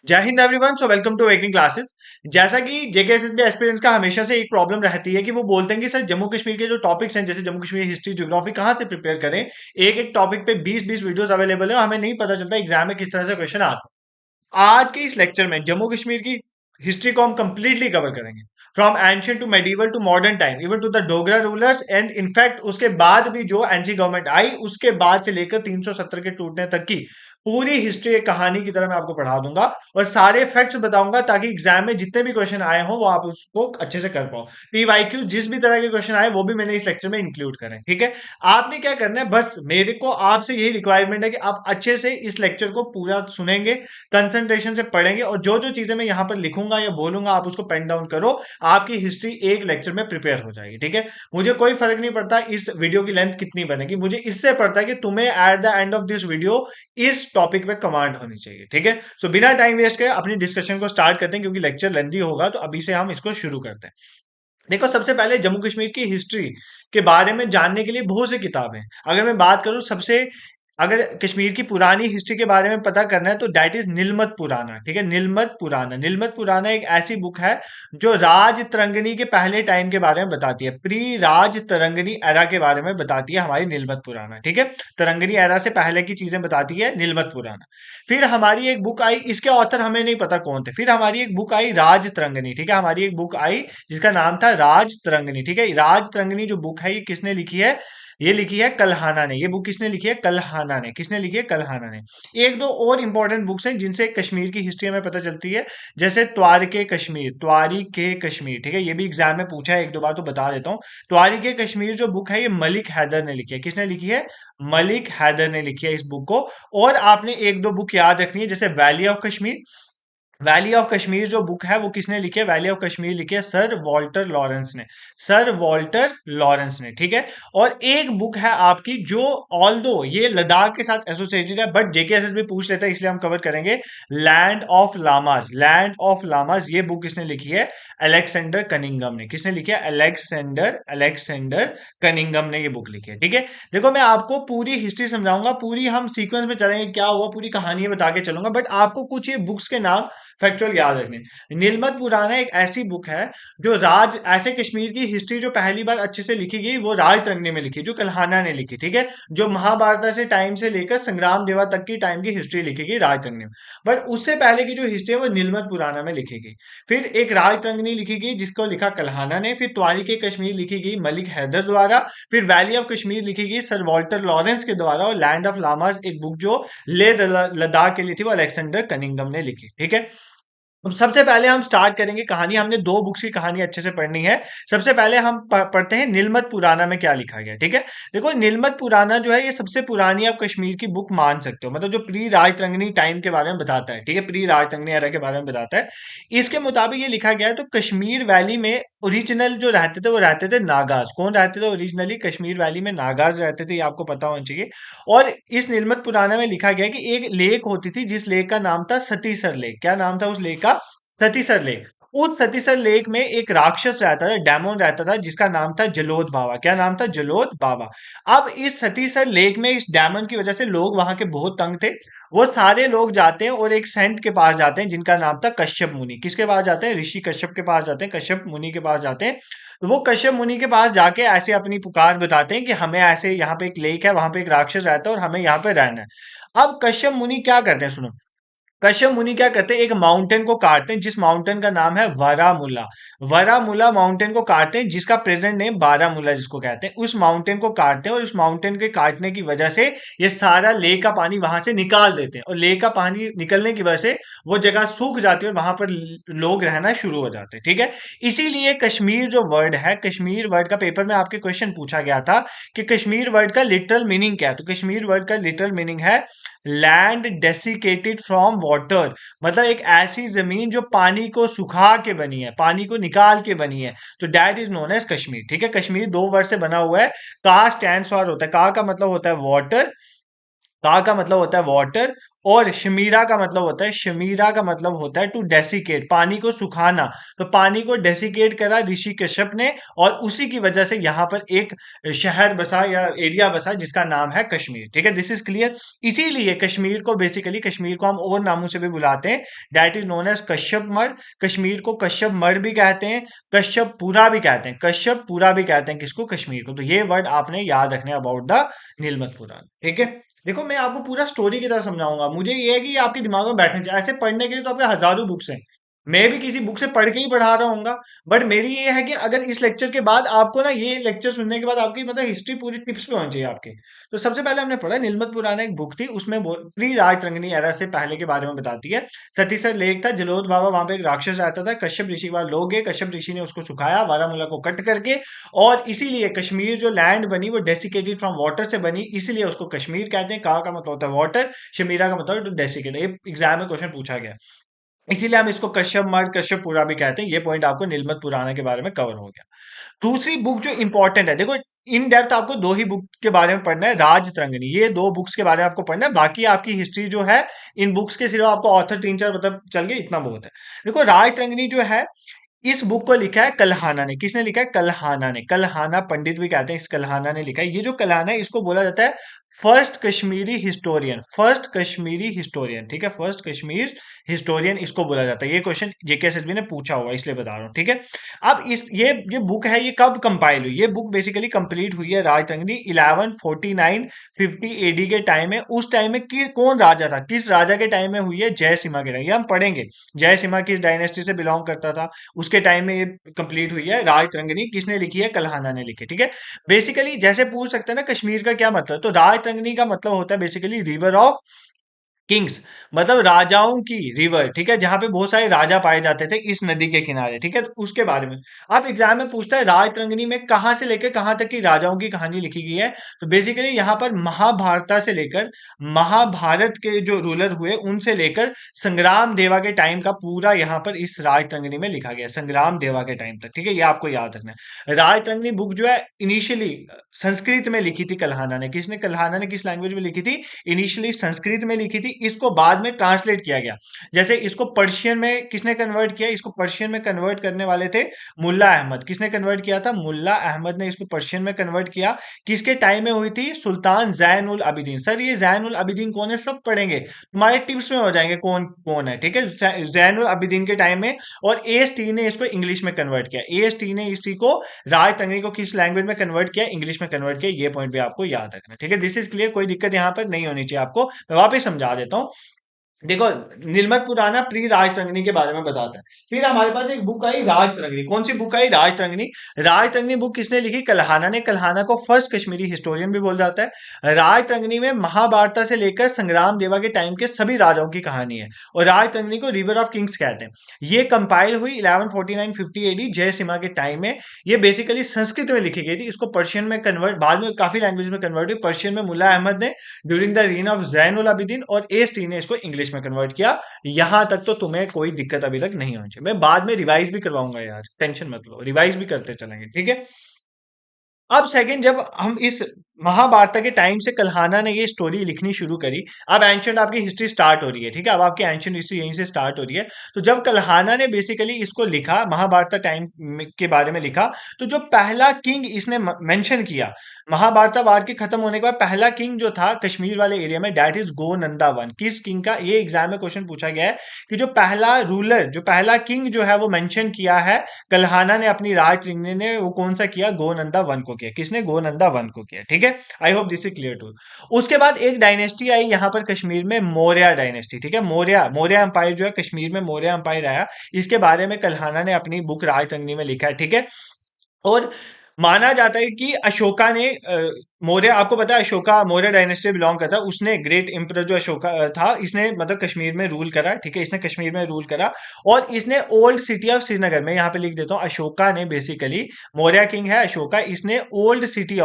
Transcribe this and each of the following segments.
जय Hind everyone. So welcome to waking classes. जैसा कि जेकेएसएसबी एस्पिरेंट्स का हमेशा से एक प्रॉब्लम रहती है कि वो बोलते हैं कि सर जम्मू कश्मीर के जो टॉपिक्स हैं, जैसे जम्मू कश्मीर हिस्ट्री ज्योग्राफी, कहाँ से प्रिपेयर करें। एक एक टॉपिक पे 20-20 वीडियोस अवेलेबल है, हमें नहीं पता चलता एग्जाम में किस तरह से क्वेश्चन आता है। आज के इस लेक्चर में जम्मू कश्मीर की हिस्ट्री को हम कंप्लीटली कवर करेंगे, from ancient to medieval to modern time, even to the Dogra rulers, and in fact उसके बाद भी जो एनसी गवर्नमेंट आई उसके बाद से लेकर 370 के टूटने तक की पूरी हिस्ट्री एक कहानी की तरह मैं आपको पढ़ा दूंगा और सारे फैक्ट्स बताऊंगा ताकि एग्जाम में जितने भी क्वेश्चन आए हों वो आप उसको अच्छे से कर पाओ। पीवाईक्यू जिस भी तरह के क्वेश्चन आए वो भी मैंने इस लेक्चर में इंक्लूड करें। ठीक है, आपने क्या करना है, बस मेरे को आपसे यही रिक्वायरमेंट है कि आप अच्छे से इस लेक्चर को पूरा सुनेंगे, कंसंट्रेशन से पढ़ेंगे और जो जो चीजें मैं यहाँ पर लिखूंगा या बोलूंगा आप उसको पेन डाउन करो। आपकी हिस्ट्री एक लेक्चर में प्रिपेयर हो जाएगी। ठीक है, मुझे कोई फर्क नहीं पड़ता इस वीडियो की लेंथ कितनी बनेगी, मुझे इससे पड़ता है कि तुम्हें at the end of this video इस टॉपिक पे कमांड होनी चाहिए। ठीक है, सो बिना टाइम वेस्ट के अपनी डिस्कशन को स्टार्ट करते हैं क्योंकि लेक्चर लेंदी होगा, तो अभी से हम इसको शुरू करते हैं। देखो, सबसे पहले जम्मू कश्मीर की हिस्ट्री के बारे में जानने के लिए बहुत सी किताबें हैं। अगर मैं बात करूं सबसे, अगर कश्मीर की पुरानी हिस्ट्री के बारे में पता करना है तो दैट इज नीलमत पुराना। ठीक है, नीलमत पुराना एक ऐसी बुक है जो राज तरंगनी के पहले टाइम के बारे में बताती है, प्री राज तरंगनी एरा के बारे में बताती है हमारी नीलमत पुराना। ठीक है, तरंगनी एरा से पहले की चीजें बताती है नीलमत पुराना। फिर हमारी एक बुक आई, इसके ऑथर हमें नहीं पता कौन थे। फिर हमारी एक बुक आई राज तरंगनी। ठीक है, हमारी एक बुक आई जिसका नाम था राज तरंगनी। ठीक है, राज तरंगनी जो बुक है ये किसने लिखी है, ये लिखी है कल्हाना ने। ये बुक किसने लिखी है, कल्हाना ने। किसने लिखी है, कल्हाना ने। एक दो और इंपॉर्टेंट बुक्स हैं जिनसे कश्मीर की हिस्ट्री हमें पता चलती है, जैसे त्वारिके कश्मीर, त्वारिके कश्मीर। ठीक है, ये भी एग्जाम में पूछा है एक दो बार, तो बता देता हूँ। त्वारिके कश्मीर जो बुक है ये मलिक हैदर ने लिखी है। किसने लिखी है, मलिक हैदर ने लिखी है इस बुक को। और आपने एक दो बुक याद रखनी है, जैसे valley of Kashmir. Valley of Kashmir जो बुक है वो किसने लिखी है, वैली ऑफ कश्मीर लिखी है सर वॉल्टर लॉरेंस ने। सर वॉल्टर लॉरेंस ने। ठीक है, और एक बुक है आपकी जो ऑल दो ये लद्दाख के साथ एसोसिएटेड है बट जेकेएसएस भी पूछ लेता है इसलिए हम कवर करेंगे, लैंड ऑफ लामाज। लैंड ऑफ लामाज ये बुक किसने लिखी है, अलेक्सेंडर कनिंगम ने। किसने लिखी है, अलेक्सेंडर अलेक्सेंडर कनिंगम ने ये बुक लिखी है। ठीक है, देखो मैं आपको पूरी हिस्ट्री समझाऊंगा, पूरी हम सीक्वेंस में चलेंगे, क्या हुआ पूरी कहानी बता के चलूंगा, बट आपको कुछ ये बुक्स के नाम फैक्चुअल याद रखने। नीलमत पुराना एक ऐसी बुक है जो राज ऐसे कश्मीर की हिस्ट्री जो पहली बार अच्छे से लिखी गई वो राज तरंगने में लिखी, जो कल्हाना ने लिखी। ठीक है, जो महाभारत से टाइम से लेकर संग्राम देवा तक की टाइम की हिस्ट्री लिखी गई राज तरंगने में। बट उससे पहले की जो हिस्ट्री है वो नीलमत पुराना में लिखी गई। फिर एक राज तरंगनी लिखी गई जिसको लिखा कल्हाना ने। फिर त्वारिके कश्मीर लिखी गई मलिक हैदर द्वारा। फिर वैली ऑफ कश्मीर लिखी गई सर वॉल्टर लॉरेंस के द्वारा। और लैंड ऑफ लामाज एक बुक जो ले लद्दाख के लिए थी वो अलेक्जेंडर कनिंगम ने लिखी। ठीक है, अब सबसे पहले हम स्टार्ट करेंगे कहानी। हमने दो बुक्स की कहानी अच्छे से पढ़नी है। सबसे पहले हम पढ़ते हैं नीलमत पुराना में क्या लिखा गया। ठीक है, देखो नीलमत पुराना जो है ये सबसे पुरानी आप कश्मीर की बुक मान सकते हो, मतलब जो प्री राजतरंगिणी टाइम के बारे में बताता है। ठीक है, प्री राजतरंगिणी एरा के बारे में बताता है। इसके मुताबिक ये लिखा गया है तो कश्मीर वैली में ओरिजिनल जो रहते थे वो रहते थे नागाज। कौन रहते थे ओरिजिनली, कश्मीर वैली में नागाज रहते थे, ये आपको पता होना चाहिए। और इस नीलमत पुराना में लिखा गया कि एक लेक होती थी जिस लेक का नाम था सतीसर लेक। क्या नाम था उस लेक का, सतीसर लेक। उस सतीसर लेक में एक राक्षस रहता था, डेमोन रहता था जिसका नाम था जलोद बाबा। क्या नाम था, जलोद बाबा। अब इस सतीसर लेक में इस डेमन की वजह से लोग वहां के बहुत तंग थे। वो सारे लोग जाते हैं और एक सेंट के पास जाते हैं जिनका नाम था कश्यप मुनि। किसके पास जाते हैं, ऋषि कश्यप के पास जाते हैं, कश्यप मुनि के पास जाते हैं। तो वो कश्यप मुनि के पास जाके ऐसे अपनी पुकार बताते हैं कि हमें ऐसे यहाँ पे एक लेक है, वहां पे एक राक्षस रहता है और हमें यहाँ पे रहना है। अब कश्यप मुनि क्या करते हैं, सुनो। कश्यप मुनि क्या करते हैं, एक माउंटेन को काटते हैं जिस माउंटेन का नाम है वरामुला। वरामुला माउंटेन को काटते हैं जिसका प्रेजेंट नेम बारामुला जिसको कहते हैं। उस माउंटेन को काटते हैं और उस माउंटेन के काटने की वजह से ये सारा लेक का पानी वहां से निकाल देते हैं और लेक का पानी निकलने की वजह से वो जगह सूख जाती है और वहां पर लोग रहना शुरू हो जाते हैं। ठीक है, इसीलिए कश्मीर जो वर्ड है, कश्मीर वर्ड का पेपर में आपके क्वेश्चन पूछा गया था कि कश्मीर वर्ड का लिटरल मीनिंग क्या है। तो कश्मीर वर्ड का लिटरल मीनिंग है लैंड डेसिकेटेड फ्रॉम वाटर, मतलब एक ऐसी जमीन जो पानी को सुखा के बनी है, पानी को निकाल के बनी है, तो that is known as Kashmir. ठीक है, कश्मीर दो वर्ड से बना हुआ है। का स्टैंड फॉर होता है, का मतलब होता है वाटर, का मतलब होता है वाटर और शमीरा का मतलब होता है, शमीरा का मतलब होता है टू डेसिकेट, पानी को सुखाना। तो पानी को डेसिकेट करा ऋषि कश्यप ने, और उसी की वजह से यहाँ पर एक शहर बसा या एरिया बसा जिसका नाम है कश्मीर। ठीक है, दिस इज क्लियर। इसीलिए कश्मीर को बेसिकली, कश्मीर को हम और नामों से भी बुलाते हैं, that is known as Kashyap Mar. Kashmir को कश्यप मड भी कहते हैं, कश्यपपुरा भी कहते हैं, कश्यपपुरा भी कहते हैं किसको, कश्मीर को। तो ये वर्ड आपने याद रखने अबाउट द नीलमत पुराण। ठीक है, देखो मैं आपको पूरा स्टोरी की तरह समझाऊंगा, मुझे ये है कि ये आपके दिमाग में बैठने चाहिए। ऐसे पढ़ने के लिए तो आपके हजारों बुक्स हैं, मैं भी किसी बुक से पढ़ के ही पढ़ा रहा हूँ, बट मेरी ये है कि अगर इस लेक्चर के बाद आपको ना, ये लेक्चर सुनने के बाद आपकी मतलब हिस्ट्री पूरी टिप्स पे होनी चाहिए आपके। तो सबसे पहले हमने पढ़ा नीलमत पुराना, एक बुक थी, उसमें प्री राजतरंगिणी एरा से पहले के बारे में बताती है। सतीसर लेक था, जलोद बाबा वहां पे एक राक्षस रहता था, कश्यप ऋषि के बाद लोग गए, कश्यप ऋषि ने उसको सुखाया बारामूला को कट करके, और इसीलिए कश्मीर जो लैंड बनी वो डेसिकेटेड फ्रॉम वाटर से बनी, इसीलिए उसको कश्मीर कहते हैं। का मतलब होता है वाटर, शमीरा का मतलब डेसिकेटेड। ये एग्जाम में क्वेश्चन पूछा गया, इसीलिए हम इसको कश्यप मड, कश्यपपुरा भी कहते हैं। ये पॉइंट आपको नीलमत पुराना के बारे में कवर हो गया। दूसरी बुक जो इंपॉर्टेंट है, देखो इन डेप्थ आपको दो ही बुक के बारे में पढ़ना है, राजतरंगिणी, ये दो बुक्स के बारे में आपको पढ़ना है। बाकी आपकी हिस्ट्री जो है इन बुक्स के सिर्फ आपको ऑथर तीन चार मतलब चल गए, इतना बहुत है। देखो राजतरंगिणी जो है, इस बुक को लिखा है कल्हाना ने। किसने लिखा है? कल्हाना ने। कल्हाना पंडित भी कहते हैं, इस कल्हाना ने लिखा है। ये जो कल्हाना है इसको बोला जाता है first Kashmiri historian, first Kashmiri historian. ठीक है, फर्स्ट कश्मीर हिस्टोरियन इसको बोला जाता है। ये क्वेश्चन जेकेएसएसबी ने पूछा हुआ, इसलिए बता रहा हूँ। ठीक है, अब इस ये बुक है, ये कब कंपाइल हुई? ये बुक बेसिकली कंप्लीट हुई है राजतरंगिणी 1149 50 एडी के टाइम में। उस टाइम में कौन राजा था, किस राजा के टाइम में हुई है? जयसिम्हा के टाइम। ये हम पढ़ेंगे, जयसिम्हा किस डायनेस्टी से बिलोंग करता था, उसके टाइम में ये कंप्लीट हुई है राजतरंगिणी। किसने लिखी है? कल्हाना ने लिखी है। ठीक है, बेसिकली जैसे पूछ सकते हैं ना कश्मीर का क्या मतलब, तो राजतरंगिणी का मतलब होता है बेसिकली रिवर ऑफ किंग्स, मतलब राजाओं की रिवर। ठीक है, जहां पे बहुत सारे राजा पाए जाते थे इस नदी के किनारे। ठीक है, तो उसके बारे में आप एग्जाम में पूछता है राजतरंगिणी में कहां से लेकर कहां तक की राजाओं की कहानी लिखी गई है। तो बेसिकली यहाँ पर महाभारत से लेकर, महाभारत के जो रूलर हुए उनसे लेकर संग्राम देवा के टाइम का पूरा यहाँ पर इस राजतरंगिणी में लिखा गया है, संग्राम देवा के टाइम तक। ठीक है, ये आपको याद रखना है। राजतरंगिणी बुक जो है इनिशियली संस्कृत में लिखी थी कल्हाना ने। किसने? कल्हाना ने किस लैंग्वेज में लिखी थी? इनिशियली संस्कृत में लिखी थी, इसको बाद में ट्रांसलेट किया गया। जैसे इसको पर्शियन में किसने कन्वर्ट किया? इसको पर्शियन में कन्वर्ट करने वाले थे मुल्ला अहमद। किसने कन्वर्ट किया था? मुल्ला अहमद ने इसको पर्शियन में कन्वर्ट किया। किसके टाइम में हुई थी? सुल्तान जैन उल अबिदीन। सर ये जैन उल अबिदीन कौन है? सब पढ़ेंगे, तुम्हारे टिप्स में हो जाएंगे कौन कौन है। ठीक है, जैन उल अबिदीन के टाइम में। और एएसटी ने इसको इंग्लिश में कन्वर्ट किया, एएसटी ने इसी को राजतंगनी को किस लैंग्वेज में कन्वर्ट किया? इंग्लिश में कन्वर्ट किया। ये पॉइंट भी आपको याद रखना है। ठीक है, दिस इज क्लियर, कोई दिक्कत यहां पर नहीं होनी चाहिए आपको। मैं वापस समझा देता हूं। देखो नीलमत पुराना प्री राजतरंगिणी के बारे में बताता है। फिर हमारे पास एक बुक आई राजतरंगिणी। कौन सी बुक आई? राजतरंगिणी। राजतरंगिणी बुक किसने लिखी? कल्हाना ने। कल्हाना को फर्स्ट कश्मीरी हिस्टोरियन भी बोल जाता है। राजतरंगिणी में महाभारत से लेकर संग्राम देवा के टाइम के सभी राजाओं की कहानी है, और राजतरंगिणी को रिवर ऑफ किंग्स कहते हैं। ये कंपाइल हुई 1149-50 एडी जयसिम्हा के टाइम में। ये बेसिकली संस्कृत में लिखी गई थी, इसको पर्शियन में कन्वर्ट, बाद में काफी लैंग्वेज में कन्वर्ट हुई। पर्शियन में मुल्ला अहमद ने during the reign of Zainul Abidin, और एएसटी ने इसको इंग्लिश में कन्वर्ट किया। यहां तक तो तुम्हें कोई दिक्कत अभी तक नहीं होनी चाहिए। मैं बाद में रिवाइज भी करवाऊंगा यार, टेंशन मत लो, रिवाइज भी करते चलेंगे। ठीक है, अब सेकंड, जब हम इस महाभारत के टाइम से कल्हाना ने ये स्टोरी लिखनी शुरू करी, अब एंशियंट आपकी हिस्ट्री स्टार्ट हो रही है। ठीक है, अब आपकी एंशियंट हिस्ट्री यहीं से स्टार्ट हो रही है। तो जब कल्हाना ने बेसिकली इसको लिखा, महाभारत टाइम के बारे में लिखा, तो जो पहला किंग इसने मेंशन किया, महाभारत वार के खत्म होने के बाद पहला किंग जो था कश्मीर वाले एरिया में, दैट इज गोनंदा वन। किस किंग का? ये एग्जाम में क्वेश्चन पूछा गया है कि जो पहला रूलर, जो पहला किंग जो है वो मेंशन किया है कल्हाना ने अपनी राजतरंगिणी ने, वो कौन सा किया? गोनंदा वन को किया। किसने? गोनंदा वन को किया। ठीक है, I hope this is clear to. उसके बाद एक डायनेस्टी आई यहाँ पर कश्मीर में, मौर्य डायनेस्टी। ठीक है, मौर्य मौर्य एम्पायर जो है कश्मीर में, मौर्य एम्पायर आया। इसके बारे में कल्हाना ने अपनी बुक राजतरंगिणी में लिखा है। ठीक है, और माना जाता है कि अशोका ने मौर्य, आपको पता है अशोका मौर्य डायनेस्टी बिलोंग करता है, उसने ग्रेट एम्परर जो अशोका था, इसने मतलब कश्मीर में रूल करा। ठीक है, इसने कश्मीर में रूल करा, और इसने ओल्ड सिटी ऑफ श्रीनगर में, यहाँ पे लिख देता हूँ, अशोका ने बेसिकली, मौर्य किंग है अशोका, इसने ओल्ड सिटी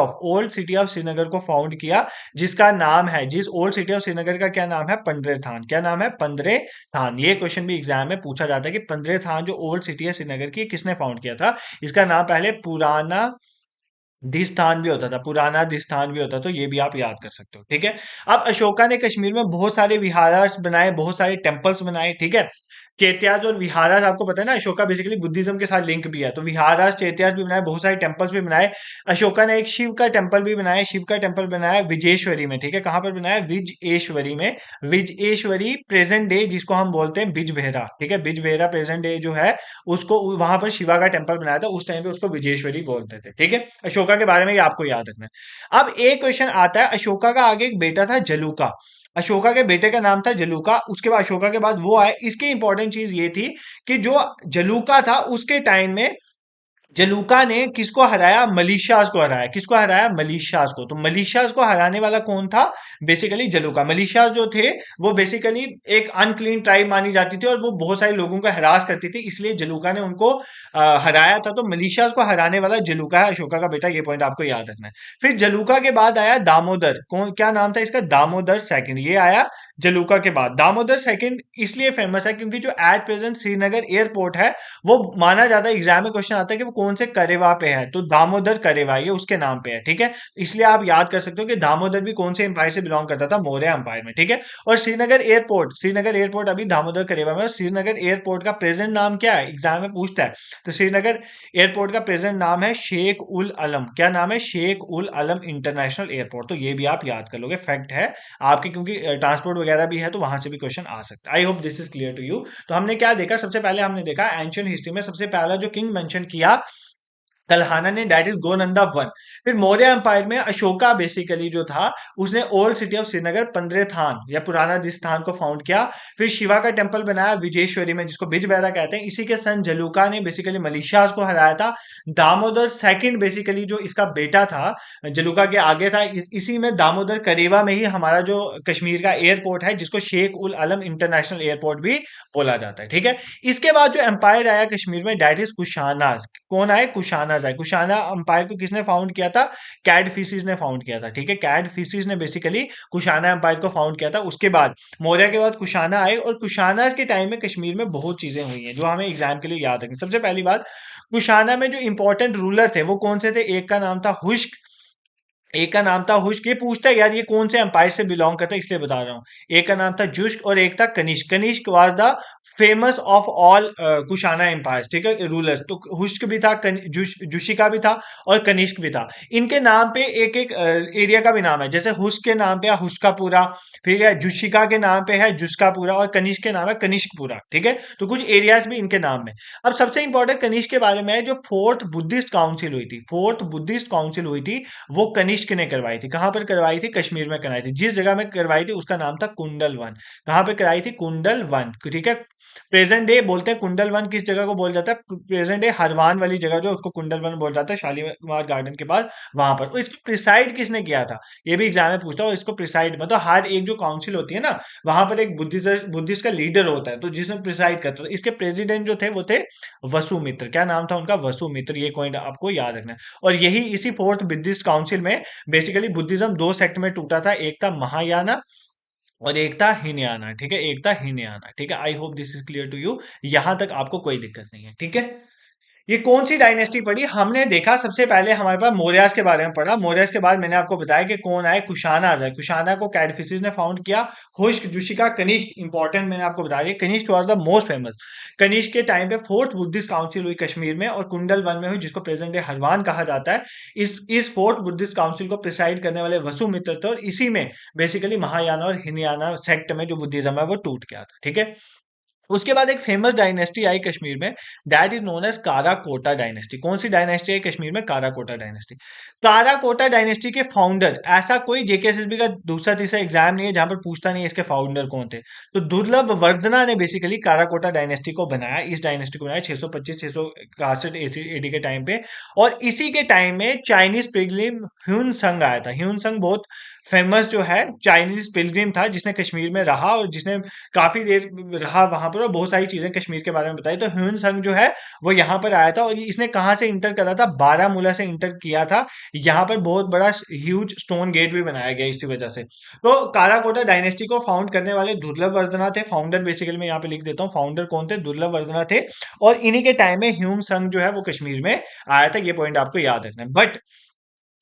ऑफ श्रीनगर को फाउंड किया, जिसका नाम है, जिस ओल्ड सिटी ऑफ श्रीनगर का क्या नाम है? पंद्रे थान। क्या नाम है? पंद्रे थान। ये क्वेश्चन भी एग्जाम में पूछा जाता है कि पंद्रे थान जो ओल्ड सिटी है श्रीनगर की, किसने फाउंड किया था? इसका नाम पहले पुराना दिस्थान भी होता था, पुराना दिस्थान भी होता, तो ये भी आप याद कर सकते हो, ठीक है। अब अशोका ने कश्मीर में बहुत सारे विहारास बनाए, बहुत सारे टेम्पल्स बनाए, ठीक है। चैत्याज और विहारास आपको पता है ना, अशोका बेसिकली बुद्धिज्म के साथ लिंक भी है, तो विहारास चैत्याज भी बनाए, बहुत सारे टेम्पल्स भी बनाए। अशोका ने एक शिव का टेम्पल भी बनाया, शिव का टेम्पल बनाया विजेश्वरी में, ठीक है। कहाँ पर बनाया? विजेश्वरी में। विजेश्वरी प्रेजेंट डे जिसको हम बोलते हैं बिजबेहरा, ठीक है। बिजबेहरा प्रेजेंट डे जो है, उसको वहां पर शिवा का टेम्पल बनाया था, उस टाइम पे उसको विजेश्वरी बोलते थे, ठीक है। अशोका के बारे में ये आपको याद रखना है। अब एक क्वेश्चन आता है, अशोका का आगे एक बेटा था जलूका, अशोका के बेटे का नाम था जलूका, उसके बाद अशोका के बाद वो आए। इसकी इंपॉर्टेंट चीज ये थी कि जो जलूका था उसके टाइम में जलूका ने किसको हराया? मलिशियास को हराया। किसको हराया? मलिशियास को। तो मलिशियास को हराने वाला कौन था? बेसिकली जलूका। मलिशियास जो थे वो बेसिकली एक अनक्लीन ट्राइब मानी जाती थी और वो बहुत सारे लोगों का हरास करती थी, इसलिए जलूका ने उनको हराया था। तो मलिशियास को हराने वाला जलूका है, अशोका का बेटा। ये पॉइंट आपको याद रखना है। फिर जलूका के बाद आया दामोदर। कौन, क्या नाम था इसका? दामोदर सेकंड। ये आया जलूका के बाद। दामोदर सेकंड इसलिए फेमस है क्योंकि जो एट प्रेजेंट श्रीनगर एयरपोर्ट है, वो माना जाता है, एग्जाम में क्वेश्चन आता है कि वो कौन से करेवा पे है, तो दामोदर करेवा ये उसके नाम पे है, ठीक है। इसलिए आप याद कर सकते हो कि दामोदर भी कौन से एम्पायर से बिलोंग करता था? मौर्य एम्पायर में, ठीक है। और श्रीनगर एयरपोर्ट अभी दामोदर करेवा में। श्रीनगर एयरपोर्ट का प्रेजेंट नाम क्या है? एग्जाम में पूछता है। तो श्रीनगर एयरपोर्ट का प्रेजेंट नाम है शेख उल अलम। क्या नाम है? शेख उल अलम इंटरनेशनल एयरपोर्ट। तो ये भी आप याद कर लोगे, फैक्ट है आपके, क्योंकि ट्रांसपोर्ट वगैरह भी है, तो वहां से भी क्वेश्चन आ सकता है। I hope this is clear to you. तो हमने क्या देखा? सबसे पहले हमने देखा एंशियंट हिस्ट्री में सबसे पहला जो किंग मेंशन किया कल्हाना ने, दैट इज गोनंदा वन। फिर मौर्य एम्पायर में अशोका बेसिकली जो था, उसने ओल्ड सिटी ऑफ श्रीनगर पंद्रेथान या पुराना दिस्थान को फाउंड किया। फिर शिवा का टेम्पल बनाया विजेश्वरी में, जिसको बिजबेहरा कहते हैं। इसी के सन जलूका ने बेसिकली मलिशियास को हराया था। दामोदर सेकंड बेसिकली जो इसका बेटा था, जलूका के आगे था। इसी में दामोदर करेवा में ही हमारा जो कश्मीर का एयरपोर्ट है, जिसको शेख उल आलम इंटरनेशनल एयरपोर्ट भी बोला जाता है, ठीक है। इसके बाद जो एम्पायर आया कश्मीर में, दैट इज कुशाना। कौन आए? कुशाना आए। कुशाना अंपायर को किसने फाउंड किया था? कैडफिसिस ने फाउंड किया था, ठीक है। कैडफिसिस ने बेसिकली कुशाना अंपायर को फाउंड किया था। उसके बाद मौर्य के बाद कुशाना आए, और कुशाना के टाइम में कश्मीर में बहुत चीजें हुई हैं जो हमें एग्जाम के लिए याद रखनी। सबसे पहली बात, कुशाना में जो इंपॉर्टेंट रूलर थे वो कौन से थे? एक का नाम था हुश्क, एक का नाम था हुश्क। ये पूछता है यार ये कौन से एम्पायर से बिलोंग करता है, इसलिए बता रहा हूँ। एक का नाम था जुश्क और एक था Kanishka. Kanishka was the famous of all Kushana empires, ठीक है, रूलर्स। तो हुश्क भी था, जुशिका भी था और कनिष्क भी था। इनके नाम पे एक एक एरिया का भी नाम है, जैसे हुश्क के नाम पे है हुश्कापुरा, फिर है जुशिका के नाम पे है जुस्कापुरा, और कनिष्क के नाम है कनिष्कपुरा, ठीक है। तो कुछ एरियाज भी इनके नाम में। अब सबसे इंपॉर्टेंट कनिष्क के बारे में है, जो फोर्थ बुद्धिस्ट काउंसिल हुई थी, फोर्थ बुद्धिस्ट काउंसिल हुई थी, वो कनिष्क ने करवाई थी। कहां पर करवाई थी? कश्मीर में करवाई थी। जिस जगह में करवाई थी उसका नाम था कुंडल वन। कहां पे कराई थी? कुंडल वन, ठीक है। प्रेजेंट डे बोलते हैं कुंडल वन किस जगह को बोल जाता है? प्रेजेंट डे हरवान वाली जगह जो, उसको कुंडल वन बोल जाता है, शालीमार गार्डन के पास, वहां पर। तो इसको प्रिसाइड किसने किया था? ये भी एग्जाम में पूछता है। इसको प्रिसाइड मतलब हर एक जो काउंसिल होती है ना, वहां पर एक बुद्धिस्ट का लीडर होता है, तो जिसने प्रिसाइड करता है। इसके प्रेसिडेंट जो थे वो थे वसुमित्र। क्या नाम था उनका? वसुमित्र। ये पॉइंट आपको याद रखना है। और यही इसी फोर्थ बुद्धिस्ट काउंसिल में बेसिकली बुद्धिज्म दो सेक्ट में टूटा था, एक था महायाना और एक था हिनयाना, ठीक है। एक था हिनयाना, ठीक है। I hope this is clear to you. यहां तक आपको कोई दिक्कत नहीं है, ठीक है। ये कौन सी डायनेस्टी पढ़ी हमने? देखा सबसे पहले हमारे पास मौर्यास के बारे में पढ़ा। मौर्यास के बाद मैंने आपको बताया कि कौन आए? कुशानाज आए। कुशाना को कैडफिसिस ने फाउंड किया। हुश्क, जुशिका, कनिष्क इंपॉर्टेंट मैंने आपको बताया। Kanishka was the most famous. Kanishka के टाइम पे फोर्थ बुद्धिस्ट काउंसिल हुई कश्मीर में, और कुंडल वन में हुई, जिसको प्रेजेंट डे हरवान कहा जाता है। इस फोर्थ बुद्धिस्ट काउंसिल को प्रिसाइड करने वाले वसुमित्र थे, और इसी में बेसिकली महायाना और हिनयाना सेक्ट में जो बुद्धिज्म है वो टूट गया था, ठीक है। उसके बाद एक फेमस डायनेस्टी आई कश्मीर में, that is known as Karkota dynasty. कौन सी डायनेस्टी है कश्मीर में? काराकोटा डायनेस्टी। काराकोटा डायनेस्टी के फाउंडर, ऐसा कोई जेकेएसएसबी का दूसरा तीसरा एग्जाम नहीं है जहां पर पूछता नहीं है इसके फाउंडर कौन थे। तो दुर्लभ वर्धना ने बेसिकली काराकोटा डायनेस्टी को बनाया। इस डायनेस्टी को बनाया 625 661 एडी के टाइम पे। और इसी के टाइम में चाइनीज पिलग्रिम ह्यून संग आया था। ह्यून संग बहुत फेमस जो है चाइनीज पिलग्रिम था, जिसने कश्मीर में रहा और जिसने काफी देर रहा वहां पर, और बहुत सारी चीजें कश्मीर के बारे में बताई। तो ह्यून संग जो है वो यहाँ पर आया था, और इसने कहाँ से इंटर करा था? बारामूला से इंटर किया था। यहाँ पर बहुत बड़ा ह्यूज स्टोन गेट भी बनाया गया इसी वजह से। तो काराकोटा डायनेस्टी को फाउंड करने वाले दुर्लभ वर्धना थे। फाउंडर बेसिकली मैं यहाँ पे लिख देता हूँ, फाउंडर कौन थे? दुर्लभ वर्धना थे। और इन्हीं के टाइम में ह्यूम संग जो है वो कश्मीर में आया था। ये पॉइंट आपको याद रखना है। बट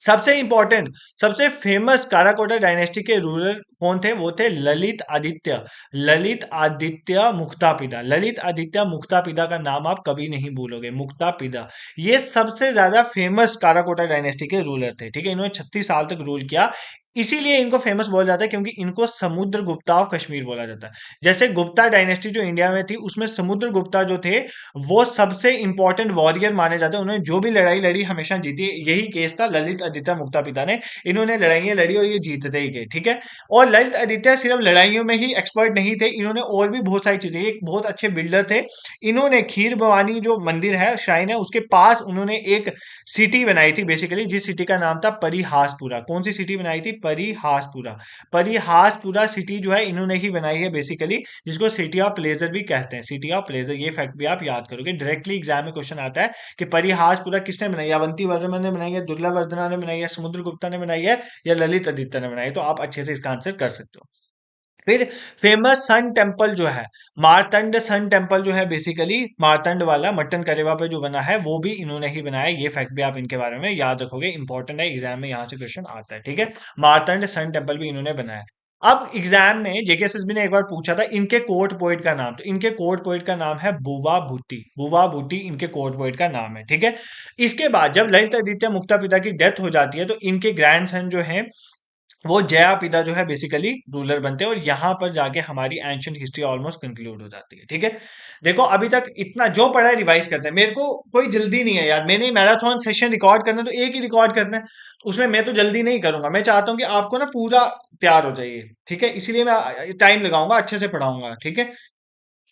सबसे इंपॉर्टेंट, सबसे फेमस काराकोटा डायनेस्टी के रूलर कौन थे? वो थे ललित आदित्य, ललित आदित्य मुक्तापिदा। ललित आदित्य मुक्तापिदा का नाम आप कभी नहीं भूलोगे, मुक्तापिदा। ये सबसे ज्यादा फेमस काराकोटा डायनेस्टी के रूलर थे, ठीक है। इन्होंने 36 साल तक रूल किया, इसीलिए इनको फेमस बोला जाता है, क्योंकि इनको समुद्र गुप्ता ऑफ कश्मीर बोला जाता है। जैसे गुप्ता डायनेस्टी जो इंडिया में थी, उसमें समुद्र गुप्ता जो थे, वो सबसे इंपॉर्टेंट वॉरियर माने जाते हैं। उन्होंने जो भी लड़ाई लड़ी हमेशा जीती। यही केस था ललित आदित्य मुक्ता पिता ने, इन्होंने लड़ाइयां लड़ी और ये जीतते ही गए, ठीक है। और ललित आदित्य सिर्फ लड़ाइयों में ही एक्सपर्ट नहीं थे, इन्होंने और भी बहुत सारी चीजें, एक बहुत अच्छे बिल्डर थे। इन्होंने खीर भवानी जो मंदिर है, श्राइन है, उसके पास उन्होंने एक सिटी बनाई थी बेसिकली, जिस सिटी का नाम था परिहासपुरा। कौन सी सिटी बनाई थी? परिहासपुरा। परिहासपुरा सिटी जो है इन्होंने ही बनाई है बेसिकली, जिसको सिटी ऑफ प्लेजर भी कहते हैं, सिटी ऑफ प्लेजर। ये फैक्ट भी आप याद करोगे, डायरेक्टली एग्जाम में क्वेश्चन आता है कि परिहासपुरा किसने बनाई? अवंती वर्धमान ने बनाई है, दुर्लभवर्धना ने बनाई है, समुद्र गुप्ता ने बनाई है, या ललित आदित्य ने बनाई है? तो आप अच्छे से इसका आंसर कर सकते हो। फिर फेमस सन टेम्पल जो है, मार्तंड सन टेम्पल जो है, बेसिकली मार्तंड वाला मट्टन करेवा पे जो बना है, वो भी इन्होंने ही बनाया है। ये फैक्ट भी आप इनके बारे में याद रखोगे, इंपॉर्टेंट है, एग्जाम में यहाँ से क्वेश्चन आता है, ठीक है। मार्तंड सन टेम्पल भी इन्होंने बनाया है। अब एग्जाम में जेकेएसएसबी ने एक बार पूछा था इनके कोर्ट पोइट का नाम, तो इनके कोर्ट पोइट का नाम है बुवा भूटी। बुवा भूटी इनके कोर्ट पोइट का नाम है, ठीक है। इसके बाद जब ललित आदित्य मुक्ता पिता की डेथ हो जाती है, तो इनके ग्रैंड सन जो है, वो जया पिता जो है बेसिकली रूलर बनते हैं, और यहां पर जाके हमारी एंशियंट हिस्ट्री ऑलमोस्ट कंक्लूड हो जाती है, ठीक है। देखो अभी तक इतना जो पढ़ा है रिवाइज करते हैं, मेरे को कोई जल्दी नहीं है यार, मैंने मैराथन सेशन रिकॉर्ड करना है, तो एक ही रिकॉर्ड करना है, उसमें मैं तो जल्दी नहीं करूंगा। मैं चाहता हूं कि आपको ना पूरा तैयार हो जाइए, ठीक है, इसलिए मैं टाइम लगाऊंगा, अच्छे से पढ़ाऊंगा, ठीक है।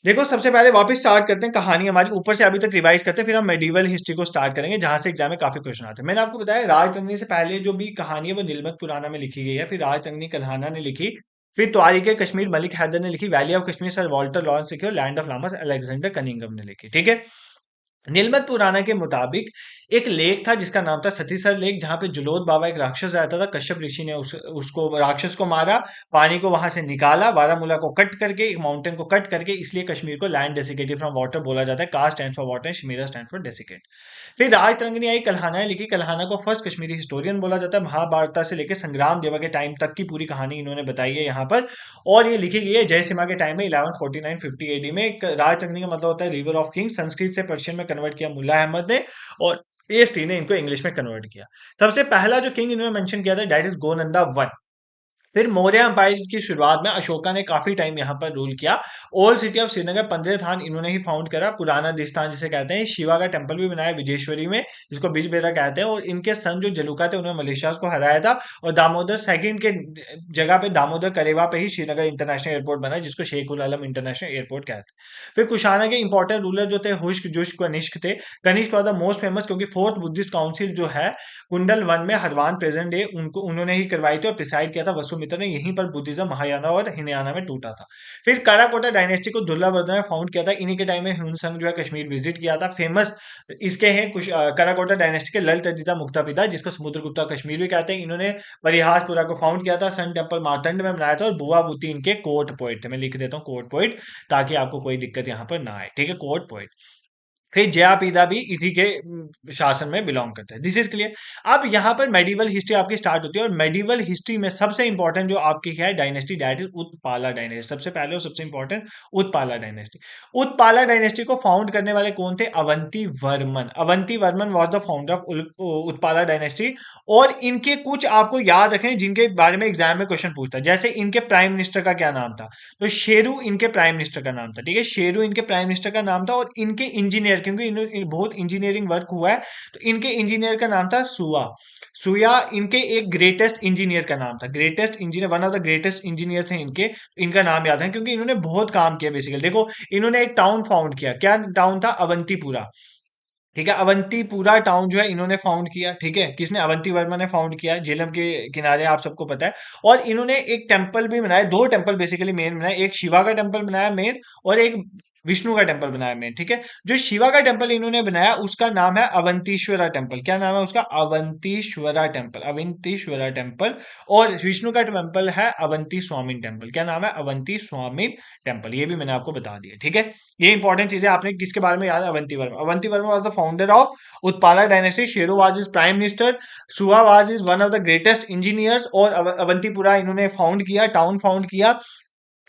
देखो सबसे पहले वापस स्टार्ट करते हैं कहानी हमारी, ऊपर से अभी तक रिवाइज करते हैं, फिर हम मेडिवल हिस्ट्री को स्टार्ट करेंगे, जहां से एग्जाम में काफी क्वेश्चन आते हैं। मैंने आपको बताया राजतंगनी से पहले जो भी कहानी है वो नीलमत पुराना में लिखी गई है, फिर राजतंगनी कल्हाना ने लिखी, फिर तारीख कश्मीर मलिक हैदर ने लिखी, valley of Kashmir sir Walter Lawrence लिखी, और लैंड ऑफ लामस अलेक्जेंडर कनिंगम ने लिखी, ठीक है। नीलमत पुराना के मुताबिक एक लेक था जिसका नाम था सतीसर लेक, जहां पे जुलोद बाबा एक राक्षस रहता था। कश्यप ऋषि ने उसको राक्षस को मारा, पानी को वहां से निकाला, बारामूला को कट करके, एक माउंटेन को कट करके, इसलिए कश्मीर को लैंड डेसिकेटेड फ्रॉम वाटर बोला जाता है। का stand for water, Chameera stand for desiccate. फिर राजतरंगिणी आई, कल्हाना ने लिखी, कल्हाना को फर्स्ट कश्मीरी हिस्टोरियन बोला जाता है। महाभारत से लेकर संग्राम देवा के टाइम तक की पूरी कहानी इन्होंने बताई है यहाँ पर, और ये लिखी गई है जयसिम्हा के टाइम में 1149-50 एडी में। राजतरंगिणी का मतलब होता है रिवर ऑफ किंग, संस्कृत से पर्शियन में कन्वर्ट किया मुल्ला अहमद ने, और एएसटी ने इनको इंग्लिश में कन्वर्ट किया। सबसे पहला जो किंग इन्होंने मेंशन किया था, दैट इज गोनंदा वन। फिर मौर्य एम्पायर की शुरुआत में अशोका ने काफी टाइम यहाँ पर रूल किया। ओल्ड सिटी ऑफ श्रीनगर 15 थान इन्होंने ही फाउंड करा, पुराना दिस्तान जिसे कहते हैं। शिवा का टेम्पल भी बनाया विजेश्वरी में, जिसको बिजबेरा कहते हैं, और इनके सन जो जलुका थे उन्होंने मलेशिया को हराया था। और दामोदर सेकंड के जगह पे दामोदर करेवा पे ही श्रीनगर इंटरनेशनल एयरपोर्ट बना, जिसको शेख उल आलम इंटरनेशनल एयरपोर्ट कहते हैं। फिर कुशाना के इंपॉर्टेंट रूलर जो थे हुश्क जुश्क कनिष्क थे। Kanishka was the most famous, क्योंकि फोर्थ बुद्धिस्ट काउंसिल जो है कुंडल वन में हरवान प्रेजेंट डे उनको उन्होंने ही करवाई थी, और प्रिसाइड किया था वसुमित्र ने। यहीं पर बुद्धिज्म महायाना और हिनयाना में टूटा था। फिर काराकोटा डायनेस्टी को दुर्लभवर्धन ने फाउंड किया था। इन्हीं के टाइम में ह्यून संग जो है कश्मीर विजिट किया था। फेमस इसके हैं कुछ काराकोटा डायनेस्टी के ललित आदित्य मुक्ता पिता, जिसको समुद्रगुप्ता कश्मीर भी कहते हैं। इन्होंने परिहासपुरा को फाउंड किया था, सन टेम्पल मार्तंड में बनाया था, और बुआ बुती इनके कोर्ट पोइट थे। मैं लिख देता हूँ कोर्ट पोइट, ताकि आपको कोई दिक्कत यहाँ पर ना आए, ठीक है, कोर्ट पोइट। फिर जयापीदा भी इसी के शासन में बिलोंग करते हैं। This is clear. अब यहाँ पर मेडिवल हिस्ट्री आपकी स्टार्ट होती है, और मेडिवल हिस्ट्री में सबसे इंपॉर्टेंट जो आपकी है dynasty, that is Utpala dynasty. सबसे पहले और सबसे important Utpala dynasty. Utpala dynasty को फाउंड करने वाले कौन थे? Avanti Varman. Avanti Varman was the founder of Utpala dynasty. और इनके कुछ आपको याद रखें जिनके बारे में एग्जाम में क्वेश्चन पूछता है, जैसे इनके प्राइम मिनिस्टर का क्या नाम था? तो शेरू इनके प्राइम मिनिस्टर का नाम था, ठीक है, शेरू इनके प्राइम मिनिस्टर का नाम था। और इनके इंजीनियर, क्योंकि बहुत इंजीनियरिंग वर्क हुआ है, तो इनके इंजीनियर का नाम था सुआ। सुया इनके एक ग्रेटेस्ट इंजीनियर का नाम था, greatest engineer, one of the greatest engineer थे इनके। इनका नाम याद है क्योंकि इन्होंने बहुत काम किया बेसिकली। देखो इन्होंने एक टाउन फाउंड किया, क्या टाउन था? अवंतीपुरा, ठीक है। अवंतीपुरा टाउन जो है इन्होंने फाउंड किया, ठीक है। किसने? अवंती वर्मा ने फाउंड किया, झेलम के किनारे, आप सबको पता है। और इन्होंने एक टेंपल भी बनाया, दो टेंपल बेसिकली मेन बनाया, एक शिवा का टेंपल बनाया मेन, और एक विष्णु का टेम्पल बनाया मेन, ठीक है। जो शिवा का टेम्पल इन्होंने बनाया उसका नाम है अवंतीश्वरा टेम्पल। क्या नाम है उसका? अवंतीश्वरा टेम्पल, अवंतीश्वरा टेम्पल। और विष्णु का टेम्पल है अवंती स्वामी टेम्पल। क्या नाम है? अवंती स्वामी टेम्पल। ये भी मैंने आपको बता दिया, ठीक है। ये इंपॉर्टेंट चीजें आपने किसके बारे में याद है? Avanti Varma. Avanti Varma was the founder of Utpala dynasty. Sura was is prime minister. Suha was is one of the greatest engineers. और अवंतीपुरा इन्होंने फाउंड किया, टाउन फाउंड किया।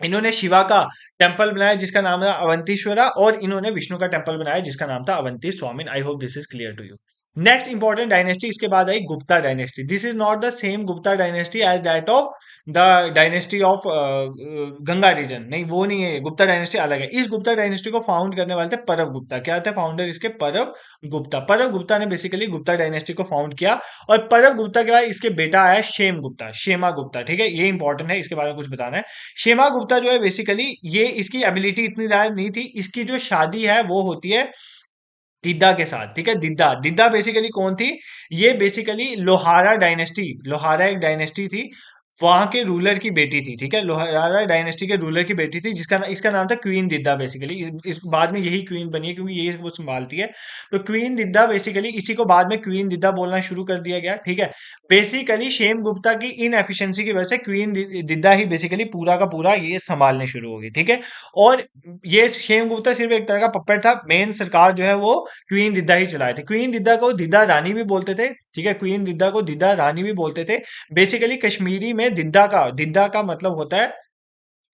इन्होंने शिवा का टेम्पल बनाया जिसका नाम था अवंतीश्वरा, और इन्होंने विष्णु का टेम्पल बनाया जिसका नाम था Avanti Swami. I hope this is clear to you. Next important dynasty इसके बाद आई Gupta dynasty. This is not the same Gupta dynasty as that of the dynasty of Ganga region. नहीं, वो नहीं है, गुप्ता डायनेस्टी अलग है। इस गुप्ता डायनेस्टी को फाउंड करने वाले थे परव गुप्ता। क्या थे फाउंडर इसके? परव गुप्ता। परव गुप्ता ने बेसिकली गुप्ता डायनेस्टी को फाउंड किया। और परव गुप्ता के बाद इसके बेटा आया शेम गुप्ता, शेमा गुप्ता, ठीक है। ये इंपॉर्टेंट है, इसके बारे में कुछ बताना है। शेमा गुप्ता जो है बेसिकली, ये इसकी एबिलिटी इतनी ज्यादा नहीं थी। इसकी जो शादी है वो होती है दिद्दा के साथ, ठीक है। दिद्दा, दिद्दा बेसिकली कौन थी? ये बेसिकली लोहारा डायनेस्टी, लोहारा एक डायनेस्टी थी, वहां के रूलर की बेटी थी, ठीक है। लोहारा डायनेस्टी के रूलर की बेटी थी जिसका इसका नाम था क्वीन दिद्दा। बेसिकली इस बाद में यही क्वीन बनी है क्योंकि ये वो संभालती है। तो क्वीन दिद्दा बेसिकली, इसी को बाद में क्वीन दिद्दा बोलना शुरू कर दिया गया, ठीक है। बेसिकली शेम गुप्ता की इन एफिशिएंसी की वजह से क्वीन दिद्दा ही बेसिकली पूरा का पूरा ये संभालने शुरू होगी, ठीक है। और ये शेम गुप्ता सिर्फ एक तरह का पप्पेट था, मेन सरकार जो है वो क्वीन दिद्दा ही चलाए थे। क्वीन दिद्दा को दिद्दा रानी भी बोलते थे, ठीक है। क्वीन दिद्दा को दिद्दा रानी भी बोलते थे। बेसिकली कश्मीरी में दिद्दा का मतलब होता है,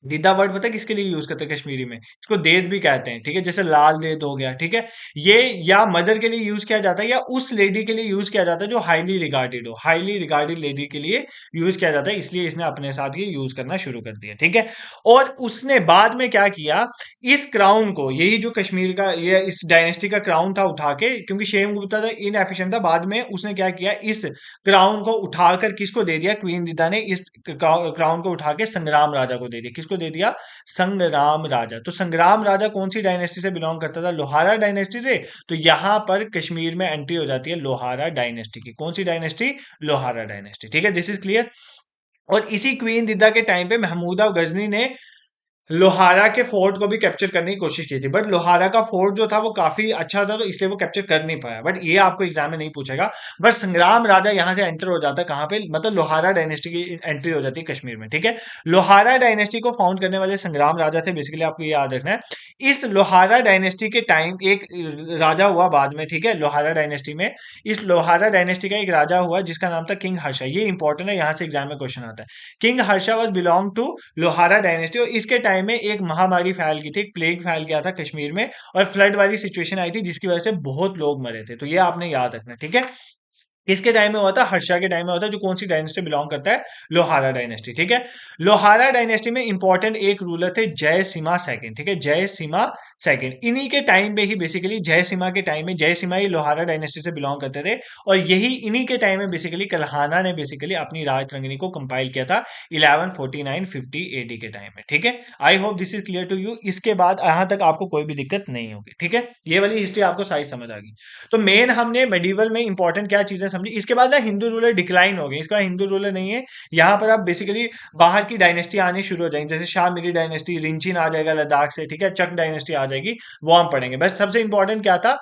दिद्दा वर्ड पता है किसके लिए यूज करते हैं कश्मीरी में? इसको देद भी कहते हैं, ठीक है। जैसे लाल देद हो गया, ठीक है। ये या मदर के लिए यूज किया जाता है या उस लेडी के लिए यूज किया जाता है जो हाईली रिगार्डेड हो, हाईली रिगार्डेड लेडी के लिए यूज किया जाता है। इसलिए इसने अपने साथ ये यूज करना शुरू कर दिया, ठीक है। और उसने बाद में क्या किया, इस क्राउन को, यही जो कश्मीर का ये इस डायनेस्टी का क्राउन था, उठा के, क्योंकि शेम गुप्ता था इनएफिशिएंट था, बाद में उसने क्या किया, इस क्राउन को उठाकर किसको दे दिया? क्वीन दिद्दा ने इस क्राउन को उठा के संग्राम राजा को दे दिया। किसको दे दिया? संग्राम राजा। तो संग्राम राजा कौन सी डायनेस्टी से बिलोंग करता था? लोहारा डायनेस्टी से। तो यहां पर कश्मीर में एंट्री हो जाती है लोहारा डायनेस्टी की। कौन सी डायनेस्टी? लोहारा डायनेस्टी, ठीक है। This is clear. और इसी क्वीन दिद्दा के टाइम पे महमूदा गजनी ने लोहारा के फोर्ट को भी कैप्चर करने की कोशिश की थी, बट लोहारा का फोर्ट जो था वो काफी अच्छा था, तो इसलिए वो कैप्चर कर नहीं पाया। बट ये आपको एग्जाम में नहीं पूछेगा। बट संग्राम राजा यहां से एंटर हो जाता है कहां पे? मतलब लोहारा डायनेस्टी की एंट्री हो जाती है कश्मीर में, ठीक है। लोहारा डायनेस्टी को फाउंड करने वाले संग्राम राजा थे, बेसिकली आपको ये याद रखना है। इस लोहारा डायनेस्टी के टाइम एक राजा हुआ बाद में, ठीक है, लोहारा डायनेस्टी में। इस लोहारा डायनेस्टी का एक राजा हुआ जिसका नाम था किंग हर्षा। ये इंपॉर्टेंट है, यहां से एग्जाम में क्वेश्चन आता है। King Harsha was belong to Lohara dynasty. और इसके टाइम में एक महामारी फैल गई थी, एक प्लेग फैल गया था कश्मीर में, और फ्लड वाली सिचुएशन आई थी जिसकी वजह से बहुत लोग मरे थे। तो ये आपने याद रखना, ठीक है। किसके टाइम में हुआ था? हर्षा के टाइम में होता है, जो कौन सी डायनेस्टी बिलोंग करता है? लोहारा डायनेस्टी, ठीक है। लोहारा डायनेस्टी में इंपॉर्टेंट एक रूलर थे जय सिमा सेकंड, ठीक है, जय सिमा सेकंड। इन्हीं के टाइम पे ही बेसिकली जय सिमा के टाइम में, जय सिमा ही लोहारा डायनेस्टी से बिलोंग करते थे। और यही इन्हीं के टाइम में बेसिकली कल्हाना ने बेसिकली अपनी राजतरंगिणी को कंपाइल किया था 1149-50 एडी के टाइम में, ठीक है। I hope this is clear to you. इसके बाद यहां तक आपको कोई भी दिक्कत नहीं होगी, ठीक है। ये वाली हिस्ट्री आपको सारी समझ आ गई। तो मेन हमने मेडिवल में इंपॉर्टेंट क्या चीजें समझी। इसके बाद ना हिंदू रूलर डिक्लाइन हो गए, इसका हिंदू रूलर नहीं है। यहाँ पर आप बेसिकली बाहर की डायनेस्टी आनी शुरू हो जाएंगी, जैसे शाह मीरी डायनेस्टी, रिंचिन आ जाएगा लद्दाख से, ठीक है, चक डायनेस्टी आ जाएगी, वो हम पढ़ेंगे। बस सबसे इंपॉर्टेंट क्या था,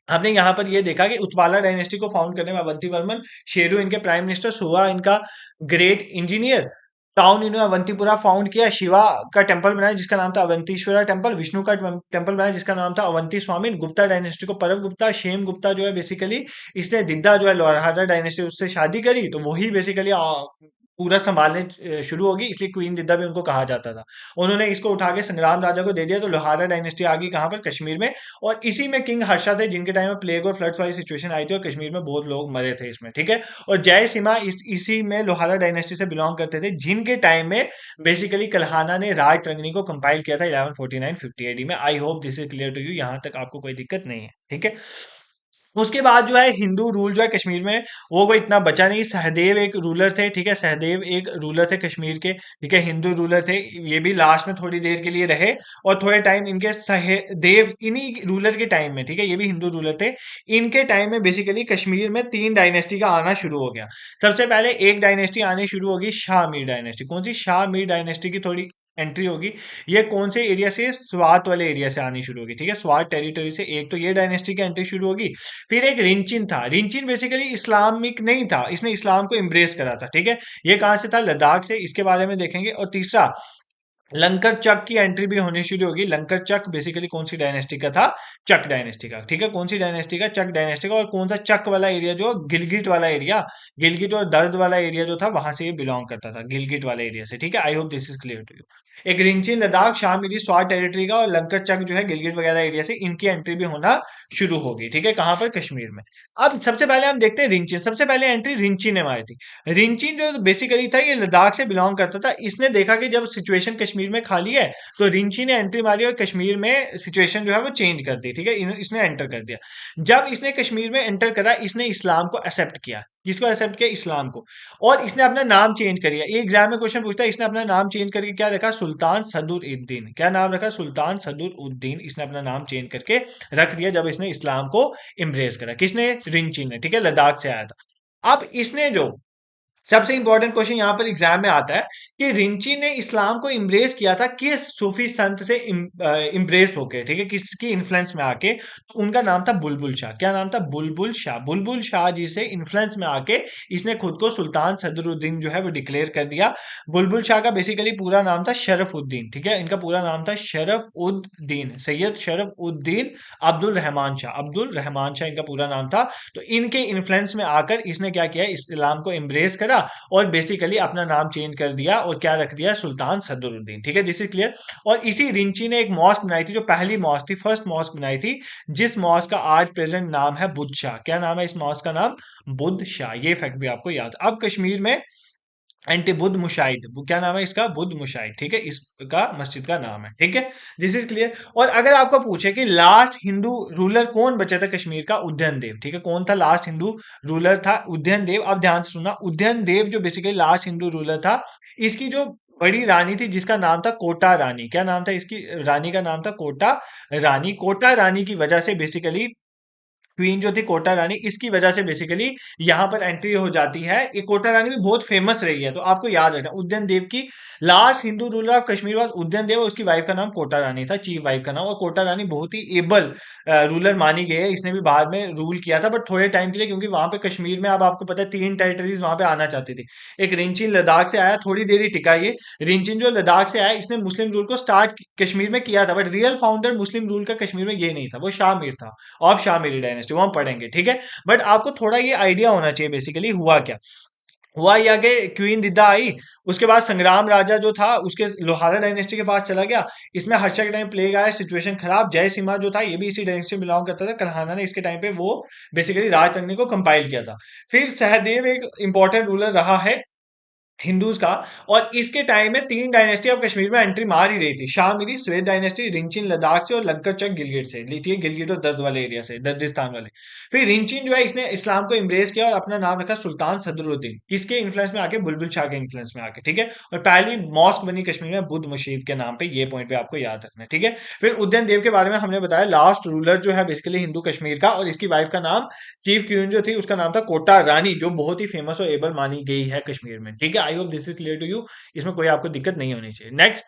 हमने यहाँ पर ये देखा कि उत्पाला डायनेस्टी को फाउंड करने में अवंती वर्मन, शेरू इनके प्राइम मिनिस्टर, सुहा इनका ग्रेट इंजीनियर, टाउन इन्होंने अवंतीपुरा फाउंड किया, शिवा का टेंपल बनाया जिसका नाम था अवंतीश्वरा टेंपल, विष्णु का टेंपल बनाया जिसका नाम था अवंती स्वामी, गुप्ता डायनेस्टी को परब गुप्ता, शेम गुप्ता जो है बेसिकली इसने दिद्दा जो है लोहारा डायनेस्टी उससे शादी करी, तो वही बेसिकली पूरा संभालने शुरू होगी, इसलिए क्वीन दिद्दा भी उनको कहा जाता था। उन्होंने इसको उठा के संग्राम राजा को दे दिया, तो लोहारा डायनेस्टी आ गई कहां पर? कश्मीर में। और इसी में किंग हर्षा थे जिनके टाइम में प्लेग और फ्लड्स वाली सिचुएशन आई थी और कश्मीर में बहुत लोग मरे थे इसमें, ठीक है। और जय सिम्हा इसी में लोहारा डायनेस्टी से बिलोंग करते थे जिनके टाइम में बेसिकली कल्हाना ने राज तरंगिणी को कंपाइल किया था 1149-50 एडी में। I hope this is clear to you, यहां तक आपको कोई दिक्कत नहीं है, ठीक है। उसके बाद जो है हिंदू रूल जो है कश्मीर में, वो कोई इतना बचा नहीं। सहदेव एक रूलर थे, ठीक है, सहदेव एक रूलर थे कश्मीर के, ठीक है, हिंदू रूलर थे। ये भी लास्ट में थोड़ी देर के लिए रहे, और थोड़े टाइम इनके सहदेव इन्हीं रूलर के टाइम में, ठीक है, ये भी हिंदू रूलर थे। इनके टाइम में बेसिकली कश्मीर में 3 डायनेस्टी का आना शुरू हो गया। सबसे पहले एक डायनेस्टी आनी शुरू होगी शाह मीर डायनेस्टी। कौन सी? शाह मीर डायनेस्टी की थोड़ी एंट्री होगी, ये कौन से एरिया से, स्वात वाले एरिया से आनी शुरू होगी, ठीक है, स्वात टेरिटरी से। एक तो ये डायनेस्टी की एंट्री शुरू होगी। फिर एक रिंचिन था, रिंचिन बेसिकली इस्लामिक नहीं था, इसने इस्लाम को एम्ब्रेस करा था, ठीक है, ये कहां से था, लद्दाख से, इसके बारे में देखेंगे। और तीसरा लंकर चक की एंट्री भी होनी शुरू होगी। लंकर चक बेसिकली कौन सी डायनेस्टी का था, चक डायनेस्टी का, ठीक है, कौन सी डायनेस्टी का, चक डायनेस्टी का। और कौन सा चक वाला एरिया, जो गिलगिट वाला एरिया, गिलगिट और दर्द वाला एरिया जो था, वहां से ये बिलोंग करता था, गिलगिट वाले एरिया से, ठीक है। I hope this is clear to you. एक रिंचिन लद्दाख शामिली स्वात टेरिटरी का, और लंकर चक जो है गिलगिट वगैरह एरिया से, इनकी एंट्री भी होना शुरू होगी, ठीक है, कहां पर, कश्मीर में। अब सबसे पहले हम देखते हैं रिंचिन, सबसे पहले एंट्री रिंचिन ने मारी थी। रिंचिन जो बेसिकली था, ये लद्दाख से बिलोंग करता था। इसने देखा कि जब सिचुएशन कश्मीर में खाली है, तो रिंची ने एंट्री मारी और कश्मीर में सिचुएशन जो है वो चेंज कर दी, ठीक है, इसने एंटर कर दिया। जब इसने कश्मीर में एंटर करा, इसने इस्लाम को एक्सेप्ट किया। किसको एक्सेप्ट किया, इस्लाम को। और इसने अपना नाम चेंज कर दिया। ये एग्जाम में क्वेश्चन पूछता है, इसने अपना नाम चेंज करके क्या रखा, सुल्तान सदरुद्दीन। क्या नाम रखा, सुल्तान सदरुद्दीन, इसने अपना नाम चेंज करके रख दिया जब इसने इस्लाम को इम्ब्रेस करा। किसने, रिंची ने, ठीक है, लद्दाख से आया था। अब इसने जो सबसे इंपॉर्टेंट क्वेश्चन यहाँ पर एग्जाम में आता है कि रिंची ने इस्लाम को इम्ब्रेस किया था किस सूफी संत से इम्ब्रेस होके, ठीक है, किसकी इन्फ्लुएंस में आके, तो उनका नाम था बुलबुल शाह। क्या नाम था, बुलबुल शाह। बुलबुल शाह जी से इन्फ्लुएंस में आके इसने खुद को सुल्तान सदरुद्दीन जो है वो डिक्लेयर कर दिया। बुलबुल शाह का बेसिकली पूरा नाम था शरफुद्दीन, ठीक है, इनका पूरा नाम था शरफ उद्दीन, सैयद शरफ उद्दीन अब्दुल रहमान शाह, अब्दुल रहमान शाह इनका पूरा नाम था। तो इनके इन्फ्लुएंस में आकर इसने क्या किया, इस्लाम को एम्ब्रेस करा और बेसिकली अपना नाम चेंज कर दिया और क्या रख दिया, सुल्तान सदरुद्दीन, ठीक है, दिस इज क्लियर। और इसी रिंची ने एक मॉस्क बनाई थी, जो पहली मॉस्क थी, फर्स्ट मॉस्क बनाई थी, जिस मॉस्क का आज प्रेजेंट नाम है बुद्ध शाह। क्या नाम है इस मॉस्क का नाम, बुद्ध शाह। ये फैक्ट भी आपको याद। अब कश्मीर में एंटी बुद्ध मुशाहिद, वो क्या नाम है इसका, बुद्ध मुशाहिद, ठीक है, इसका मस्जिद का नाम है, ठीक है, दिस इज क्लियर। और अगर आपको पूछे कि लास्ट हिंदू रूलर कौन बचा था कश्मीर का, उदयन देव, ठीक है, कौन था लास्ट हिंदू रूलर, था उदयन देव। अब ध्यान से सुनना, उदयन देव जो बेसिकली लास्ट हिंदू रूलर था, इसकी जो बड़ी रानी थी जिसका नाम था कोटा रानी। क्या नाम था इसकी रानी का, नाम था कोटा रानी। कोटा रानी की वजह से बेसिकली क्वीन जो थी कोटा रानी, इसकी वजह से बेसिकली यहाँ पर एंट्री हो जाती है। ये कोटा रानी भी बहुत फेमस रही है, तो आपको याद रखना उदयन देव की last Hindu ruler of Kashmir was Udayan Dev, और उसकी वाइफ का नाम कोटा रानी था, चीफ वाइफ का नाम। और कोटा रानी बहुत ही एबल रूलर मानी गई है, इसने भी बाद में रूल किया था, बट थोड़े टाइम के लिए, क्योंकि वहां पे कश्मीर में अब आपको पता है 3 टेरिटरीज वहां पे आना चाहती थी। एक रिंचिन लद्दाख से आया, थोड़ी देर ही टिका ये। रिंचिन जो लद्दाख से आया, इसने मुस्लिम रूल को स्टार्ट कश्मीर में किया था, but real founder Muslim rule का कश्मीर में ये नहीं था, वो शाह मीर था, ऑफ शाह मीरी डायनेस्टी, वो हम पढ़ेंगे, ठीक है। बट आपको थोड़ा ये आइडिया होना चाहिए बेसिकली हुआ क्या। हुआ ये आगे, क्वीन दिद्दा आई, उसके बाद संग्राम राजा जो था उसके लोहारा डायनेस्टी के पास चला गया। इसमें हर्षा के टाइम प्लेग आया, सिचुएशन खराब। जय सिम्हा जो था ये भी इसी डायनेस्टी में बिलोंग करता था, कल्हाना ने इसके टाइम पे वो बेसिकली राज तंगनी को कंपाइल किया था। फिर सहदेव एक इंपॉर्टेंट रूलर रहा है हिंदूज का, और इसके टाइम में 3 डायनेस्टी ऑफ कश्मीर में एंट्री मार ही रही थी, शाह मीरी, स्वेद डायनेस्टी, रिंचिन लद्दाख से, और लंकर चक गिलगिट से, लीजिए गिलगिट और दर्द वाले एरिया से, दर्दिस्तान वाले। फिर रिंचिन जो है इसने इस्लाम को एम्ब्रेस किया और अपना नाम रखा सुल्तान सदरुद्दीन, किसके इन्फ्लुएंस में आके, बुलबुल शाह के इन्फ्लुएंस में आके, ठीक है। और पहली मॉस्क बनी कश्मीर में बुद्ध मशीद के नाम पे, ये पॉइंट पे आपको याद रखना है, ठीक है। फिर उदयन देव के बारे में हमने बताया, लास्ट रूलर जो है बेसिकली हिंदू कश्मीर का, और इसकी वाइफ का नाम, चीफ क्वीन जो थी उसका नाम था कोटा रानी, जो बहुत ही फेमस और एबल मानी गई है कश्मीर में, ठीक है। I hope this is clear to you, इसमें कोई आपको दिक्कत नहीं होनी चाहिए। नेक्स्ट,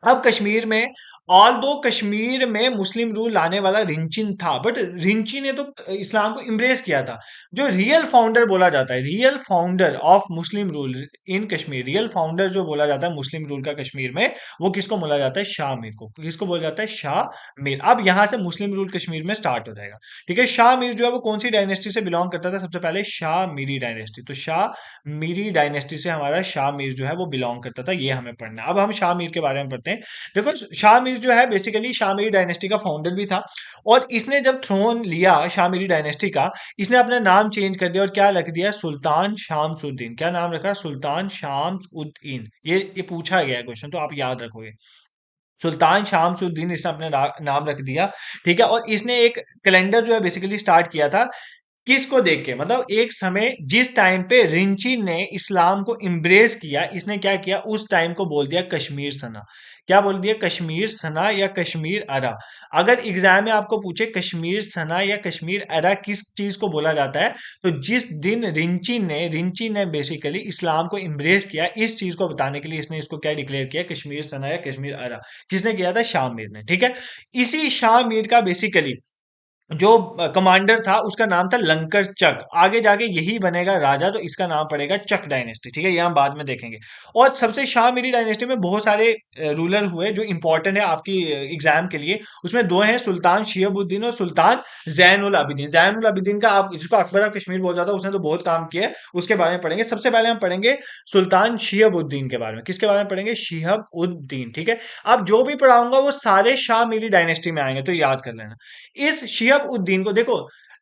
अब कश्मीर में, ऑल दो कश्मीर में मुस्लिम रूल लाने वाला रिंचिन था, बट रिंची ने तो इस्लाम को इम्ब्रेस किया था। जो रियल फाउंडर बोला जाता है, real founder of Muslim rule in Kashmir, real founder जो बोला जाता है मुस्लिम रूल का कश्मीर में, वो किसको बोला जाता है, शाह मीर को। किसको बोला जाता है, शाह मीर। अब यहां से मुस्लिम रूल कश्मीर में स्टार्ट हो जाएगा, ठीक है। शाह मीर जो है वो कौन सी डायनेस्टी से बिलोंग करता था, सबसे पहले शाह मीरी डायनेस्टी। तो शाह मीरी डायनेस्टी से हमारा शाह मीर जो है वो बिलोंग करता था, ये हमें पढ़ना है। अब हम शाह मीर के बारे में पढ़ते हैं। देखो, शाह मीर जो है बेसिकली शाह मीरी डायनेस्टी का फाउंडर भी था, और इसने जब थ्रोन लिया शाह मीरी डायनेस्टी का, इसने अपना नाम चेंज कर दिया और क्या रख दिया, सुल्तान शामसुद्दीन। क्या नाम रखा, सुल्तान शामसुद्दीन। ये पूछा गया है क्वेश्चन, तो आप याद रखोगे, सुल्तान शामसुद्दीन इसने अपना नाम रख दिया, ठीक है। और इसने एक कैलेंडर जो है बेसिकली स्टार्ट किया था, किसको देख के, मतलब एक समय जिस टाइम पे रिंची ने इस्लाम को इम्ब्रेस किया, इसने क्या किया, उस टाइम को बोल दिया कश्मीर सना। क्या बोल दिया, कश्मीर सना या कश्मीर अरा। अगर एग्जाम में आपको पूछे कश्मीर सना या कश्मीर अरा किस चीज को बोला जाता है, तो जिस दिन रिंची ने बेसिकली इस्लाम को इम्ब्रेस किया, इस चीज को बताने के लिए इसने इसको क्या डिक्लेयर किया, कश्मीर सना या कश्मीर अरा। किसने किया था, शाह मीर ने। ठीक है, इसी शाह मीर का बेसिकली जो कमांडर था उसका नाम था लंकर चक। आगे जाके यही बनेगा राजा, तो इसका नाम पड़ेगा चक डायनेस्टी। ठीक है, ये हम बाद में देखेंगे। और सबसे शाह मीरी डायनेस्टी में बहुत सारे रूलर हुए जो इंपॉर्टेंट है आपकी एग्जाम के लिए। उसमें दो हैं, सुल्तान शिहाबुद्दीन और सुल्तान जैनुल आबिदीन। जैनुल आबिदीन का आप जिसको अकबर ऑफ कश्मीर बोला जाता है, उसने तो बहुत काम किया है, उसके बारे में पढ़ेंगे। सबसे पहले हम पढ़ेंगे सुल्तान शिहाबुद्दीन के बारे में। किसके बारे में पढ़ेंगे, शिहाबुद्दीन। ठीक है, अब जो भी पढ़ाऊंगा वो सारे शाह मीरी डायनेस्टी में आएंगे, तो याद कर लेना। इस शिहब उद्दीन को देखो,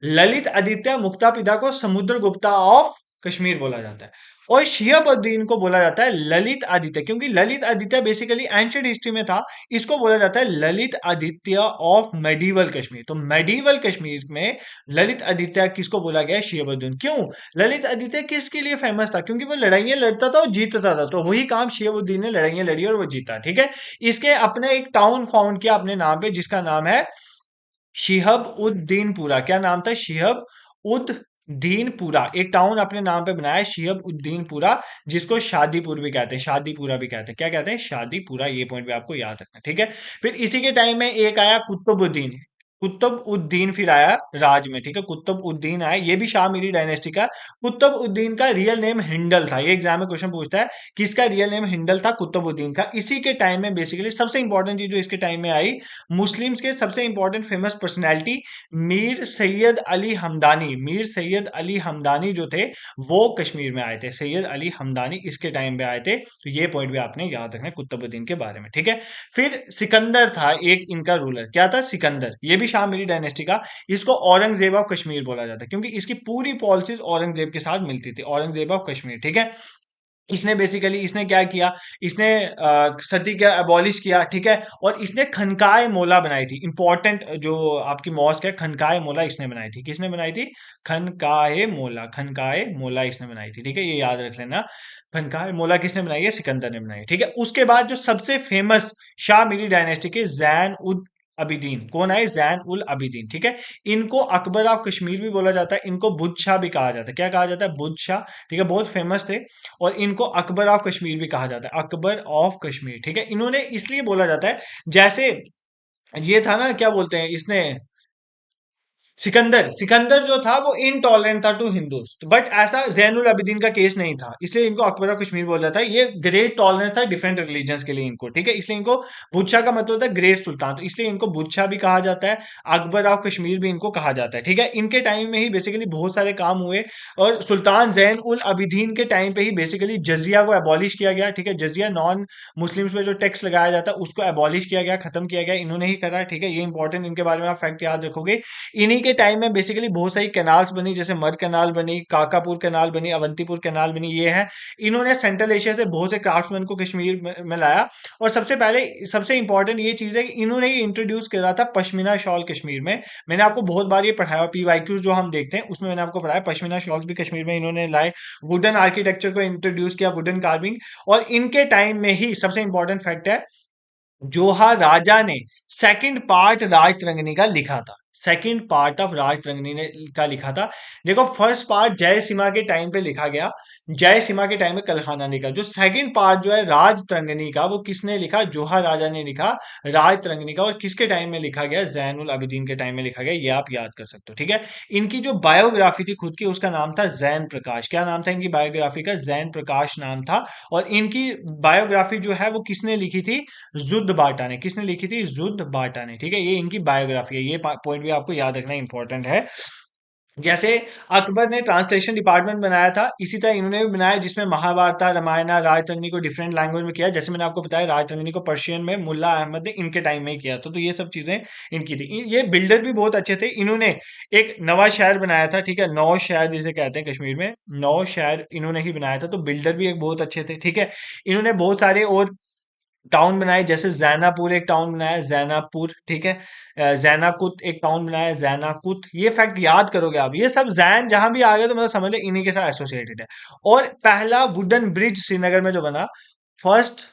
ललित आदित्य मुक्तापिता को समुद्र गुप्ता ऑफ कश्मीर बोला जाता है, और शिहब उद्दीन को बोला जाता है ललित आदित्य, क्योंकि Lalit Aditya basically ancient history में था। इसको बोला जाता है ललित आदित्य ऑफ मेडिवल कश्मीर। तो मेडिवल कश्मीर में ललित आदित्य किसको बोला गया है, शिहबुद्दीन। क्यों, ललित आदित्य किसके लिए फेमस था, क्योंकि वो लड़ाइयां लड़ता था और जीतता था, तो वही काम शिहबुद्दीन ने लड़ाइयां लड़ी और वो जीता। ठीक है, इसके अपने एक टाउन फाउंड किया अपने नाम पे, जिसका नाम है शिहब उद्दीनपुरा। क्या नाम था, शिहब उद्दीनपुरा। एक टाउन अपने नाम पे बनाया है, शिहब उद्दीनपुरा, जिसको शादीपुर भी कहते हैं, शादीपुरा भी कहते हैं। क्या कहते हैं, शादीपुरा। ये पॉइंट भी आपको याद रखना है। ठीक है, फिर इसी के टाइम में एक आया कुतुबुद्दीन। कुतुबुद्दीन फिर आया राज में। ठीक है, कुतुबुद्दीन आया, ये भी शाह मीरी डायनेस्टी का। कुतुबुद्दीन का रियल नेम हिंडल था। ये एग्जाम में क्वेश्चन पूछता है, किसका रियल नेम हिंडल था, कुतुबुद्दीन का। इसी के टाइम में बेसिकली सबसे इंपॉर्टेंट चीज जो इसके टाइम में आई, मुस्लिम्स के सबसे important famous personality Mir Syed Ali Hamadani. Mir Syed Ali Hamadani जो थे वो कश्मीर में आए थे। सैयद अली हमदानी इसके टाइम पे आए थे, तो ये पॉइंट भी आपने याद रखना है कुतुबुद्दीन के बारे में। ठीक है, फिर सिकंदर था एक इनका रूलर। क्या था, सिकंदर। ये भी शाह मीरी डायनेस्टी का। इसको औरंगजेब ऑफ कश्मीर बोला जाता है, क्योंकि इसकी पूरी पॉलिसीज औरंगजेब के साथ मिलती थी। औरंगजेब ऑफ कश्मीर। ठीक है, इसने बेसिकली इसने क्या किया, इसने सती का अबॉलिश किया। ठीक है, और इसने खनकाए मोला बनाई थी। इंपॉर्टेंट जो आपकी मॉस्क है, खनकाए मोला इसने बनाई थी। किसने बनाई थी, खनकाए मोला। खनकाए मोला इसने बनाई थी। ठीक है, ये याद रख लेना। खनकाए मोला किसने बनाई है, सिकंदर ने बनाई है। ठीक है, उसके बाद जो सबसे फेमस शाह मीरी डायनेस्टी के जैन उद अबिदीन, कौन है, जैन उल अबिदीन। ठीक है, इनको अकबर ऑफ कश्मीर भी बोला जाता है, इनको बुद्ध शाह भी कहा जाता है। क्या कहा जाता है, बुद्ध शाह। ठीक है, बहुत फेमस थे। और इनको अकबर ऑफ कश्मीर भी कहा जाता है, अकबर ऑफ कश्मीर। ठीक है, इन्होंने इसलिए बोला जाता है, जैसे ये था ना, क्या बोलते हैं इसने, सिकंदर। सिकंदर जो था वो इनटॉलरेंट था टू हिंदूज, बट ऐसा जैनुल आबिदीन का केस नहीं था, इसलिए इनको अकबर ऑफ कश्मीर बोला जाता है। ये ग्रेट टॉलरेंस था डिफरेंट रिलीजन्स के लिए इनको। ठीक है, इसलिए इनको बुदशाह का मतलब होता है ग्रेट सुल्तान, तो इसलिए इनको बुदशाह भी कहा जाता है, अकबर ऑफ कश्मीर भी इनको कहा जाता है। ठीक है, इनके टाइम में ही बेसिकली बहुत सारे काम हुए, और सुल्तान जैन उल अबिदीन के टाइम पे ही बेसिकली जजिया को एबॉलिश किया गया। ठीक है, जजिया नॉन मुस्लिम्स पे जो टैक्स लगाया जाता है उसको एबॉलिश किया गया, खत्म किया गया, इन्होंने ही करा। ठीक है, ये इंपॉर्टेंट, इनके बारे में आप फैक्ट याद रखोगे। इन्हीं के टाइम में बेसिकली बहुत सारी कैनाल्स बनी, जैसे मड कैनाल बनी, काकापुर कैनाल बनी, अवंतीपुर कैनाल बनी। ये है, इन्होंने सेंट्रल एशिया से बहुत से क्राफ्ट्समैन को कश्मीर में लाया। और सबसे पहले सबसे इंपॉर्टेंट ये चीज है कि इन्होंने ही इंट्रोड्यूस करा था पश्मीना शॉल कश्मीर में। मैंने आपको बहुत बार ये पढ़ाया, पीवाईक्यूज जो हम देखते हैं उसमें मैंने आपको पढ़ाया, पश्मीना शॉल्स भी कश्मीर में इन्होंने लाए। वुडन आर्किटेक्चर को इंट्रोड्यूस किया, वुडन कार्विंग। और इनके टाइम में ही सबसे इंपॉर्टेंट फैक्ट है, जोहा राजा ने सेकंड पार्ट राजतरंगिणी का लिखा था। सेकंड पार्ट ऑफ राजतरंगिणी ने का लिखा था। देखो, फर्स्ट पार्ट जय सिम्हा के टाइम पे लिखा गया, जय सिम्हा के टाइम में कल्हाना ने लिखा। जो सेकंड पार्ट जो है राजतरंगिणी का, वो किसने लिखा, जोहा राजा ने लिखा राजतरंगिणी का। और किसके टाइम में लिखा गया, जैनुल आबिदीन के टाइम में लिखा गया। ये आप याद कर सकते हो। ठीक है, इनकी जो बायोग्राफी थी खुद की, उसका नाम था जैन प्रकाश। क्या नाम था इनकी बायोग्राफी का, जैन प्रकाश नाम था। और इनकी बायोग्राफी जो है वो किसने लिखी थी, जुद्ध बाटा ने। किसने लिखी थी, जुद्ध बाटा ने। ठीक है, ये इनकी बायोग्राफी है, ये पॉइंट भी आपको याद रखना इंपॉर्टेंट है। जैसे अकबर ने ट्रांसलेशन डिपार्टमेंट बनाया था, इसी तरह इन्होंने भी बनाया, जिसमें महाभारत, रामायण, राजतरंगिणी को डिफरेंट लैंग्वेज में किया। जैसे मैंने आपको बताया, राजतरंगिणी को पर्शियन में मुल्ला अहमद ने इनके टाइम में ही किया था। तो ये सब चीजें इनकी थी। ये बिल्डर भी बहुत अच्छे थे। इन्होंने एक नवा शहर बनाया था। ठीक है, नौ शहर जिसे कहते हैं कश्मीर में, नौ शहर इन्होंने ही बनाया था। तो बिल्डर भी एक बहुत अच्छे थे। ठीक है, इन्होंने बहुत सारे और टाउन बनाए, जैसे जैनापुर एक टाउन बनाया, जैनापुर, ठीक है। जैनाकुत एक टाउन बनाया, जैनाकुत। ये फैक्ट याद करोगे आप, ये सब जैन जहां भी आ गए तो मतलब समझ लो इन्हीं के साथ एसोसिएटेड है। और पहला वुडन ब्रिज श्रीनगर में जो बना, फर्स्ट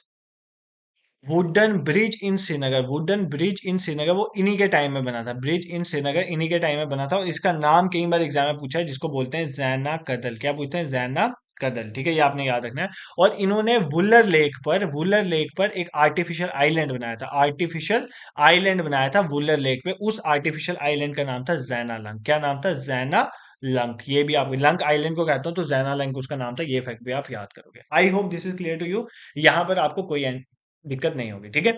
वुडन ब्रिज इन श्रीनगर, वुडन ब्रिज इन श्रीनगर, वो इन्हीं के टाइम में बना था। ब्रिज इन श्रीनगर इन्हीं के टाइम में बना था, और इसका नाम कई बार एग्जाम में पूछा है, जिसको बोलते हैं जैना कदल। क्या पूछते हैं? जैना कदल, ठीक है, ये आपने याद रखना है। और इन्होंने वुलर लेक पर एक आर्टिफिशियल आइलैंड बनाया था, आर्टिफिशियल आइलैंड बनाया था वुलर लेक पे। उस आर्टिफिशियल आइलैंड का नाम था जैना लंक। क्या नाम था? जैना लंक। ये भी आप लंक आइलैंड को कहते हो तो जैना लंक उसका नाम था। ये फैक्ट भी आप याद करोगे। I hope this is clear to you. यहाँ पर आपको कोई दिक्कत नहीं होगी, ठीक है।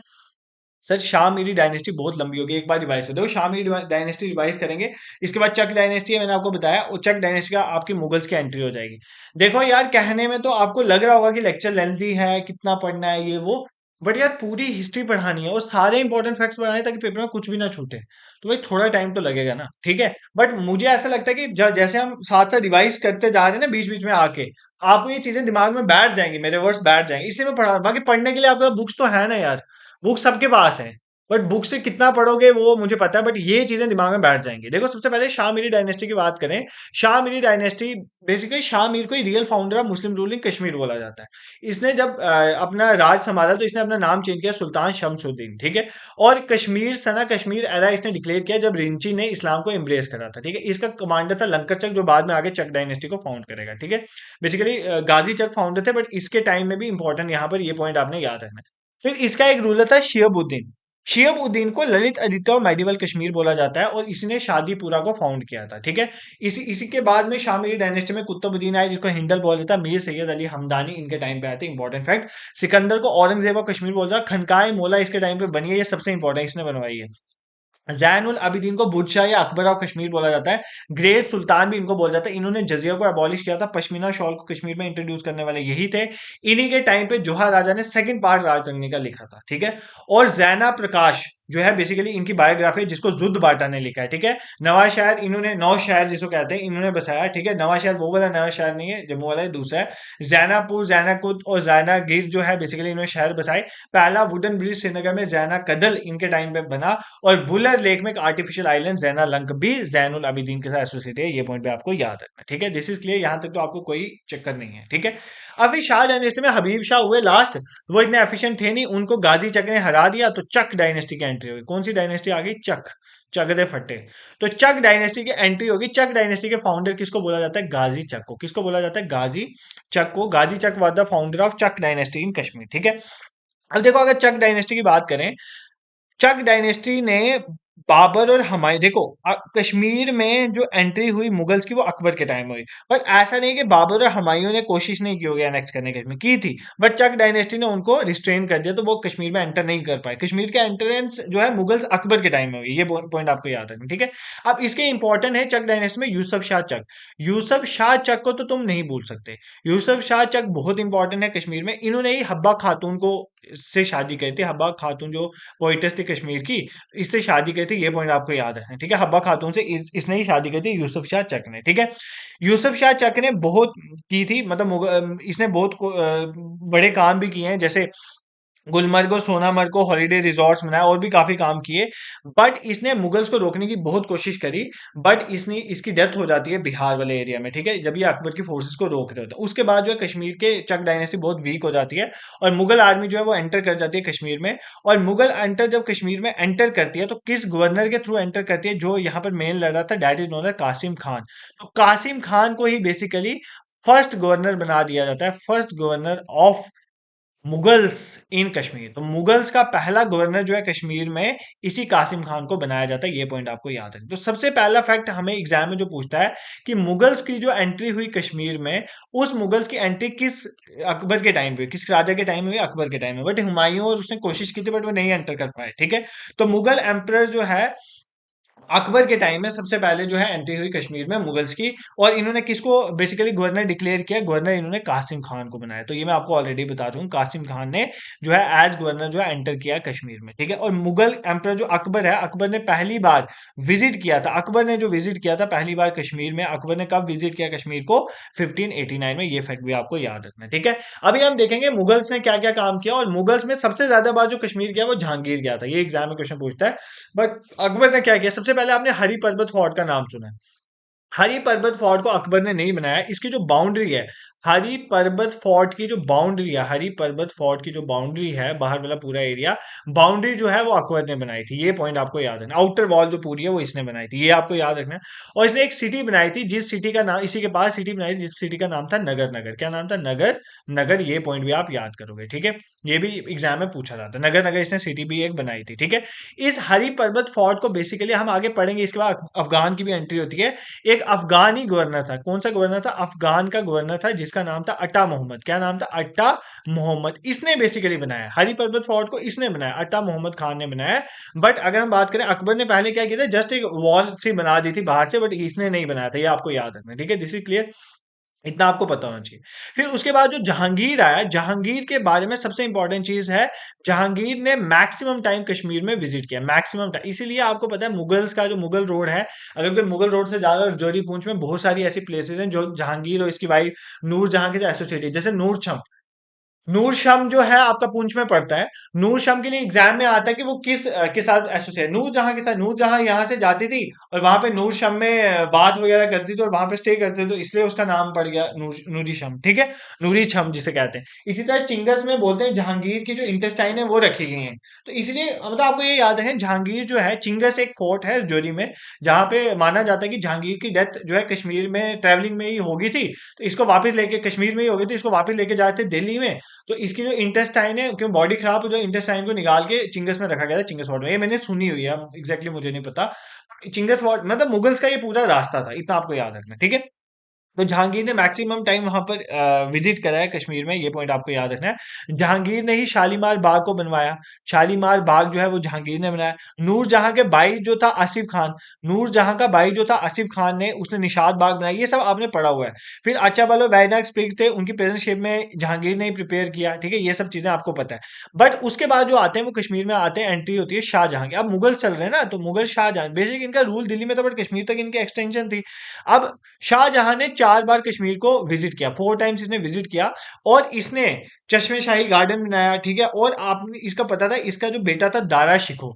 सर शाह मीरी डायनेस्टी बहुत लंबी होगी, एक बार रिवाइज कर दो। शाह मीरी डायनेस्टी रिवाइज करेंगे, इसके बाद चक डायनेस्टी है, मैंने आपको बताया, और चक डायनेस्टी का आपकी मुगल्स की एंट्री हो जाएगी। देखो यार, कहने में तो आपको लग रहा होगा कि लेक्चर लेंथी है, कितना पढ़ना है ये वो, बट यार पूरी हिस्ट्री पढ़ानी है और सारे इंपॉर्टेंट फैक्ट्स पढ़ाने हैं ताकि पेपर में कुछ भी ना छूटे। तो भाई थोड़ा टाइम तो लगेगा ना, ठीक है। बट मुझे ऐसा लगता है कि जैसे हम साथ साथ रिवाइज करते जा रहे हैं ना, बीच बीच में आके आपको ये चीजें दिमाग में बैठ जाएंगी, मेरे वर्ड्स बैठ जाएंगे, इसलिए मैं पढ़ा रहा हूं। बाकी पढ़ने के लिए आपके पास बुक्स तो है ना यार, बुक सबके पास है, बट बुक से कितना पढ़ोगे वो मुझे पता है, बट ये चीजें दिमाग में बैठ जाएंगी। देखो सबसे पहले शाह मीरी डायनेस्टी की बात करें। शाह मीरी डायनेस्टी, बेसिकली शाह मीर को ही real founder of Muslim ruling Kashmir बोला जाता है। इसने जब अपना राज संभाला तो इसने अपना नाम चेंज किया सुल्तान शमसुद्दीन, ठीक है। और कश्मीर सना कश्मीर एरा इसने डिक्लेयर किया जब रिंची ने इस्लाम को एम्ब्रेस करा था, ठीक है। इसका कमांडर था लंकर चक, जो बाद में आगे चक डायनेस्टी को फाउंड करेगा, ठीक है। बेसिकली गाजी चक फाउंडर थे, बट इसके टाइम में भी इंपॉर्टेंट यहाँ पर ये पॉइंट आपने याद रखना है। फिर इसका एक रूलर था शियबुद्दीन। शियबुद्दीन को ललित आदित्य और मेडिवल कश्मीर बोला जाता है, और इसने शादीपुरा को फाउंड किया था, ठीक है। इसी के बाद में शामिली डायनेस्टी में कुतुबुद्दीन आए, जिसको हिंदल बोला जाता है। मीर सैयद अली हमदानी इनके टाइम पे आए थे, इंपॉर्टेंट फैक्ट। सिकंदर को औरंगजेब और कश्मीर बोला जाता है। खनकाए मोला इसके टाइम पे बनी है, ये सबसे इंपॉर्टेंट, इसने बनवाई है। जैनुल आबिदीन को बुदशाह या अकबर ऑफ कश्मीर बोला जाता है। ग्रेट सुल्तान भी इनको बोला जाता है। इन्होंने जजिया को अबॉलिश किया था, पश्मीना शॉल को कश्मीर में इंट्रोड्यूस करने वाले यही थे। इन्हीं के टाइम पे जोहा राजा ने सेकंड पार्ट राजतंगनी का लिखा था, ठीक है। और जैना प्रकाश जो है बेसिकली इनकी बायोग्राफी है, जिसको जुद्द बाटा ने लिखा है, ठीक है। नवा शहर इन्होंने, नौ शहर जिसको कहते हैं, इन्होंने बसाया, ठीक है। नवा शहर वो वाला नवा शहर नहीं है, जम्मू वाला है, दूसरा है। जैनापुर, जैनाकुद और जैनागिर जो है बेसिकली इन्होंने शहर बसाए। पहला वुडन ब्रिज श्रीनगर में जैना कदल इनके टाइम पे बना। और वुलर लेक में एक आर्टिफिशियल आइलैंड जैना लंक भी जैनुल आबिदीन के साथ एसोसिएट है। ये पॉइंट पे आपको याद रखना है, ठीक है। दिस इज क्लियर, यहां तक तो आपको कोई चक्कर नहीं है, ठीक है। अब फिर शाह डायनेस्टी में हबीब शाह हुए लास्ट। वो इतने एफिशिएंट थे नहीं, उनको गाजी चक ने हरा दिया, तो चक डायनेस्टी की एंट्री होगी। कौन सी डायनेस्टी आ गई? चक। चक दे फटे। तो चक डायनेस्टी की एंट्री होगी। चक डायनेस्टी के फाउंडर किसको बोला जाता है? गाजी चक को। किसको बोला जाता है? गाजी चक को। Ghazi Chak was the founder of Chak dynasty in Kashmir, ठीक है। अब देखो, अगर चक डायनेस्टी की बात करें, चक डायनेस्टी ने बाबर और हमायूं, देखो कश्मीर में जो एंट्री हुई मुगल्स की वो अकबर के टाइम में हुई। पर ऐसा नहीं कि बाबर और हमायूं ने कोशिश नहीं की होगी एनेक्स करने की, कश्मीर की थी, बट चक डायनेस्टी ने उनको रिस्ट्रेन कर दिया, तो वो कश्मीर में एंटर नहीं कर पाए। कश्मीर का एंट्रेंस जो है मुगल्स अकबर के टाइम में हुई, ये पॉइंट आपको याद रखना, ठीक है। अब इसके इंपॉर्टेंट है चक डायनेस्टी में यूसुफ शाह चक। यूसुफ शाह चक को तो तुम नहीं भूल सकते। यूसुफ शाह चक बहुत इंपॉर्टेंट है कश्मीर में। इन्होंने ही हब्बा खातून को से शादी करी थी। हब्बा खातून जो पोइटस थी कश्मीर की, इससे शादी करी थी। ये पॉइंट आपको याद रखना है, ठीक है। हब्बा खातून से इसने ही शादी करी थी, यूसुफ शाह चक ने, ठीक है। यूसुफ शाह चक ने बहुत की थी, मतलब इसने बहुत बड़े काम भी किए हैं, जैसे गुलमर्ग और सोनामर्ग को हॉलीडे रिजॉर्ट्स बनाया, और भी काफी काम किए। बट इसने मुगल्स को रोकने की बहुत कोशिश करी, बट इसने इसकी डेथ हो जाती है बिहार वाले एरिया में, ठीक है, जब ये अकबर की फोर्सेस को रोक रहे होते हैं। उसके बाद जो है कश्मीर के चक डायनेस्टी बहुत वीक हो जाती है, और मुगल आर्मी जो है वो एंटर कर जाती है कश्मीर में। और मुगल एंटर जब कश्मीर में एंटर करती है, तो किस गवर्नर के थ्रू एंटर करती है? जो यहाँ पर मेन लड़ रहा था, that is known as Qasim Khan. तो कासिम खान को ही बेसिकली फर्स्ट गवर्नर बना दिया जाता है, first governor of Mughals in Kashmir. तो मुगल्स का पहला गवर्नर जो है कश्मीर में, इसी कासिम खान को बनाया जाता है। ये पॉइंट आपको याद है। तो सबसे पहला फैक्ट हमें एग्जाम में जो पूछता है कि मुगल्स की जो एंट्री हुई कश्मीर में, उस मुगल्स की एंट्री किस अकबर के टाइम पे, किस राजा के टाइम में हुई? अकबर के टाइम में। बट हुमायूं और उसने कोशिश की थी, बट वो नहीं एंटर कर पाए, ठीक है। तो मुगल एम्परर जो है अकबर के टाइम में सबसे पहले जो है एंट्री हुई कश्मीर में मुगल्स की। और इन्होंने किसको बेसिकली गवर्नर डिक्लेयर किया, गवर्नर इन्होंने कासिम खान को बनाया। तो ये मैं आपको ऑलरेडी बता चुका हूँ, कासिम खान ने जो है एज गवर्नर जो है एंटर किया कश्मीर में, ठीक है। और मुगल एम्पर जो अकबर है, अकबर ने पहली बार विजिट किया था, अकबर ने जो विजिट किया था पहली बार कश्मीर में, अकबर ने कब विजिट किया कश्मीर को, 1589 में। ये फैक्ट भी आपको याद रखना है, ठीक है। अभी हम देखेंगे मुगल्स ने क्या क्या काम किया, और मुगल्स में सबसे ज्यादा बार जो कश्मीर गया वो जहांगीर गया था। ये एग्जाम में क्वेश्चन पूछता है। बट अकबर ने क्या किया, सबसे पहले आपने हरी पर्वत फोर्ट का नाम सुना है। हरी पर्वत फोर्ट को अकबर ने नहीं बनाया, इसकी जो बाउंड्री है, हरी पर्वत फोर्ट की जो बाउंड्री है, हरी पर्वत फोर्ट की जो बाउंड्री है, बाहर वाला पूरा एरिया, बाउंड्री जो है वो अकबर ने बनाई थी। ये पॉइंट आपको याद रखना। आउटर वॉल जो पूरी है वो इसने बनाई थी, ये आपको याद रखना है। और इसने एक सिटी बनाई थी, जिस सिटी का नाम, इसी के पास सिटी बनाई थी जिस सिटी का नाम था नगर। नगर क्या नाम था, नगर नगर। ये पॉइंट भी आप याद करोगे, ठीक है। ये भी एग्जाम में पूछा जाता है, नगर नगर इसने सिटी भी एक बनाई थी, ठीक है। इस हरी पर्वत फोर्ट को बेसिकली हम आगे पढ़ेंगे, इसके बाद अफगान की भी एंट्री होती है। एक अफगानी गवर्नर था, कौन सा गवर्नर था, अफगान का गवर्नर था, जिसका नाम था अट्टा मोहम्मद। क्या नाम था, अट्टा मोहम्मद। इसने बेसिकली बनाया हरी पर्वत फोर्ट को, इसने बनाया, अट्टा मोहम्मद खान ने बनाया। बट अगर हम बात करें अकबर ने पहले क्या किया था, जस्ट एक वॉल सी बना दी थी बाहर से, बट इसने नहीं बनाया था। ये आपको याद रखना है, ठीक है। दिस इज क्लियर, इतना आपको पता होना चाहिए। फिर उसके बाद जो जहांगीर आया, जहांगीर के बारे में सबसे इंपॉर्टेंट चीज है, जहांगीर ने मैक्सिमम टाइम कश्मीर में विजिट किया, मैक्सिमम टाइम। इसीलिए आपको पता है मुगल्स का जो मुगल रोड है, अगर कोई मुगल रोड से जा रहा है, जोरी पूंछ में बहुत सारी ऐसी प्लेसेस हैं जो जहांगीर और इसकी वाइफ नूर जहां के साथ एसोसिएटेड, जैसे नूरशम। नूरशम जो है आपका पूंछ में पड़ता है। नूरशम के लिए एग्जाम में आता है कि वो किस के साथ एसोसिएट, नूरजहां के साथ। नूरजहां यहाँ से जाती थी और वहां पे नूरशम में बात वगैरह करती थी और वहां पे स्टे करते थे, तो इसलिए उसका नाम पड़ गया नूरी शम, ठीक है। नूरी शम जिसे कहते हैं। इसी तरह चिंगस में बोलते हैं जहांगीर की जो इंटेस्टाइन है वो रखी गई है। तो इसलिए मतलब आपको ये याद है, जहांगीर जो है, चिंगस एक फोर्ट है जोरी में, जहां पे माना जाता है कि जहांगीर की डेथ जो है कश्मीर में ट्रेवलिंग में ही होगी थी। तो इसको वापस लेके, कश्मीर में ही होगी थी, इसको वापस लेके जाए थे दिल्ली में। तो इसकी जो इंटेस्टाइन है, क्यों बॉडी खराब हो, जो इंटेस्टाइन को निकाल के चिंगस में रखा गया था, चिंगस वार्ड में। ये मैंने सुनी हुई है, एग्जैक्टली मुझे नहीं पता। चिंगस वार्ड मतलब मुगल्स का ये पूरा रास्ता था, इतना आपको याद रखना है, ठीक है। तो जहांगीर ने मैक्सिमम टाइम वहां पर विजिट करा है कश्मीर में, ये पॉइंट आपको याद रखना है। जहांगीर ने ही शालीमार बाग को बनवाया, शालीमार बाग जो है वो जहांगीर ने बनाया। नूर जहां के भाई जो था आसिफ खान, नूर जहां का भाई जो था आसिफ खान ने, उसने निशात बाग बनाई। ये सब आपने पढ़ा हुआ है। फिर अच्छा वालो वैनाक स्प्रिंग्स थे, उनकी प्रेजेंट शेप में जहांगीर ने ही प्रिपेयर किया, ठीक है। ये सब चीजें आपको पता है। बट उसके बाद जो आते हैं वो कश्मीर में आते हैं, एंट्री होती है शाहजहां की। अब मुगल चल रहे हैं ना, तो मुगल शाहजहां, बेसिक इनका रूल दिल्ली में था बट कश्मीर तक इनकी एक्सटेंशन थी। अब शाहजहां ने 4 बार कश्मीर को विजिट किया, 4 टाइम्स इसने विजिट किया। और इसने चश्मे शाही गार्डन बनाया, ठीक है। और आपने इसका पता था, इसका जो बेटा था दारा शिको,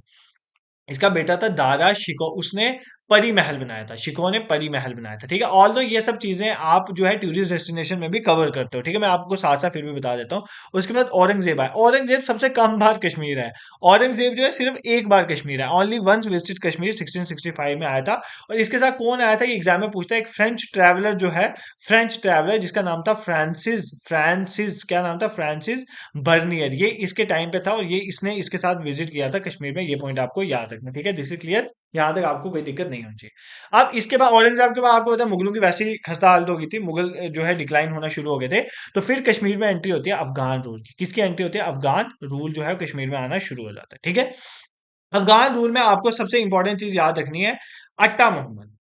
इसका बेटा था दारा शिको, उसने परी महल बनाया था, शिको ने परी महल बनाया था, ठीक है। ऑल दो ये सब चीजें आप जो है टूरिस्ट डेस्टिनेशन में भी कवर करते हो, ठीक है। मैं आपको साथ साथ फिर भी बता देता हूँ। उसके बाद औरंगजेब आया। औरंगजेब सबसे कम बार कश्मीर है। औरंगजेब जो है सिर्फ एक बार कश्मीर है, ओनली वंस विजिटेड कश्मीर, 1665 में आया था। और इसके साथ कौन आया था, ये एग्जाम में पूछता है। एक फ्रेंच ट्रैवलर जो है, फ्रेंच ट्रैवलर जिसका नाम था फ्रांसिस, फ्रांसिस क्या नाम था, फ्रांसिस बर्नियर। ये इसके टाइम पे था और ये इसने इसके साथ विजिट किया था कश्मीर में। ये पॉइंट आपको याद रखना, ठीक है। दिस इज क्लियर, यहां तक आपको कोई दिक्कत नहीं होनी चाहिए। अब इसके बाद औरंगजेब के बाद आपको पता है मुगलों की वैसी खस्ता हालत हो गई थी, मुगल जो है डिक्लाइन होना शुरू हो गए थे। तो फिर कश्मीर में एंट्री होती है अफगान रूल की। किसकी एंट्री होती है, अफगान रूल जो है कश्मीर में आना शुरू हो जाता है, ठीक है। अफगान रूल में आपको सबसे इंपॉर्टेंट चीज याद रखनी है, अट्टा मोहम्मद।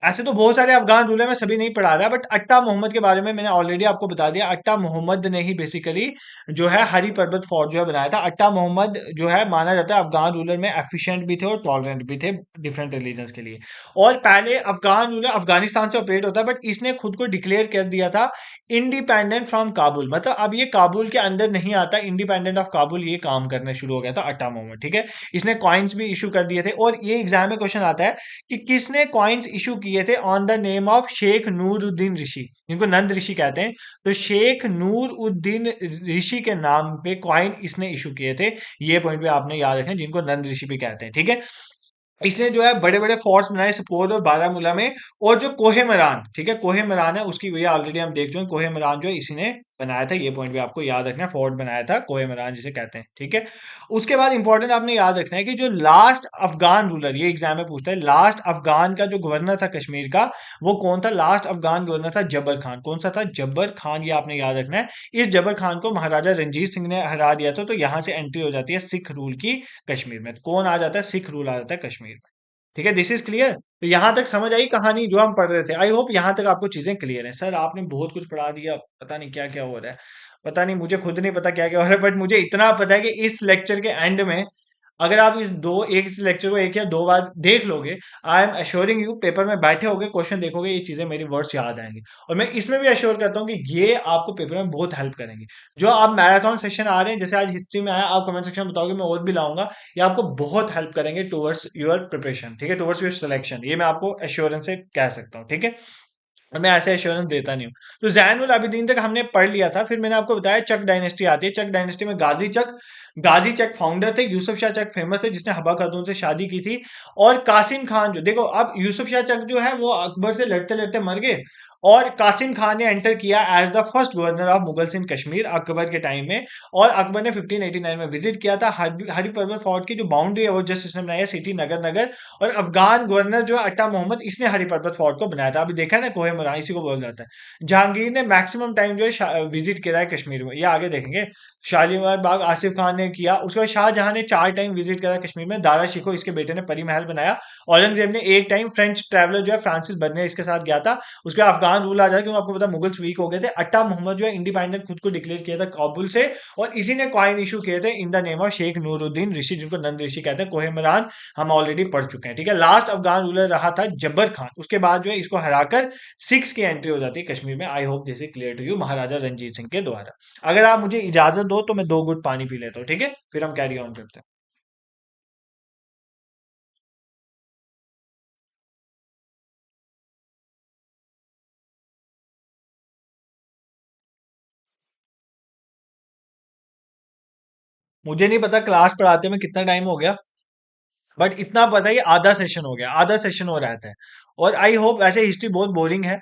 ऐसे तो बहुत सारे अफगान रूलर मैं सभी नहीं पढ़ा रहा, बट अट्टा मोहम्मद के बारे में मैंने ऑलरेडी आपको बता दिया। अट्टा मोहम्मद ने ही बेसिकली जो है हरी पर्वत फोर्ट जो है बनाया था। अट्टा मोहम्मद जो है माना जाता है अफगान रूलर में एफिशिएंट भी थे और टॉलरेंट भी थे डिफरेंट रिलीजन्स के लिए। और पहले अफगान रूलर अफगानिस्तान से ऑपरेट होता है, बट इसने खुद को डिक्लेयर कर दिया था इंडिपेंडेंट फ्रॉम काबुल। मतलब अब ये काबुल के अंदर नहीं आता, इंडिपेंडेंट ऑफ काबुल ये काम करना शुरू हो गया था अट्टा मोहम्मद, ठीक है। इसने कॉइन्स भी इशू कर दिए थे। और ये एग्जाम में क्वेश्चन आता है कि किसने कॉइन्स इशू किए थे on the name of Sheikh Nooruddin Rishi, जिनको नंद ऋषि कहते हैं। तो शेख नूर उद्दीन ऋषि के नाम पे कॉइन इसने इशू किए थे। ये पॉइंट भी आपने याद रखना, जिनको नंद ऋषि भी कहते हैं, ठीक है। इसने जो है बड़े बड़े फोर्ट्स बनाए सपोर और बारामूला में। और जो कोहे मरान, ठीक है, कोहे मरान है उसकी वजह ऑलरेडी हम देख चुके हैं। कोहे मरान जो है इसी ने बनाया था। ये पॉइंट भी आपको याद रखना है, फोर्ट बनाया था कोहे मरान जिसे कहते हैं, ठीक है। उसके बाद इंपॉर्टेंट आपने याद रखना है कि जो लास्ट अफगान रूलर, ये एग्जाम में पूछता है, लास्ट अफगान का जो गवर्नर था कश्मीर का, वो कौन था। लास्ट अफगान गवर्नर था जब्बर खान। कौन सा था, जब्बर खान। ये आपने याद रखना है। इस जब्बर खान को महाराजा रंजीत सिंह ने हरा दिया था। तो यहां से एंट्री हो जाती है सिख रूल की कश्मीर में। कौन आ जाता है, सिख रूल आ जाता है कश्मीर में। ठीक है, दिस इज क्लियर। तो यहां तक समझ आई कहानी जो हम पढ़ रहे थे? आई होप यहां तक आपको चीजें क्लियर है। सर आपने बहुत कुछ पढ़ा दिया, पता नहीं क्या क्या हो रहा है, पता नहीं, मुझे खुद नहीं पता क्या क्या हो रहा है, बट मुझे इतना पता है कि इस लेक्चर के एंड में अगर आप इस दो एक लेक्चर को एक या दो बार देख लोगे, I am assuring you, paper में बैठे होगे, क्वेश्चन देखोगे, ये चीजें मेरी वर्ड्स याद आएंगी। और मैं इसमें भी अश्योर करता हूँ कि ये आपको पेपर में बहुत हेल्प करेंगे। जो आप मैराथन सेशन आ रहे हैं, जैसे आज हिस्ट्री में आया, आप कमेंट सेक्शन में बताओगे, मैं और भी लाऊंगा। ये आपको बहुत हेल्प करेंगे टुवर्ड्स योर प्रिपरेशन, ठीक है, टुवर्ड्स योर सिलेक्शन, ये मैं आपको एश्योरेंस से कह सकता हूँ, ठीक है। और मैं ऐसे एश्योरेंस देता नहीं हूँ। तो जैनुल आबिदीन तक हमने पढ़ लिया था। फिर मैंने आपको बताया चक डायनेस्टी आती है। चक डायनेस्टी में गाजी चक फाउंडर थे। यूसुफ शाह चक फेमस थे, जिसने हबा खातून से शादी की थी। और कासिम खान, जो देखो, अब यूसुफ शाह चक जो है वो अकबर से लड़ते लड़ते मर गए, और कासिम खान ने एंटर किया as the first governor of Mughals in Kashmir Akbar के टाइम में। और अकबर ने 1589 में विजिट किया था। हरी पर्वत फोर्ट की जो बाउंड्री है वो जस्ट इसने बनाया, सिटी नगर नगर। और अफगान गवर्नर जो है अट्टा मोहम्मद, इसने हरी पर्वत फोर्ट को बनाया था। अभी देखा है ना, कोहे मरा, इसी को बोला जाता है। जहांगीर ने मैक्सिमम टाइम जो है विजिट किया है कश्मीर में, ये आगे देखेंगे। शालीमार बाग आसिफ खान ने किया। उसके बाद शाहजहां ने 4 टाइम विजिट करा कश्मीर में। दारा शिको इसके बेटे ने परी महल बनाया। औरंगजेब ने एक टाइम, फ्रेंच ट्रैवलर जो है फ्रांसिस बर्ने इसके साथ गया था। उसके बाद अफगान रूल आ जाए, क्योंकि आपको पता मुगल्स वीक हो गए थे। अट्टा मोहम्मद जो है इंडिपेंडेंट खुद को डिक्लेयर किया था काबुल से, और इसी ने कॉइन इशू किए थे in the name of Sheikh Nooruddin Rishi, जिनको नंद ऋषि कहते हैं। कोहेमरान हम ऑलरेडी पढ़ चुके हैं, ठीक है। लास्ट अफगान रूलर रहा था जब्बर खान। उसके बाद जो है इसको हराकर सिक्स की एंट्री हो जाती है कश्मीर में। I hope this is clear to you, Maharaja Ranjit Singh के द्वारा। अगर आप मुझे इजाजत दो तो मैं 2 घूंट पानी पी लेता हूँ, ठीक है, फिर हम कैरी ऑन करते हैं। मुझे नहीं पता क्लास पढ़ाते में कितना टाइम हो गया, बट इतना पता है कि आधा सेशन हो गया, आधा सेशन हो रहता है। और आई होप, ऐसे हिस्ट्री बहुत बोरिंग है,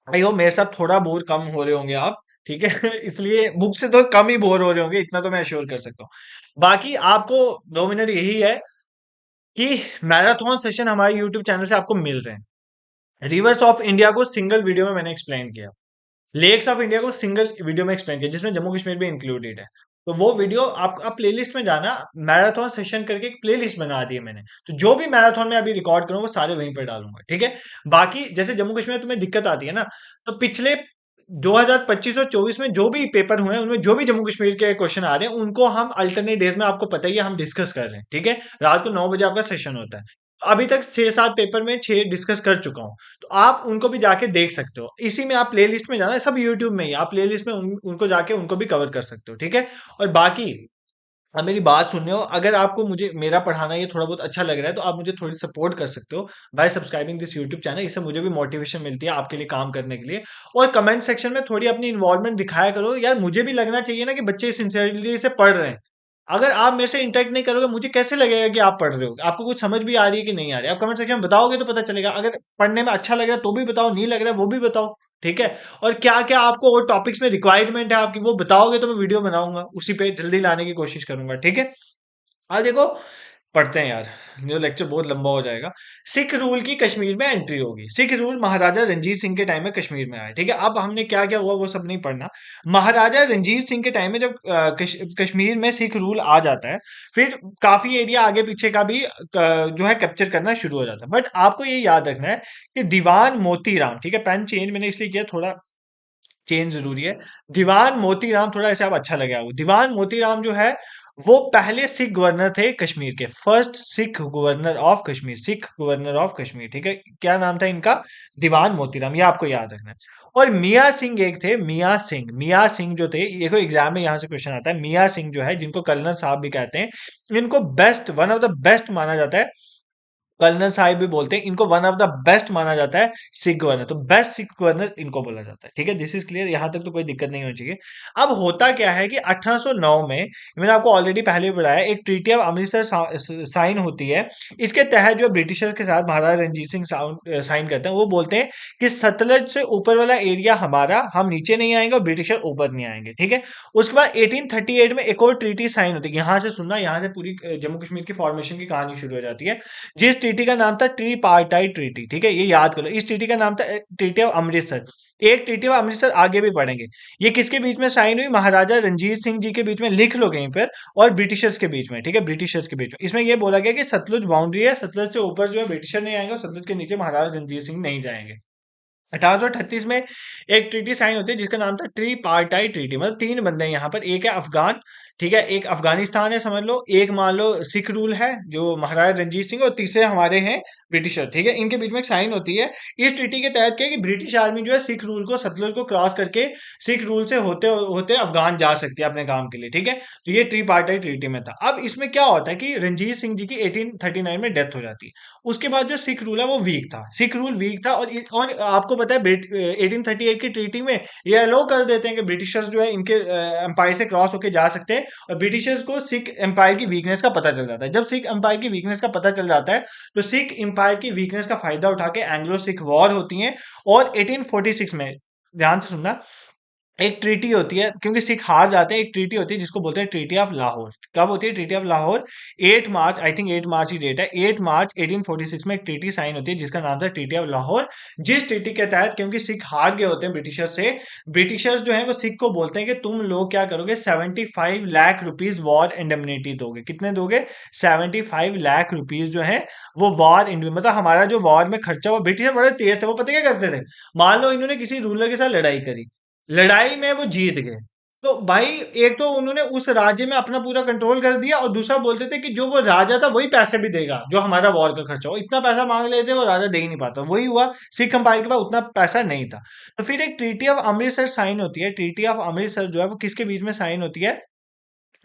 आई होप मेरे साथ थोड़ा बोर कम हो रहे होंगे आप, ठीक है। इसलिए बुक से तो कम ही बोर हो रहे होंगे, इतना तो मैं अश्योर कर सकता हूँ। बाकी आपको 2 मिनट यही है कि मैराथन सेशन हमारे यूट्यूब चैनल से आपको मिल रहे हैं। रिवर्स ऑफ इंडिया को सिंगल वीडियो में मैंने एक्सप्लेन किया। लेक्स ऑफ इंडिया को सिंगल वीडियो में एक्सप्लेन किया, जिसमें जम्मू कश्मीर भी इंक्लूडेड है। तो वो वीडियो आप प्लेलिस्ट में जाना, मैराथन सेशन करके एक प्लेलिस्ट बना दी है मैंने। तो जो भी मैराथन में अभी रिकॉर्ड करूँ वो सारे वहीं पर डालूंगा, ठीक है। बाकी जैसे जम्मू कश्मीर में तुम्हें दिक्कत आती है ना, तो पिछले 2025 और 24 में जो भी पेपर हुए हैं, उनमें जो भी जम्मू कश्मीर के क्वेश्चन आ रहे हैं, उनको हम अल्टरनेट डेज में, आपको पता ही है, हम डिस्कस कर रहे हैं, ठीक है। रात को 9 बजे आपका सेशन होता है। अभी तक 6-7 पेपर में 6 डिस्कस कर चुका हूँ। तो आप उनको भी जाके देख सकते हो। इसी में आप प्लेलिस्ट में जाना, सब यूट्यूब में ही आप प्लेलिस्ट में उनको जाके उनको भी कवर कर सकते हो, ठीक है। और बाकी अब मेरी बात सुन रहे हो, अगर आपको मुझे मेरा पढ़ाना ये थोड़ा बहुत अच्छा लग रहा है, तो आप मुझे थोड़ी सपोर्ट कर सकते हो bye subscribing this YouTube channel. इससे मुझे भी मोटिवेशन मिलती है आपके लिए काम करने के लिए। और कमेंट सेक्शन में थोड़ी अपनी इन्वॉल्वमेंट दिखाया करो यार, मुझे भी लगना चाहिए ना कि बच्चे सिंसियरली से पढ़ रहे हैं। अगर आप मेरे से इंटरेक्ट नहीं करोगे, मुझे कैसे लगेगा कि आप पढ़ रहे हो, आपको कुछ समझ भी आ रही है कि नहीं आ रही है? आप कमेंट सेक्शन में बताओगे तो पता चलेगा। अगर पढ़ने में अच्छा लग रहा है तो भी बताओ, नहीं लग रहा है वो भी बताओ, ठीक है। और क्या क्या आपको और टॉपिक्स में रिक्वायरमेंट है आपकी, वो बताओगे तो मैं वीडियो बनाऊंगा, उसी पे जल्दी लाने की कोशिश करूंगा, ठीक है। हाँ देखो, पढ़ते हैं यार, जो लेक्चर बहुत लंबा हो जाएगा। सिख रूल की कश्मीर में एंट्री होगी। सिख रूल महाराजा रंजीत सिंह के टाइम में कश्मीर में आया, ठीक है। अब हमने क्या क्या हुआ वो सब नहीं पढ़ना। महाराजा रंजीत सिंह के टाइम में जब कश्मीर में सिख रूल आ जाता है, फिर काफी एरिया आगे पीछे का भी जो है कैप्चर करना शुरू हो जाता है। बट आपको ये याद रखना है कि दीवान मोतीराम, ठीक है, पेन चेंज मैंने इसलिए किया, थोड़ा चेंज जरूरी है। दीवान मोतीराम, थोड़ा ऐसे आप अच्छा लगे आपको, दीवान मोतीराम जो है वो पहले सिख गवर्नर थे कश्मीर के, first Sikh governor of Kashmir, Sikh governor of Kashmir, ठीक है। क्या नाम था इनका? दीवान मोतीराम, ये आपको याद रखना है। और मियाँ सिंह एक थे, मियाँ सिंह जो थे, देखो एग्जाम में यहाँ से क्वेश्चन आता है। मियाँ सिंह जो है, जिनको कर्नल साहब भी कहते हैं, इनको best, one of the best माना जाता है। कर्नल साहिब भी बोलते हैं इनको, वन ऑफ द बेस्ट माना जाता है सिख गवर्नर। तो बेस्ट सिख गवर्नर इनको बोला जाता है, ठीक है। दिस इज क्लियर, यहां तक तो कोई दिक्कत नहीं होनी चाहिए। अब होता क्या है कि 1809 में, मैंने आपको ऑलरेडी पहले भी बताया, एक ट्रीटी ऑफ अमृतसर साइन होती है। इसके तहत जो ब्रिटिशर्स के साथ महाराजा रंजीत सिंह साइन करते हैं, वो बोलते हैं कि सतलज से ऊपर वाला एरिया हमारा, हम नीचे नहीं आएंगे और ब्रिटिशर ऊपर नहीं आएंगे, ठीक है। उसके बाद 1838 में एक और ट्रीटी साइन होती है। यहां से सुनना, यहां से पूरी जम्मू कश्मीर की फॉर्मेशन की कहानी शुरू हो जाती है। जिस ट्रीटी का नाम था ट्रीपार्टाइट ट्रीटी, ठीक है, ये याद करो। इस ट्रीटी का नाम था ट्रीटी ऑफ अमृतसर। एक ट्रीटी ऑफ अमृतसर आगे भी पढ़ेंगे। ये किसके बीच में साइन हुई? महाराजा रंजीत सिंह जी के बीच में, लिख लो कहीं पर, और ब्रिटिशर्स के बीच में, ठीक है, ब्रिटिशर्स के बीच में। इसमें यह बोला गया कि सतलुज बाउंड्री है, सतलुज से ऊपर जो है ब्रिटिशर नहीं आएंगे और सतलुज के नीचे महाराजा रंजीत सिंह नहीं जाएंगे। 1838 में एक ट्रीटी साइन होती है जिसका नाम था ट्रीपार्टाइट ट्रीटी। मतलब तीन बंदे हैं यहाँ पर, एक है अफगान, ठीक है, एक अफगानिस्तान है समझ लो, एक मान लो सिख रूल है जो महाराजा रंजीत सिंह, और तीसरे हमारे हैं ब्रिटिशर, ठीक है। इनके बीच में एक साइन होती है। इस ट्रीटी के तहत क्या है कि ब्रिटिश आर्मी जो है सिख रूल को, सतलुज को क्रॉस करके सिख रूल से होते होते अफगान जा सकती है अपने काम के लिए, ठीक है। तो ये ट्रीपार्टाइट ट्रीटी में था। अब इसमें क्या होता है कि रंजीत सिंह जी की 1839 में डेथ हो जाती है। उसके बाद जो सिख रूल है वो वीक था, सिख रूल वीक था, और आपको पता है 1838 की ट्रीटी में ये अलो कर देते हैं कि ब्रिटिशर्स जो है इनके एम्पायर से क्रॉस होकर जा सकते हैं, और ब्रिटिशर्स को सिख एम्पायर की वीकनेस का पता चल जाता है। जब सिख एम्पायर की वीकनेस का पता चल जाता है तो सिख एम्पायर की वीकनेस का फायदा उठा के एंग्लो सिख वॉर होती है। और 1846 में, ध्यान से सुनना, एक ट्रीटी होती है, क्योंकि सिख हार जाते हैं, एक ट्रीटी होती है जिसको बोलते हैं ट्रीटी ऑफ लाहौर। कब होती है treaty of Lahore? 8 March, I think 8 मार्च की डेट है, 8 मार्च 1846 में एक ट्रीटी साइन होती है जिसका नाम था ट्रीटी ऑफ लाहौर। जिस ट्रीटी के तहत, क्योंकि सिख हार गए होते हैं ब्रिटिशर से, ब्रिटिशर्स जो है वो सिख को बोलते हैं कि तुम लोग क्या करोगे, 75 लाख रुपीज वॉर इंडेमनिटी दोगे। कितने दोगे? 75 लाख रुपीज जो है वो वॉर, मतलब हमारा जो वॉर में खर्चा, वो ब्रिटिशर बड़े तेज थे, वो पता क्या करते थे, मान लो इन्होंने किसी रूलर के साथ लड़ाई करी, लड़ाई में वो जीत गए, तो भाई एक तो उन्होंने उस राज्य में अपना पूरा कंट्रोल कर दिया, और दूसरा बोलते थे कि जो वो राजा था वही पैसे भी देगा जो हमारा वॉर का खर्चा हो। इतना पैसा मांग लेते वो राजा दे ही नहीं पाता। वही हुआ, सिख अंपायर के पास उतना पैसा नहीं था। तो फिर एक ट्रीटी ऑफ अमृतसर साइन होती है। ट्रीटी ऑफ अमृतसर जो है वो किसके बीच में साइन होती है?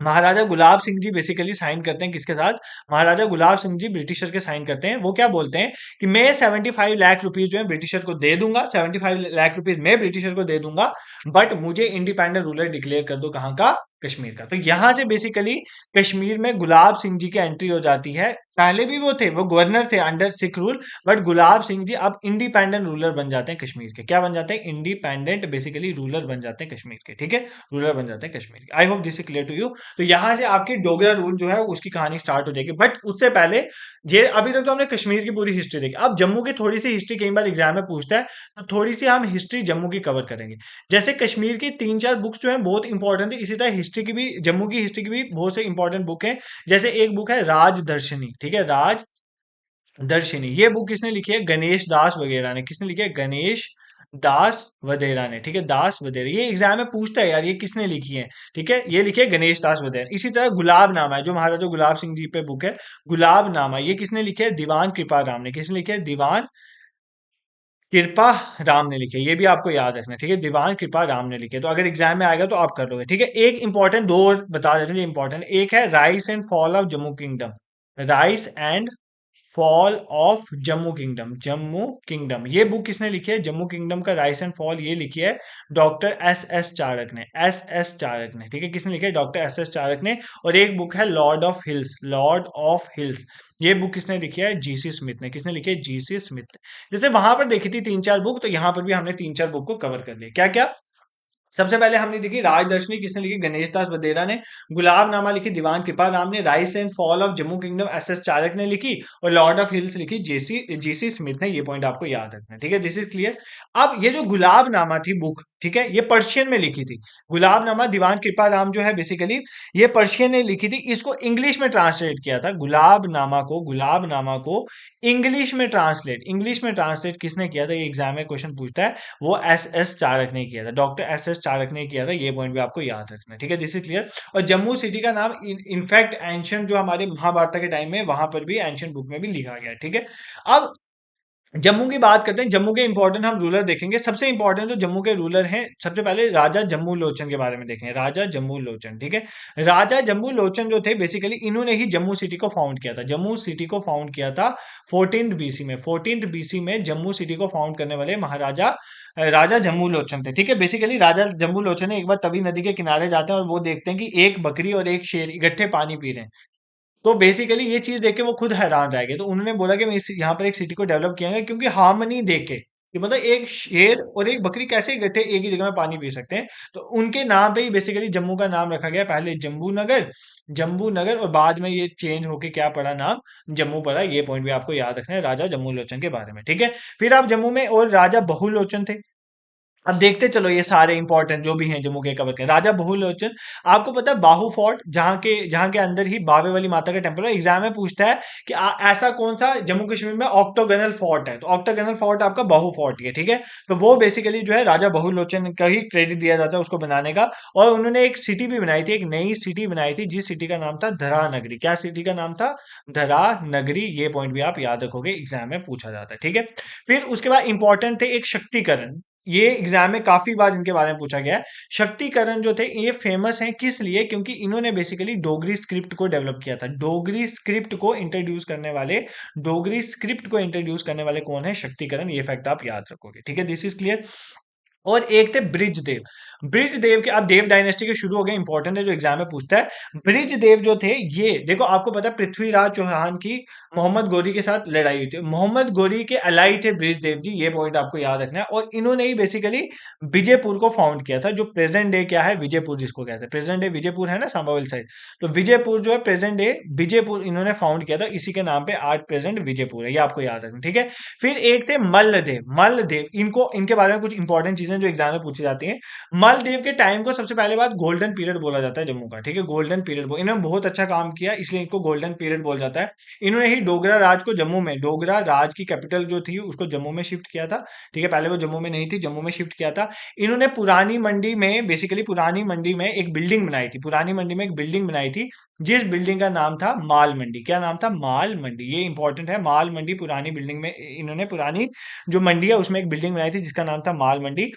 महाराजा गुलाब सिंह जी बेसिकली साइन करते हैं किसके साथ? महाराजा गुलाब सिंह जी ब्रिटिशर के साइन करते हैं। वो क्या बोलते हैं कि मैं 75 लाख रुपीज जो है ब्रिटिशर को दे दूंगा, 75 लाख रुपीज मैं ब्रिटिशर को दे दूंगा, बट मुझे इंडिपेंडेंट रूलर डिक्लेयर कर दो, कहाँ का? कश्मीर का। तो यहां से बेसिकली कश्मीर में गुलाब सिंह जी की एंट्री हो जाती है। पहले भी वो थे, वो गवर्नर थे under sick rule, but Gulab Singh ji अब इंडिपेंडेंट रूलर बन जाते हैं कश्मीर के। क्या बन जाते हैं? इंडिपेंडेंट बेसिकली रूलर बन जाते हैं कश्मीर के, ठीक है, रूलर बन जाते हैं कश्मीर के। I hope this is clear to you. तो यहां से आपकी डोगरा रूल जो है उसकी कहानी स्टार्ट हो जाएगी। बट उससे पहले, ये अभी तक तो हमने कश्मीर की पूरी हिस्ट्री देखी, अब जम्मू की थोड़ी सी हिस्ट्री कई बार एग्जाम में पूछता है, तो थोड़ी सी हम हिस्ट्री जम्मू की कवर करेंगे। जैसे कश्मीर की 3-4 बुक्स जो है बहुत इंपॉर्टेंट है, इसी तरह हिस्ट्री की भी, जम्मू की हिस्ट्री की भी बहुत से इंपॉर्टेंट बुक है। जैसे एक बुक है राजदर्शनी, ठीक है, राजदर्शनी। ये बुक किसने लिखी है? गणेश दास वगैरह ने। किसने लिखी है? गणेश दास वधेरा ने, ठीक है, दास वधेरा। ये एग्जाम में पूछता है यार, ये किसने लिखी है, ठीक है, ये लिखी है गणेश दास वधेरा। इसी तरह गुलाबनामा है जो महाराजा गुलाब सिंह जी पे बुक है, गुलाबनामा, ये किसने लिखी है? दीवान कृपा राम ने। किसने लिखी है? दीवान कृपा राम ने लिखी है। ये भी आपको याद रखना है, ठीक है, दीवान कृपा राम ने लिखी है। तो अगर एग्जाम में आएगा तो आप कर लोगे, ठीक है। एक इंपॉर्टेंट, दो और बता देते हैं इंपॉर्टेंट। एक है rice and fall of Jammu kingdom, rice and fall of Jammu kingdom, Jammu kingdom. ये बुक किसने लिखी है? जम्मू किंगडम का राइस एंड फॉल, ये लिखी है डॉक्टर एस एस चारक ने, एस एस चारक ने, ठीक है। किसने लिखा है? डॉक्टर एस एस चारक ने। और एक बुक है Lord of hills, Lord of hills. ये बुक किसने लिखी है? जीसी स्मिथ ने। किसने लिखी है? जीसी स्मिथ ने। जैसे वहां पर देखी थी 3-4 बुक, तो यहाँ पर भी हमने 3-4 बुक को कवर कर लिया। क्या क्या? सबसे पहले हमने देखी राजदर्शनी, किसने लिखी? गणेश दास वधेरा ने। गुलाबनामा लिखी दीवान कृपा राम ने। Rice and fall of Jammu kingdom S S Charak ने लिखी। और लॉर्ड ऑफ हिल्स लिखी जेसी जीसी स्मिथ ने। ये पॉइंट आपको याद रखना है, ठीक है, दिस इज क्लियर। अब ये जो गुलाबनामा थी बुक, ठीक है, ये पर्शियन में लिखी थी। गुलाबनामा दीवान कृपा राम जो है बेसिकली ये पर्शियन ने लिखी थी। इसको इंग्लिश में ट्रांसलेट किया था, गुलाबनामा को इंग्लिश में ट्रांसलेट किसने किया था? ये एग्जाम में क्वेश्चन पूछता है। वो एस एस चारक ने किया था, डॉक्टर एस एस चारक ने किया था। ये पॉइंट भी आपको याद रखना है, ठीक है, दिस इज क्लियर। और जम्मू सिटी का नाम इनफैक्ट एंशियंट जो हमारे महाभारत के टाइम में, वहां पर भी एंशियंट बुक में भी लिखा गया है, ठीक है। अब जम्मू की बात करते हैं। जम्मू के इंपॉर्टेंट हम रूलर देखेंगे। सबसे इंपॉर्टेंट जो जम्मू के रूलर हैं, सबसे पहले राजा जम्मू लोचन के बारे में देखेंगे। राजा जम्मू लोचन, ठीक है। राजा जम्मू लोचन जो थे बेसिकली इन्होंने ही जम्मू सिटी को फाउंड किया था। जम्मू सिटी को फाउंड किया था 14th बीसी में। 14th बीसी में जम्मू सिटी को फाउंड करने वाले महाराजा राजा जम्मू लोचन थे, ठीक है। बेसिकली राजा जम्मू लोचन एक बार तवी नदी के किनारे जाते हैं और वो देखते हैं कि एक बकरी और एक शेर इकट्ठे पानी पी रहे हैं। तो बेसिकली ये चीज देख के वो खुद हैरान रह गए। तो उन्होंने बोला कि मैं यहाँ पर एक सिटी को डेवलप किया है, क्योंकि हार्मनी देख के कि मतलब एक शेर और एक बकरी कैसे इकट्ठे एक ही जगह में पानी पी सकते हैं। तो उनके नाम पे ही बेसिकली जम्मू का नाम रखा गया, पहले जम्बू नगर और बाद में ये चेंज होके क्या पड़ा नाम, जम्मू पड़ा। ये पॉइंट भी आपको याद रखना है राजा जम्मू लोचन के बारे में, ठीक है। फिर आप जम्मू में और राजा बहुलोचन थे। अब देखते चलो ये सारे इंपॉर्टेंट जो भी हैं जम्मू के कवर के। राजा बहुलोचन, आपको पता है बाहू फोर्ट जहाँ के अंदर ही बावे वाली माता का टेम्पल है। एग्जाम में पूछता है कि ऐसा कौन सा जम्मू कश्मीर में ऑक्टोगनल फोर्ट है, तो ऑक्टोगनल फोर्ट आपका बाहू फोर्ट ही है, ठीक है। तो वो बेसिकली जो है राजा बहुलोचन का ही क्रेडिट दिया जाता है उसको बनाने का। और उन्होंने एक सिटी भी बनाई थी, एक नई सिटी बनाई थी, जिस सिटी का नाम था धरा नगरी। क्या सिटी का नाम था? धरा नगरी। ये पॉइंट भी आप याद रखोगे, एग्जाम में पूछा जाता है, ठीक है। फिर उसके बाद इंपॉर्टेंट थे एक शक्तिकरण। ये एग्जाम में काफी बार इनके बारे में पूछा गया है। शक्तिकरण जो थे ये फेमस हैं किस लिए? क्योंकि इन्होंने बेसिकली डोगरी स्क्रिप्ट को डेवलप किया था। डोगरी स्क्रिप्ट को इंट्रोड्यूस करने वाले कौन है? शक्तिकरण। ये फैक्ट आप याद रखोगे, ठीक है। This is clear. और एक थे ब्रिजदेव। ब्रिजदेव के अब देव डायनेस्टी के शुरू हो गए, इंपॉर्टेंट है जो एग्जाम में पूछता है। ब्रिजदेव जो थे, ये देखो आपको पता है पृथ्वीराज चौहान की मोहम्मद गोरी के साथ लड़ाई हुई थी, मोहम्मद गोरी के अलाई थे ब्रिजदेव जी। ये पॉइंट आपको याद रखना है। और इन्होंने ही बेसिकली विजयपुर को फाउंड किया था, जो प्रेजेंट डे क्या है, विजयपुर जिसको कहते हैं। प्रेजेंट डे विजयपुर है ना, सांबावल साइड। तो विजयपुर जो है प्रेजेंट डे विजयपुर इन्होंने फाउंड किया था, इसी के नाम पे आज प्रेजेंट विजयपुर है। ये आपको याद रखना, ठीक है। फिर एक थे मल्लदेव। मल्लदेव, इनको इनके बारे में कुछ इंपॉर्टेंट चीजें जो एग्जाम में पूछी जाती हैं। मल्लदेव के टाइम को सबसे पहले बात गोल्डन पीरियड बोला जाता है जम्मू का, ठीक है। गोल्डन पीरियड, इन्होंने बहुत अच्छा काम किया इसलिए इनको गोल्डन पीरियड बोला जाता है। इन्होंने ही डोगरा राज को जम्मू में, डोगरा राज की कैपिटल जो थी उसको जम्मू में शिफ्ट किया था, ठीक है। पहले वो जम्मू में नहीं थी, जम्मू में शिफ्ट किया था। इन्होंने पुरानी मंडी में, बेसिकली पुरानी मंडी में एक बिल्डिंग बनाई थी, पुरानी मंडी में एक बिल्डिंग बनाई थी, जिस बिल्डिंग का नाम था माल मंडी। क्या नाम था? माल मंडी। ये इंपॉर्टेंट है, माल मंडी। पुरानी बिल्डिंग में इन्होंने, पुरानी जो मंडी है उसमें एक बिल्डिंग बनाई थी जिसका नाम था माल मंडी।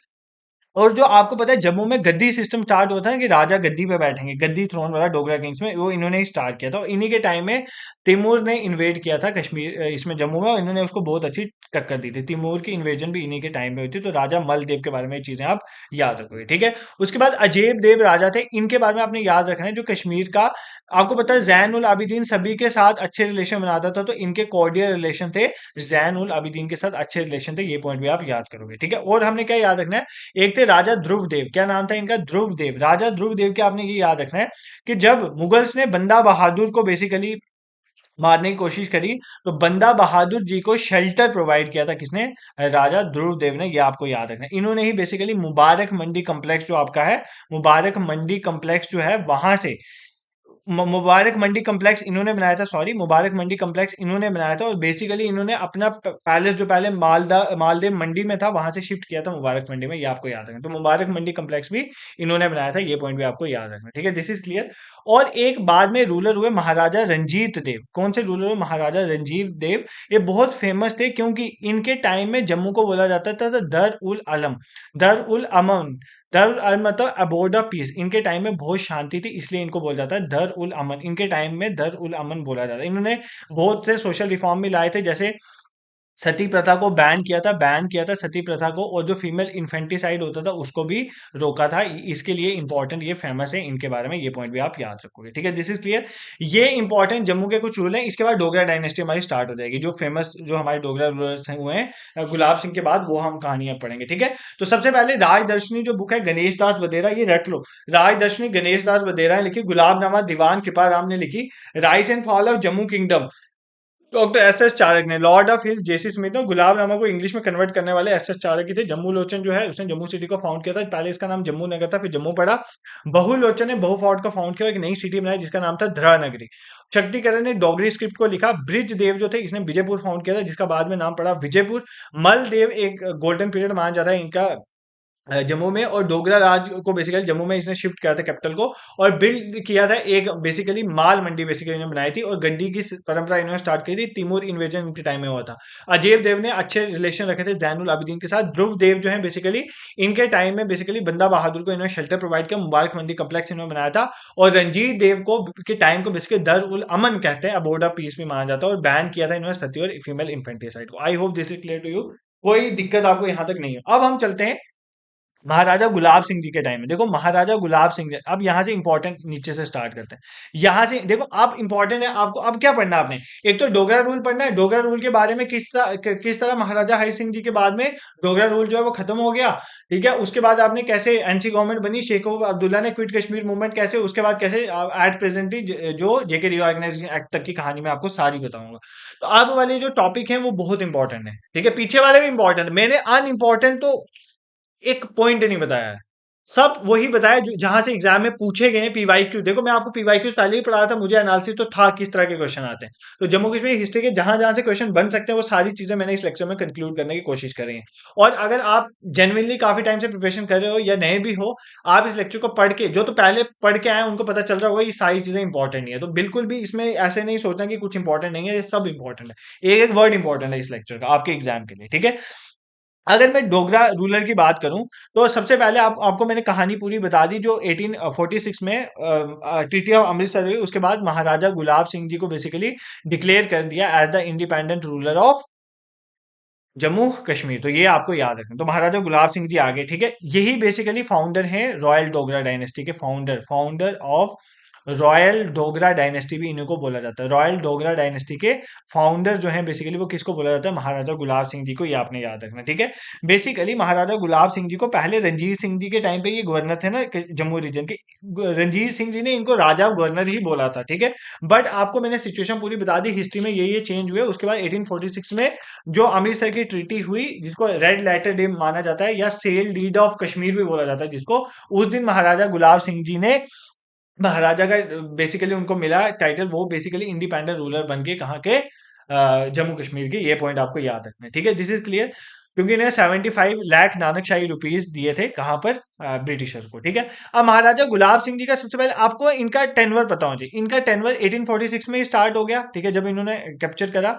और जो आपको पता है जम्मू में गद्दी सिस्टम स्टार्ट होता है कि राजा गद्दी पे बैठेंगे, गद्दी थ्रोन वाला डोगरा किंग्स में, वो इन्होंने ही स्टार्ट किया था। और इन्हीं के टाइम में तैमूर ने इन्वेड किया था कश्मीर, इसमें जम्मू में, और इन्होंने उसको बहुत अच्छी टक्कर दी थी। तैमूर की इन्वेजन भी इन्हीं के टाइम में हुई थी। तो राजा मलदेव के बारे में ये चीजें आप याद रखोगे, ठीक है। उसके बाद अजेब देव राजा थे, इनके बारे में आपने याद रखना है। जो कश्मीर का, आपको पता है जैन उल आबिदीन सभी के साथ अच्छे रिलेशन बनाता था, तो इनके कॉर्डियल रिलेशन थे, जैन उल आबिदीन के साथ अच्छे रिलेशन थे। ये पॉइंट भी आप याद करोगे, ठीक है। और हमने क्या याद रखना है? एक थे राजा ध्रुवदेव। क्या नाम था इनका? ध्रुवदेव। राजा ध्रुवदेव के आपने ये याद रखना है कि जब मुगल्स ने बंदा बहादुर को बेसिकली मारने की कोशिश करी, तो बंदा बहादुर जी को शेल्टर प्रोवाइड किया था किसने? राजा ध्रुवदेव ने। ये आपको याद रखना है। इन्होंने ही बेसिकली मुबारक मंडी कम्प्लेक्स जो आपका है, मुबारक मंडी कम्प्लेक्स जो है वहां से, मुबारक मंडी कम्प्लेक्स इन्होंने बनाया था, सॉरी, मुबारक मंडी कम्प्लेक्स इन्होंने बनाया था। और बेसिकली इन्होंने अपना पैलेस जो पहले मालदेव मंडी में था वहां से शिफ्ट किया था मुबारक मंडी में। ये आपको याद रखना। तो मुबारक मंडी कम्प्लेक्स भी इन्होंने बनाया था। ये पॉइंट भी आपको याद रखना, ठीक है। This is clear. और एक बाद में रूलर हुए महाराजा रंजीत देव। कौन से रूलर हुए? महाराजा रंजीत देव। ये बहुत फेमस थे क्योंकि इनके टाइम में जम्मू को बोला जाता था दर उल अलम, दर उल अमन। दर अल मतलब अबोर्ड ऑफ पीस। इनके टाइम में बहुत शांति थी इसलिए इनको बोला जाता है दर उल अमन। इनके टाइम में दर उल अमन बोला जाता है। इन्होंने बहुत से सोशल रिफॉर्म भी लाए थे, जैसे सती प्रथा को बैन किया था सती प्रथा को। और जो फीमेल इन्फेंटिसाइड होता था उसको भी रोका था। इसके लिए इंपॉर्टेंट, ये फेमस है इनके बारे में। ये पॉइंट भी आप याद रखोगे, ठीक है। This is clear. ये इंपॉर्टेंट जम्मू के कुछ रूल हैं। इसके बाद डोगरा डायनेस्टी हमारी स्टार्ट हो जाएगी। जो फेमस, जो हमारे डोगरा रूलर्स हुए हैं गुलाब सिंह के बाद, वो हम कहानियां पढ़ेंगे, ठीक है। तो सबसे पहले राजदर्शनी जो बुक है गणेश दास वधेरा, ये रट लो। राजदर्शनी गणेश दास वधेरा ने लिखी। गुलाबनामा दीवान कृपाराम ने लिखी। Rise and fall of Jammu kingdom doctor S S Charak ने। Lord of hills JC Smith ने। गुलाबनामा को इंग्लिश में कन्वर्ट करने वाले एस एस चारक ही थे। जम्मू लोचन जो है उसने जम्मू सिटी को फाउंड किया था। पहले इसका नाम जम्मू नगर था, फिर जम्मू पड़ा। बहुलोचन ने बहु फोर्ट को फाउंड किया, एक नई सिटी बनाई जिसका नाम था धरा नगरी। शक्तिकरण ने डोगरी स्क्रिप्ट को लिखा। ब्रिज देव जो थे इसने विजयपुर फाउंड किया था जिसका बाद में नाम पड़ा विजयपुर। मलदेव एक गोल्डन पीरियड माना जाता है इनका जम्मू में। और डोगरा राज को बेसिकली जम्मू में इसने शिफ्ट किया था कैपिटल को। और बिल्ड किया था एक बेसिकली माल मंडी बेसिकली इन्होंने बनाई थी। और गड्डी की परंपरा इन्होंने स्टार्ट की थी, तिमूर इन्वेजन इनके टाइम में हुआ था। अजय देव ने अच्छे रिलेशन रखे थे जैनुल आबिदीन के साथ। ध्रुव देव जो है बेसिकली इनके टाइम में बेसिकली बंदा बहादुर को इन्होंने शेल्टर प्रोवाइड किया, मुबारक मंडी कम्प्लेक्स इन्होंने बनाया था। और रंजीत देव को के टाइम को बेसिकली दर उल अमन कहते हैं, अबोर्ड ऑफ पीस भी माना जाता है। और बैन किया था इन्होंने सती और फीमेल इन्फेंटिसाइड को। I hope this is clear to you. कोई दिक्कत आपको यहां तक नहीं है। अब हम चलते हैं महाराजा गुलाब सिंह जी के टाइम में देखो, महाराजा गुलाब सिंह जी, अब यहाँ से इंपॉर्टेंट नीचे से स्टार्ट करते हैं। यहाँ से देखो, अब इंपॉर्टेंट है आपको, अब क्या पढ़ना है आपने, एक तो डोगरा रूल पढ़ना है। डोगरा रूल के बारे में किस तरह महाराजा हरि सिंह जी के बाद में डोगरा रूल जो है वो खत्म हो गया। ठीक है, उसके बाद आपने कैसे एनसी गवर्नमेंट बनी, शेख अब्दुल्ला ने क्विट कश्मीर मूवमेंट कैसे, उसके बाद कैसे एट प्रेजेंटली जो जेके रीऑर्गेनाइजेशन एक्ट तक की कहानी मैं आपको सारी बताऊंगा। तो अब वाले जो टॉपिक है वो बहुत इंपॉर्टेंट है। ठीक है, पीछे वाले भी इंपॉर्टेंट है, मैंने अनइंपॉर्टेंट तो एक पॉइंट नहीं बताया है, सब वही बताया जो जहां से एग्जाम में पूछे गए हैं। पीवाईक्यू देखो, मैं आपको पीवाईक्यू पहले ही पढ़ा था, मुझे एनालिसिस तो था किस तरह के क्वेश्चन आते हैं। तो जम्मू कश्मीर हिस्ट्री के जहां जहां से क्वेश्चन बन सकते हैं वो सारी चीजें मैंने इस लेक्चर में कंक्लूड करने की कोशिश करी है। और अगर आप जेन्युइनली काफी टाइम से प्रिपरेशन कर रहे हो या नए भी हो, आप इस लेक्चर को पढ़ के, जो तो पहले पढ़ के आए हैं, उनको पता चल रहा होगा ये सारी चीजें इंपॉर्टेंट नहीं है। तो बिल्कुल भी इसमें ऐसे नहीं सोचना कि कुछ इंपॉर्टेंट नहीं है, ये सब इंपॉर्टेंट है। एक एक वर्ड इंपॉर्टेंट है इस लेक्चर का आपके एग्जाम के लिए। ठीक है, अगर मैं डोगरा रूलर की बात करूं, तो सबसे पहले आपको मैंने कहानी पूरी बता दी जो 1846 में ट्रीटी ऑफ अमृतसर हुई। उसके बाद महाराजा गुलाब सिंह जी को बेसिकली डिक्लेयर कर दिया as the independent ruler of Jammu Kashmir. तो ये आपको याद रखना। तो महाराजा गुलाब सिंह जी आगे, ठीक है, यही बेसिकली फाउंडर हैं रॉयल डोगरा डायनेस्टी के, founder founder of royal Dogra dynasty भी इन्हीं को बोला जाता है। रॉयल डोगरा डायनेस्टी के फाउंडर जो है बेसिकली वो किसको बोला जाता है, महाराजा गुलाब सिंह जी को, ये आपने याद रखना। ठीक है, बेसिकली महाराजा गुलाब सिंह जी को पहले रणजीत सिंह जी के टाइम पे, ये गवर्नर थे ना जम्मू रीजन के, रणजीत सिंह जी ने इनको राजा गवर्नर ही बोला था। ठीक है, बट आपको मैंने सिचुएशन पूरी बता दी, हिस्ट्री में ये चेंज हुए। उसके बाद 1846 में जो अमृतसर की ट्रीटी हुई, जिसको रेड लेटर डे माना जाता है या सेल डीड ऑफ कश्मीर भी बोला जाता है, जिसको उस दिन महाराजा गुलाब सिंह जी ने, महाराजा का बेसिकली उनको मिला टाइटल, वो बेसिकली इंडिपेंडेंट रूलर बन के कहाँ के, जम्मू कश्मीर के। ये पॉइंट आपको याद रखना है। ठीक है, दिस इज क्लियर, क्योंकि इन्हें 75 लाख नानकशाही रुपीस दिए थे कहाँ पर, ब्रिटिशर्स को। ठीक है, अब महाराजा गुलाब सिंह जी का सबसे पहले आपको इनका टेनवर पता होना चाहिए। इनका टेनवर 1846 में ही स्टार्ट हो गया। ठीक है, जब इन्होंने कैप्चर करा,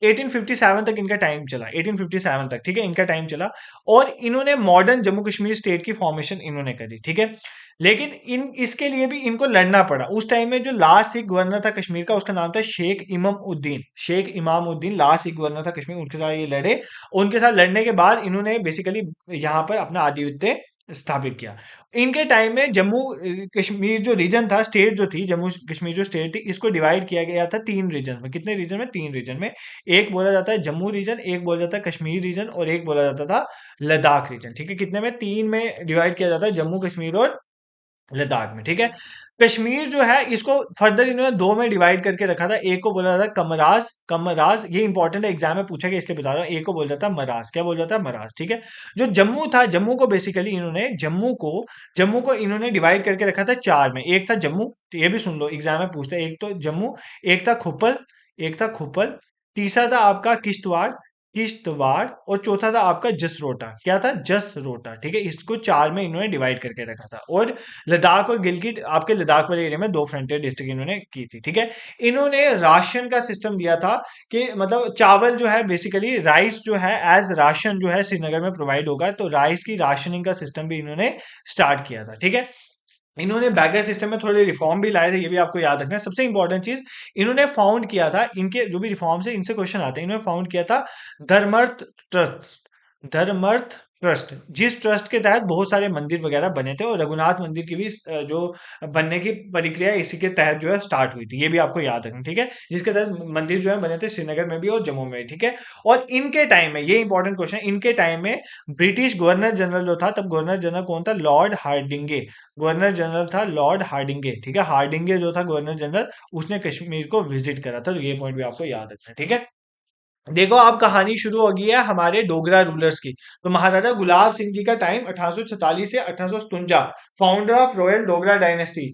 1857 तक इनका टाइम चला, 1857 तक। ठीक है, इनका टाइम चला, और इन्होंने मॉडर्न जम्मू कश्मीर स्टेट की फॉर्मेशन इन्होंने करी। ठीक है, लेकिन इन इसके लिए भी इनको लड़ना पड़ा। उस टाइम में जो लास्ट सिख गवर्नर था कश्मीर का, उसका नाम था शेख इमाम उद्दीन। शेख इमाम उद्दीन लास्ट सिख गवर्नर था कश्मीर, उनके साथ ये लड़े। उनके साथ लड़ने के बाद इन्होंने बेसिकली यहाँ पर अपना आधिपत्य स्थापित किया। इनके टाइम में जम्मू कश्मीर जो रीजन था, स्टेट जो थी, जम्मू कश्मीर जो स्टेट थी, इसको डिवाइड किया गया था तीन रीजन में। कितने रीजन में, तीन रीजन में। एक बोला जाता है जम्मू रीजन, एक बोला जाता है कश्मीर रीजन, और एक बोला जाता था लद्दाख रीजन। ठीक है, कितने में, तीन में डिवाइड किया जाता है, जम्मू कश्मीर और लद्दाख में। ठीक है, कश्मीर जो है इसको फर्दर इन्होंने दो में डिवाइड करके रखा था। एक को बोला जाता है कमराज, कमराज ये इंपॉर्टेंट है, एग्जाम में पूछा गया इसलिए बता रहा हूँ। एक को बोला जाता है मराज, क्या बोला जाता है, मराज। ठीक है, जो जम्मू था, जम्मू को बेसिकली इन्होंने, जम्मू को इन्होंने डिवाइड करके रखा था चार में। एक था जम्मू, तो ये भी सुन लो एग्जाम में पूछता है, एक तो जम्मू, एक था खुप्पल, एक था खुप्पल, तीसरा था आपका किश्तवाड़, किश्तवाड़, और चौथा था आपका जसरोटा। क्या था, जसरोटा। ठीक है, इसको चार में इन्होंने डिवाइड करके रखा था। और लद्दाख और गिलगित, आपके लद्दाख वाले एरिया में दो फ्रंटियर डिस्ट्रिक्ट इन्होंने की थी। ठीक है, इन्होंने राशन का सिस्टम दिया था कि मतलब चावल जो है बेसिकली, राइस जो है एज राशन जो है श्रीनगर में प्रोवाइड होगा, तो राइस की राशनिंग का सिस्टम भी इन्होंने स्टार्ट किया था। ठीक है, इन्होंने बैगर सिस्टम में थोड़े रिफॉर्म भी लाए थे, ये भी आपको याद रखना है। सबसे इंपॉर्टेंट चीज, इन्होंने फाउंड किया था, इनके जो भी रिफॉर्म्स है इनसे क्वेश्चन आते हैं, इन्होंने फाउंड किया था धर्मर्थ ट्रस्ट, धर्मर्थ ट्रस्ट, जिस ट्रस्ट के तहत बहुत सारे मंदिर वगैरह बने थे, और रघुनाथ मंदिर की भी जो बनने की प्रक्रिया इसी के तहत जो है स्टार्ट हुई थी। ये भी आपको याद रखना। ठीक है, जिसके तहत मंदिर जो है बने थे श्रीनगर में भी और जम्मू में भी। ठीक है, और इनके टाइम में, ये इंपॉर्टेंट क्वेश्चन, इनके टाइम में ब्रिटिश गवर्नर जनरल जो था, तब गवर्नर जनरल कौन था, लॉर्ड हार्डिंगे। गवर्नर जनरल था लॉर्ड हार्डिंगे। ठीक है, हार्डिंगे जो था गवर्नर जनरल, उसने कश्मीर को विजिट करा था। तो ये पॉइंट भी आपको याद रखना है। ठीक है, देखो अब कहानी शुरू हो गई है हमारे डोगरा रूलर्स की। तो महाराजा गुलाब सिंह जी का टाइम 1846 से 1857, founder of royal Dogra dynasty.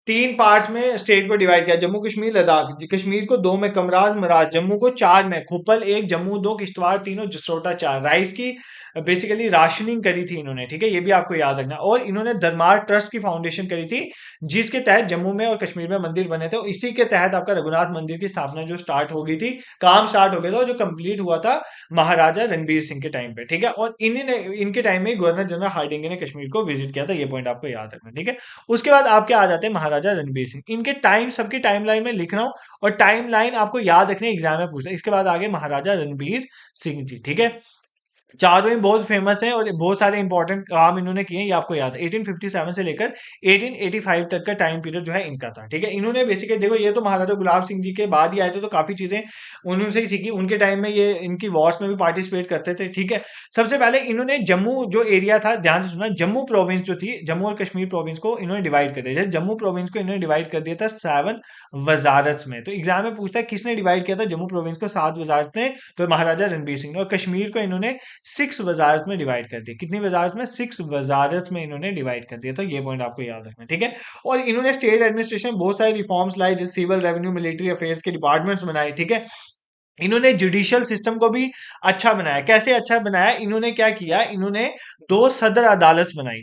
तीन पार्ट्स में स्टेट को डिवाइड किया, जम्मू कश्मीर लद्दाख। कश्मीर को दो में कमराज मराज, जम्मू को चार में, खुप्पल एक, जम्मू दो, किश्तवाड़ तीन और जसरोटा चार। राइस की बेसिकली राशनिंग करी थी इन्होंने। ठीक है, ये भी आपको याद रखना। और इन्होंने धर्मार ट्रस्ट की फाउंडेशन करी थी, जिसके तहत जम्मू में और कश्मीर में मंदिर बने थे। और इसी के तहत आपका रघुनाथ मंदिर की स्थापना जो स्टार्ट हो गई थी, काम स्टार्ट हो गया था, और जो कंप्लीट हुआ था महाराजा रणबीर सिंह के टाइम पे। ठीक है, और इन्हीं ने, इनके टाइम में गवर्नर जनरल हार्डिंगे ने कश्मीर को विजिट किया था। ये पॉइंट आपको याद रखना। ठीक है, उसके बाद आपके आ जाते हैं महाराजा रणबीर सिंह। इनके टाइम सबकी टाइमलाइन में लिख रहा हूं, और टाइमलाइन आपको याद रखने एग्जाम में पूछता है। इसके बाद आगे महाराजा रणबीर सिंह जी। ठीक है, चारों ही बहुत फेमस हैं और बहुत सारे इंपॉर्टेंट काम इन्होंने किए हैं, ये आपको याद है। 1857 से लेकर 1885 तक का टाइम पीरियड जो है इनका था, ठीक है। इन्होंने बेसिकली देखो, ये तो महाराजा गुलाब सिंह जी के बाद ही आए थे, तो काफी चीजें उन्होंने ही सीखी। उनके टाइम में ये इनकी वॉर्स में भी पार्टिसिपेट करते थे, ठीक है। सबसे पहले इन्होंने जम्मू जो एरिया था, ध्यान से सुना, जम्मू प्रोविंस जो थी, जम्मू और कश्मीर प्रोविंस को इन्होंने डिवाइड कर दिया। जम्मू प्रोविंस को इन्होंने डिवाइड कर दिया था 7 वजारत में। तो एग्जाम में पूछता है किसने डिवाइड किया था जम्मू प्रोविंस को 7 वजारत में, तो महाराजा रणबीर सिंह ने। और कश्मीर को इन्होंने 6 वजारत में डिवाइड कर दिया। कितनी वजारत में? 6 वजारत में इन्होंने डिवाइड कर दिया। तो ये पॉइंट आपको याद रखना है, ठीक है। और इन्होंने स्टेट एडमिनिस्ट्रेशन बहुत सारे रिफॉर्म्स लाए, जैसे सिविल रेवेन्यू मिलिट्री अफेयर्स के डिपार्टमेंट्स बनाए, ठीक है। इन्होंने जुडिशियल सिस्टम को भी अच्छा बनाया। कैसे अच्छा बनाया? इन्होंने क्या किया, इन्होंने 2 सदर अदालत बनाई।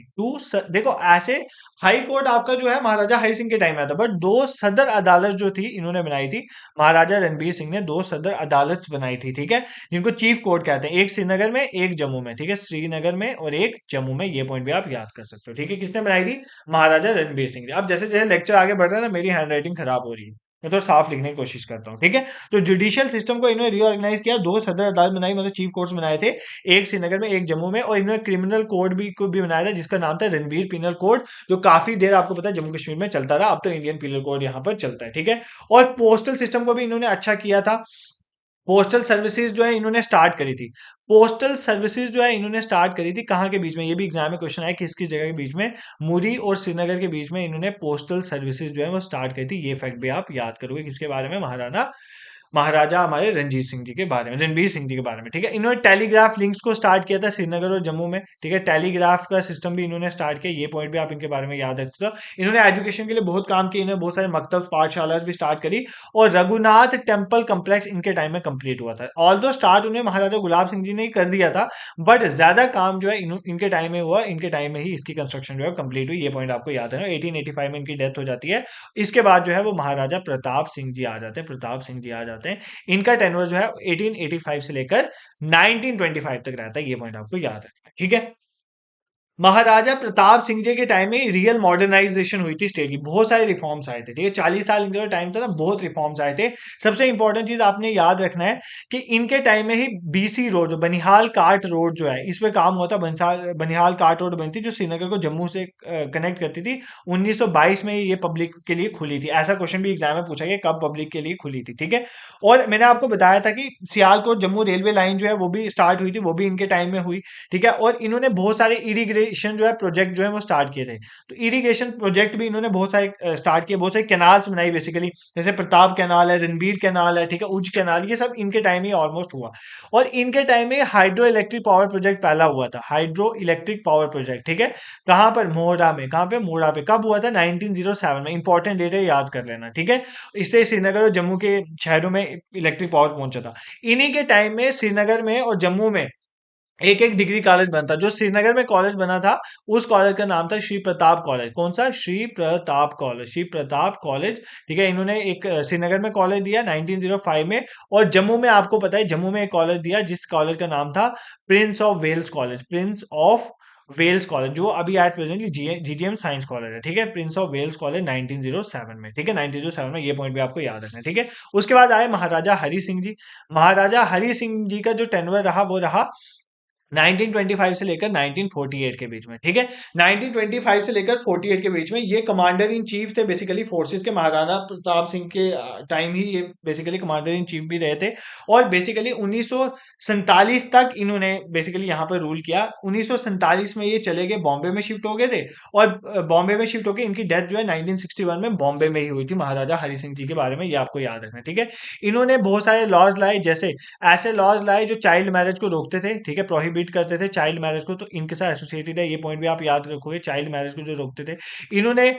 देखो, ऐसे हाई कोर्ट आपका जो है महाराजा हरि सिंह के टाइम में आता, बट 2 सदर अदालत जो थी इन्होंने बनाई थी। महाराजा रणबीर सिंह ने 2 सदर अदालत बनाई थी, ठीक है, जिनको चीफ कोर्ट कहते हैं। एक श्रीनगर में, एक जम्मू में, ठीक है, श्रीनगर में और एक जम्मू में। ये पॉइंट भी आप याद कर सकते हो, ठीक है। किसने बनाई थी? महाराजा रणबीर सिंह ने। अब जैसे जैसे लेक्चर आगे बढ़ रहा है ना, मेरी हैंड राइटिंग खराब हो रही है, मैं तो साफ लिखने की कोशिश करता हूँ, ठीक है। तो जुडिशियल सिस्टम को इन्होंने रीऑर्गेनाइज किया, 2 सदर अदालत बनाई, मतलब चीफ कोर्ट्स बनाए थे, एक श्रीनगर में, एक जम्मू में। और इन्होंने क्रिमिनल कोड भी को भी बनाया था, जिसका नाम था रणवीर पिनल कोड, जो काफी देर आपको पता है जम्मू कश्मीर में चलता रहा। अब तो इंडियन पिनल कोड यहाँ पर चलता है, ठीक है। और पोस्टल सिस्टम को भी इन्होंने अच्छा किया था। पोस्टल सर्विसेज जो है इन्होंने स्टार्ट करी थी। पोस्टल सर्विसेज जो है इन्होंने स्टार्ट करी थी कहाँ के बीच में? ये भी एग्जाम में क्वेश्चन आया, किस किस जगह के बीच में? मुरी और श्रीनगर के बीच में इन्होंने पोस्टल सर्विसेज जो है वो स्टार्ट करी थी। ये फैक्ट भी आप याद करोगे। किसके बारे में? महाराजा हमारे रणजीत सिंह जी के बारे में, रणबीर सिंह जी के बारे में, ठीक है। इन्होंने टेलीग्राफ लिंक्स को स्टार्ट किया था श्रीनगर और जम्मू में, ठीक है। टेलीग्राफ का सिस्टम भी इन्होंने स्टार्ट किया। ये पॉइंट भी आप इनके बारे में याद रखते हो। इन्होंने एजुकेशन के लिए बहुत काम किया, इन्होंने बहुत सारे मकतब पाठशाला भी स्टार्ट करी। और रघुनाथ टेम्पल कम्प्लेक्स इनके टाइम में कंप्लीट हुआ था। ऑल दो स्टार्ट उन्हें महाराजा गुलाब सिंह जी ने ही कर दिया था, बट ज्यादा काम जो है इनके टाइम में हुआ। इनके टाइम में ही इसकी कंस्ट्रक्शन जो है कंप्लीट हुई। ये पॉइंट आपको याद है ना। 1885 में इनकी डेथ हो जाती है। इसके बाद जो है वो महाराजा प्रताप सिंह जी आ जाते हैं। प्रताप सिंह जी आ जाते हैं। इनका टेन्योर जो है 1885 से लेकर 1925 तक रहता है। ये पॉइंट आपको याद रखना है, ठीक है। महाराजा प्रताप सिंह जी के टाइम में रियल मॉडर्नाइजेशन हुई थी स्टेट की। बहुत सारे रिफॉर्म्स आए थे, ठीक है। 40 साल इनका टाइम था ना, बहुत रिफॉर्म्स आए थे। सबसे इंपॉर्टेंट चीज आपने याद रखना है कि इनके टाइम में ही बीसी रोड, जो बनिहाल काट रोड जो है, इस पे काम हुआ था। बनिहाल काट रोड बनी थी, जो श्रीनगर को जम्मू से कनेक्ट करती थी। 1922 में ये पब्लिक के लिए खुली थी। ऐसा क्वेश्चन भी एग्जाम में पूछा गया, कब पब्लिक के लिए खुली थी, ठीक है। और मैंने आपको बताया था कि सियालकोट जम्मू रेलवे लाइन जो है वो भी स्टार्ट हुई थी, वो भी इनके टाइम में हुई, ठीक है। और इन्होंने बहुत सारे इरिगेशन जो है प्रोजेक्ट जो है वो स्टार्ट किए थे। तो इरिगेशन प्रोजेक्ट भी इन्होंने बहुत सारे स्टार्ट किए, बहुत सारे कैनाल्स बनाई बेसिकली, जैसे प्रताप कैनाल है, रणबीर कैनाल है, ठीक है, उज कैनाल, ये सब इनके टाइम ही ऑलमोस्ट हुआ। और इनके टाइम में हाइड्रो इलेक्ट्रिक पावर प्रोजेक्ट पहला हुआ था। हाइड्रो इलेक्ट्रिक पावर प्रोजेक्ट, ठीक है। कहां पर? मोहरा में। कहां पे? मोहरा पे। कब हुआ था? 1907 में। इंपॉर्टेंट डेट है, याद कर लेना, ठीक है। इससे श्रीनगर और जम्मू के शहरों में इलेक्ट्रिक पावर पहुंचा था। इन्हीं के टाइम में श्रीनगर में और जम्मू में एक एक डिग्री कॉलेज बनता। जो श्रीनगर में कॉलेज बना था, उस कॉलेज का नाम था श्री प्रताप कॉलेज। कौन सा? श्री प्रताप कॉलेज। श्री प्रताप कॉलेज, ठीक है। इन्होंने एक श्रीनगर में कॉलेज दिया 1905 में। और जम्मू में आपको पता है, जम्मू में एक कॉलेज दिया, जिस कॉलेज का नाम था Prince of Wales College. Prince of Wales College, जो अभी at present GGM science college है, ठीक है। प्रिंस ऑफ वेल्स कॉलेज 1907 में, ठीक है, 1907 में। ये पॉइंट भी आपको याद रखना है, ठीक है। उसके बाद आए महाराजा हरि सिंह जी। महाराजा हरि सिंह जी का जो टेन्योर रहा वो रहा 1925 से लेकर 1948 के बीच में, ठीक है। 1925 से लेकर 48 के बीच में ये कमांडर इन चीफ थे बेसिकली फोर्सेस के। महाराणा प्रताप सिंह के टाइम ही ये बेसिकली कमांडर इन चीफ भी रहे थे। और बेसिकली 1947 तक इन्होंने बेसिकली यहाँ पर रूल किया। 1947 में ये चले गए, बॉम्बे में शिफ्ट हो गए थे। और बॉम्बे में शिफ्ट होकर इनकी डेथ जो है 1961 में बॉम्बे में ही हुई थी। महाराजा हरि सिंह जी के बारे में ये आपको याद रखना है, ठीक है। इन्होंने बहुत सारे लॉज लाए, जैसे ऐसे लॉज लाए जो चाइल्ड मैरिज को रोकते थे, ठीक है, प्रोहिबिट करते थे चाइल्ड मैरिज को। तो इनके साथ एसोसिएटेड है, ये पॉइंट भी आप याद रखोगे, चाइल्ड मैरिज को जो रोकते थे। इन्होंने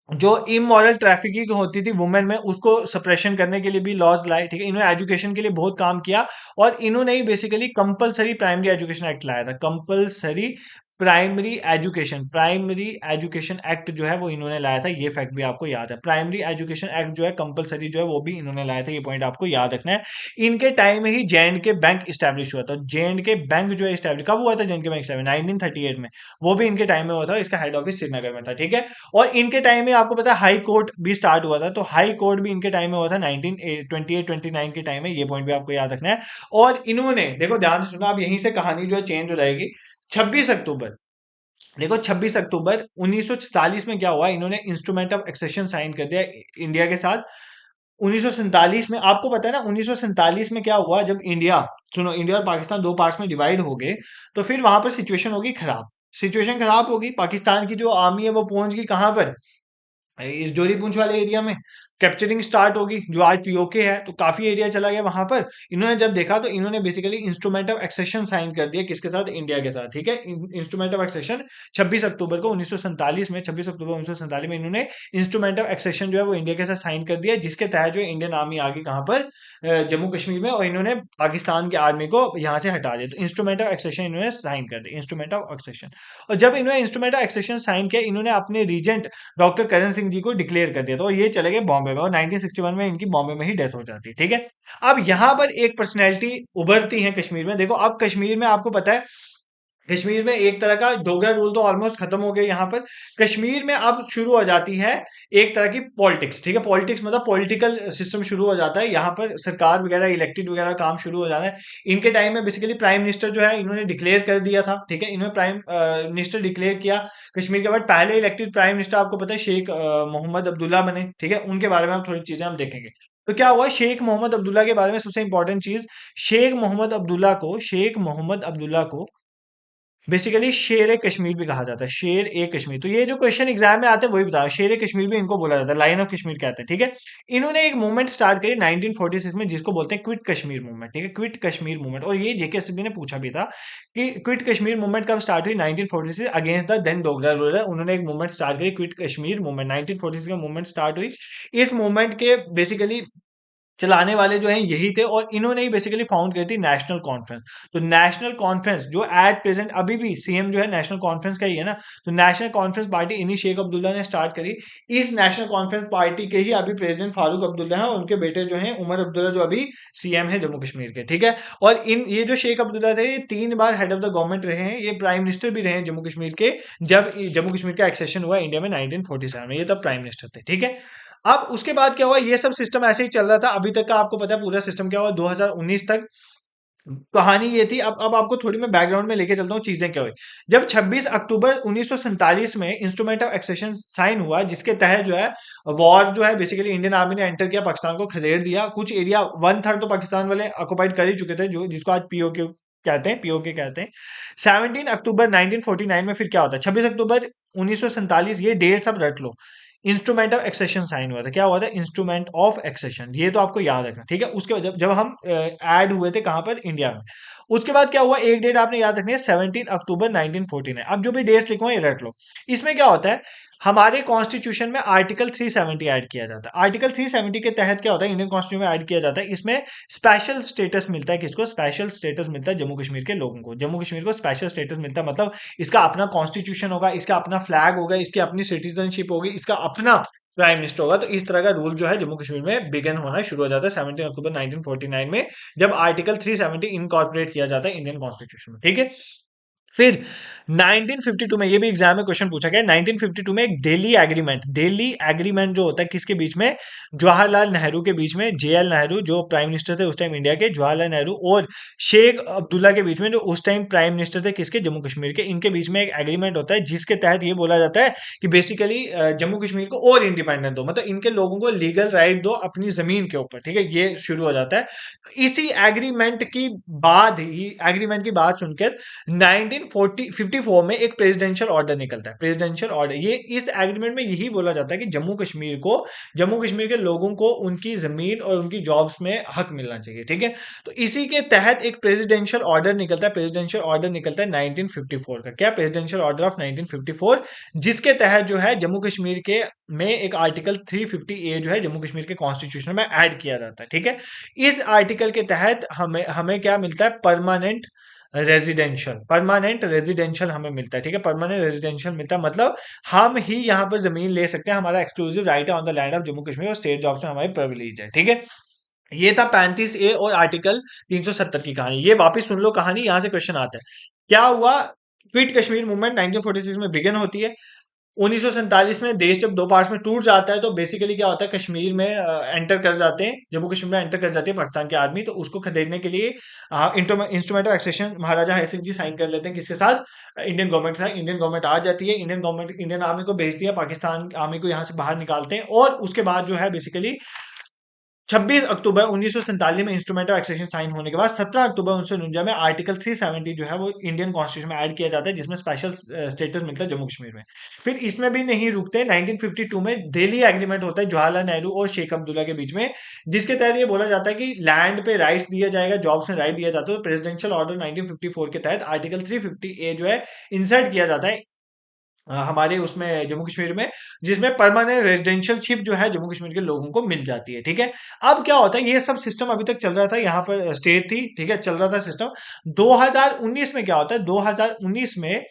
जो इमोरल ट्रैफिकिंग होती थी वुमेन में, उसको सप्रेशन करने के लिए भी लॉज लाए, ठीक है। इन्होंने एजुकेशन के लिए बहुत काम किया। और इन्होंने ही basically compulsory primary education act लाया था। कंपलसरी प्राइमरी एजुकेशन एक्ट जो है वो इन्होंने लाया था, ये फैक्ट भी आपको याद है। प्राइमरी एजुकेशन एक्ट जो है कंपलसरी जो है वो भी इन्होंने लाया था, ये पॉइंट आपको याद रखना है। इनके टाइम में ही जे बैंक स्टैब्लिश हुआ था। जे बैंक जो है स्टैब्लिश कब हुआ था? जे बैंक स्टैब्लिश 1938 में, वो भी इनके टाइम में हुआ था। इसका हेड ऑफिस श्रीनगर में था, ठीक है। और इनके टाइम में आपको पता है हाई कोर्ट भी स्टार्ट हुआ था, तो हाई कोर्ट भी इनके टाइम में हुआ था 1928-29 के टाइम में, ये पॉइंट भी आपको याद रखना है। और इन्होंने देखो ध्यान से सुना, अब यहीं से कहानी जो है चेंज हो जाएगी। 26 अक्टूबर, देखो 26 अक्टूबर 1947 में क्या हुआ, इन्होंने इंस्ट्रूमेंट ऑफ एक्सेशन साइन कर दिया इंडिया के साथ। 1947 में आपको पता है ना, 1947 में क्या हुआ, जब इंडिया, सुनो, इंडिया और पाकिस्तान दो पार्ट्स में डिवाइड हो गए, तो फिर वहां पर सिचुएशन होगी खराब। सिचुएशन खराब होगी, पाकिस्तान की जो आर्मी है वो पहुंच गई कहां पर, इस जोरी पूंछ वाले एरिया में। कैप्चरिंग स्टार्ट होगी, जो आज पीओके है, तो काफी एरिया चला गया वहां पर। इन्होंने जब देखा तो इन्होंने basically instrument of accession sign कर दिया, किसके साथ? इंडिया के साथ, ठीक है। इंस्ट्रूमेंट ऑफ एक्सेशन 26 अक्टूबर को 1947 में, 26 अक्टूबर 1947 में इन्होंने इंस्ट्रूमेंट ऑफ एक्सेशन जो है वो इंडिया के साथ साइन कर दिया, जिसके तहत जो है इंडियन आर्मी आ गई कहां पर, जम्मू कश्मीर में, और इन्होंने पाकिस्तान की आर्मी को यहां से हटा दिया। तो इंस्ट्रूमेंट ऑफ एक्सेशन इन्होंने साइन कर दिया, इंस्ट्रूमेंट ऑफ एक्सेशन। और जब इन्होंने इंस्ट्रूमेंट ऑफ एक्सेशन साइन किया, इन्होंने अपने रीजेंट डॉक्टर करण सिंह जी को डिक्लेयर कर दिया, तो ये चले गए बॉम्बे में, और 1961 में इनकी बॉम्बे में ही डेथ हो जाती है, ठीक है। अब यहां पर एक पर्सनैलिटी उभरती है कश्मीर में। देखो अब कश्मीर में आपको पता है, कश्मीर में एक तरह का डोगरा रूल तो ऑलमोस्ट खत्म हो गया यहाँ पर। कश्मीर में अब शुरू हो जाती है एक तरह की पॉलिटिक्स, ठीक है। पॉलिटिक्स मतलब पॉलिटिकल सिस्टम शुरू हो जाता है यहाँ पर, सरकार वगैरह इलेक्टेड वगैरह काम शुरू हो जाता है। इनके टाइम में बेसिकली प्राइम मिनिस्टर जो है इन्होंने डिक्लेयर कर दिया था, ठीक है। इन्होंने प्राइम मिनिस्टर डिक्लेयर किया कश्मीर के बाद। पहले इलेक्टेड प्राइम मिनिस्टर आपको पता है शेख मोहम्मद अब्दुल्ला बने, ठीक है। उनके बारे में हम थोड़ी चीजें हम देखेंगे। तो क्या हुआ, शेख मोहम्मद अब्दुल्ला के बारे में सबसे इंपॉर्टेंट चीज, शेख मोहम्मद अब्दुल्ला को बेसिकली शेर ए कश्मीर भी कहा जाता है, शेर ए कश्मीर। तो ये जो क्वेश्चन एग्जाम में आते हैं वही बताओ, शेर ए कश्मीर भी इनको बोला जाता है, लाइन ऑफ कश्मीर कहते हैं, ठीक है। इन्होंने एक मूवमेंट स्टार्ट करी 1946 में, जिसको बोलते हैं क्विट कश्मीर मूवमेंट, ठीक है, क्विट कश्मीर मूवमेंट। और ये जेकेएसएसबी ने पूछा भी था कि क्विट कश्मीर मूवमेंट कब स्टार्ट हुई, 1946 against the then Dogra ruler. उन्होंने एक मूवमेंट स्टार्ट करी क्विट कश्मीर मूवमेंट, 1946 में मूवमेंट स्टार्ट हुई। इस मूवमेंट के बेसिकली चलाने वाले जो हैं यही थे, और इन्होंने ही बेसिकली फाउंड की थी नेशनल कॉन्फ्रेंस। तो नेशनल कॉन्फ्रेंस जो एट प्रेजेंट अभी भी सीएम जो है नेशनल कॉन्फ्रेंस का ही है ना, तो नेशनल कॉन्फ्रेंस पार्टी इन्हीं शेख अब्दुल्ला ने स्टार्ट करी। इस नेशनल कॉन्फ्रेंस पार्टी के ही अभी प्रेसिडेंट फारूक अब्दुल्ला है, और उनके बेटे जो हैं उमर अब्दुल्ला, जो अभी सीएम है जम्मू कश्मीर के, ठीक है। और इन ये जो शेख अब्दुल्ला थे, ये 3 बार हेड ऑफ द गवर्नमेंट रहे हैं, ये प्राइम मिनिस्टर भी रहे हैं जम्मू कश्मीर के, जब जम्मू कश्मीर का एक्सेशन हुआ इंडिया में 1947 में, ये तब प्राइम मिनिस्टर थे, ठीक है। अब उसके बाद क्या हुआ, ये सब सिस्टम ऐसे ही चल रहा था अभी तक का, आपको पता है पूरा सिस्टम क्या हुआ 2019 तक। कहानी ये थी। अब आपको थोड़ी मैं बैकग्राउंड में लेके चलता हूँ चीजें क्या हुई। जब 26 अक्टूबर 1947 में इंस्ट्रूमेंट ऑफ एक्सेशन साइन हुआ, जिसके तहत जो है वॉर जो है बेसिकली इंडियन आर्मी ने एंटर किया, पाकिस्तान को खदेड़ दिया। कुछ एरिया 1/3 तो पाकिस्तान वाले ऑक्युपाइड कर ही चुके थे, जो जिसको आज पीओके कहते हैं। 17 अक्टूबर 1949 में फिर क्या होता है, 26 अक्टूबर 1947, ये डेट सब रट लो। इंस्ट्रूमेंट ऑफ एक्सेशन साइन हुआ था। क्या हुआ था? इंस्ट्रूमेंट ऑफ एक्सेशन, ये तो आपको याद रखना, ठीक है। उसके बाद जब जब हम ऐड हुए थे कहां पर, इंडिया में। उसके बाद क्या हुआ, एक डेट आपने याद रखनी है, 17 अक्टूबर 1949। अब जो भी डेट्स लिखो ये रट लो। इसमें क्या होता है, हमारे कॉन्स्टिट्यूशन में आर्टिकल 370 ऐड किया जाता है। आर्टिकल 370 के तहत क्या होता है, इंडियन कॉन्स्टिट्यूशन में ऐड किया जाता है। इसमें स्पेशल स्टेटस मिलता है, किसको? स्पेशल स्टेटस मिलता है जम्मू कश्मीर के लोगों को। जम्मू कश्मीर को स्पेशल स्टेटस मिलता है, मतलब इसका अपना कॉन्स्टिट्यूशन होगा, इसका अपना फ्लैग होगा, इसकी अपनी सिटीजनशिप होगी, इसका अपना प्राइम मिनिस्टर होगा। तो इस तरह का रूल जो है जम्मू कश्मीर में बिगन होना शुरू हो जाता है 17 अक्टूबर 1949 में, जब आर्टिकल 370 इनकॉर्पोरेट किया जाता है इंडियन कॉन्स्टिट्यूशन में, ठीक है। फिर 1952 में, ये भी एग्जाम में क्वेश्चन पूछा गया, 1952 में एक दिल्ली एग्रीमेंट जो होता है किसके बीच में, जवाहरलाल नेहरू के बीच में, जेएल नेहरू जो प्राइम मिनिस्टर थे उस टाइम इंडिया के, जवाहरलाल नेहरू और शेख अब्दुल्ला के बीच में, जो उस टाइम प्राइम मिनिस्टर थे किसके, जम्मू कश्मीर के। इनके बीच में एक एग्रीमेंट होता है, जिसके तहत ये बोला जाता है कि बेसिकली जम्मू कश्मीर को और इंडिपेंडेंट दो, मतलब इनके लोगों को लीगल राइट दो अपनी जमीन के ऊपर, ठीक है। ये शुरू हो जाता है। इसी एग्रीमेंट की बात सुनकर 1954 में एक प्रेसिडेंशियल ऑर्डर निकलता है, प्रेसिडेंशियल ऑर्डर। ये इस एग्रीमेंट में यही बोला जाता है कि जम्मू कश्मीर के लोगों को उनकी जमीन और उनकी जॉब्स में हक मिलना चाहिए, ठीक है। तो इसी के तहत एक प्रेसिडेंशियल ऑर्डर निकलता है, 1954 का। क्या? प्रेसिडेंशियल ऑर्डर ऑफ 1954, जिसके तहत जो है जम्मू कश्मीर के में एक आर्टिकल 350A जो है जम्मू कश्मीर के कॉन्स्टिट्यूशन में ऐड किया जाता है, ठीक है। इस आर्टिकल के तहत हमें हमें क्या मिलता है, परमानेंट रेजिडेंशियल, परमानेंट रेजिडेंशियल हमें मिलता है, ठीक है, परमानेंट रेजिडेंशियल मिलता है, मतलब हम ही यहाँ पर जमीन ले सकते हैं, हमारा एक्सक्लूसिव राइट है on the land of Jammu Kashmir, और स्टेट जॉब्स में हमारी प्रिविलेज है, ठीक है। ये था 35A और आर्टिकल 370 की कहानी। ये वापस सुन लो कहानी, यहां से क्वेश्चन आता है। क्या हुआ? क्विट कश्मीर मूवमेंट 1946 में बिगिन होती है। 1947 में देश जब दो पार्ट्स में टूट जाता है, तो बेसिकली क्या होता है, कश्मीर में एंटर कर जाते हैं, जम्मू कश्मीर में एंटर कर जाती है पाकिस्तान की आर्मी, तो उसको खदेड़ने के लिए instrument of accession Maharaja Hari Singh ji sign कर लेते हैं, किसके साथ? इंडियन गवर्नमेंट के साथ। इंडियन गवर्नमेंट आ जाती है, इंडियन गवर्नमेंट इंडियन आर्मी को भेजती है, पाकिस्तान आर्मी को यहाँ से बाहर निकालते हैं, और उसके बाद जो है बेसिकली 26 अक्टूबर 1947 में इंस्ट्रूमेंट ऑफ एक्सेशन साइन होने के बाद 17 अक्टूबर 1949 में आर्टिकल 370 जो है वो इंडियन कॉन्स्टिट्यूशन में ऐड किया जाता है, जिसमें स्पेशल स्टेटस मिलता है जम्मू कश्मीर में। फिर इसमें भी नहीं रुकते, 1952 में दिल्ली एग्रीमेंट होता है जवाहरलाल नेहरू और शेख अब्दुल्ला के बीच में, जिसके तहत ये बोला जाता है कि लैंड पे राइट्स दिया जाएगा, जॉब्स में राइट दिया जाता है। तो प्रेसिडेंशियल ऑर्डर 1954 के तहत आर्टिकल 350A जो है इंसर्ट किया जाता है हमारे उसमें जम्मू कश्मीर में, जिसमें परमानेंट रेजिडेंशियल शिप जो है जम्मू कश्मीर के लोगों को मिल जाती है, ठीक है। अब क्या होता है, ये सब सिस्टम अभी तक चल रहा था, यहाँ पर स्टेट थी, ठीक है, चल रहा था सिस्टम। 2019 में क्या होता है, 2019 में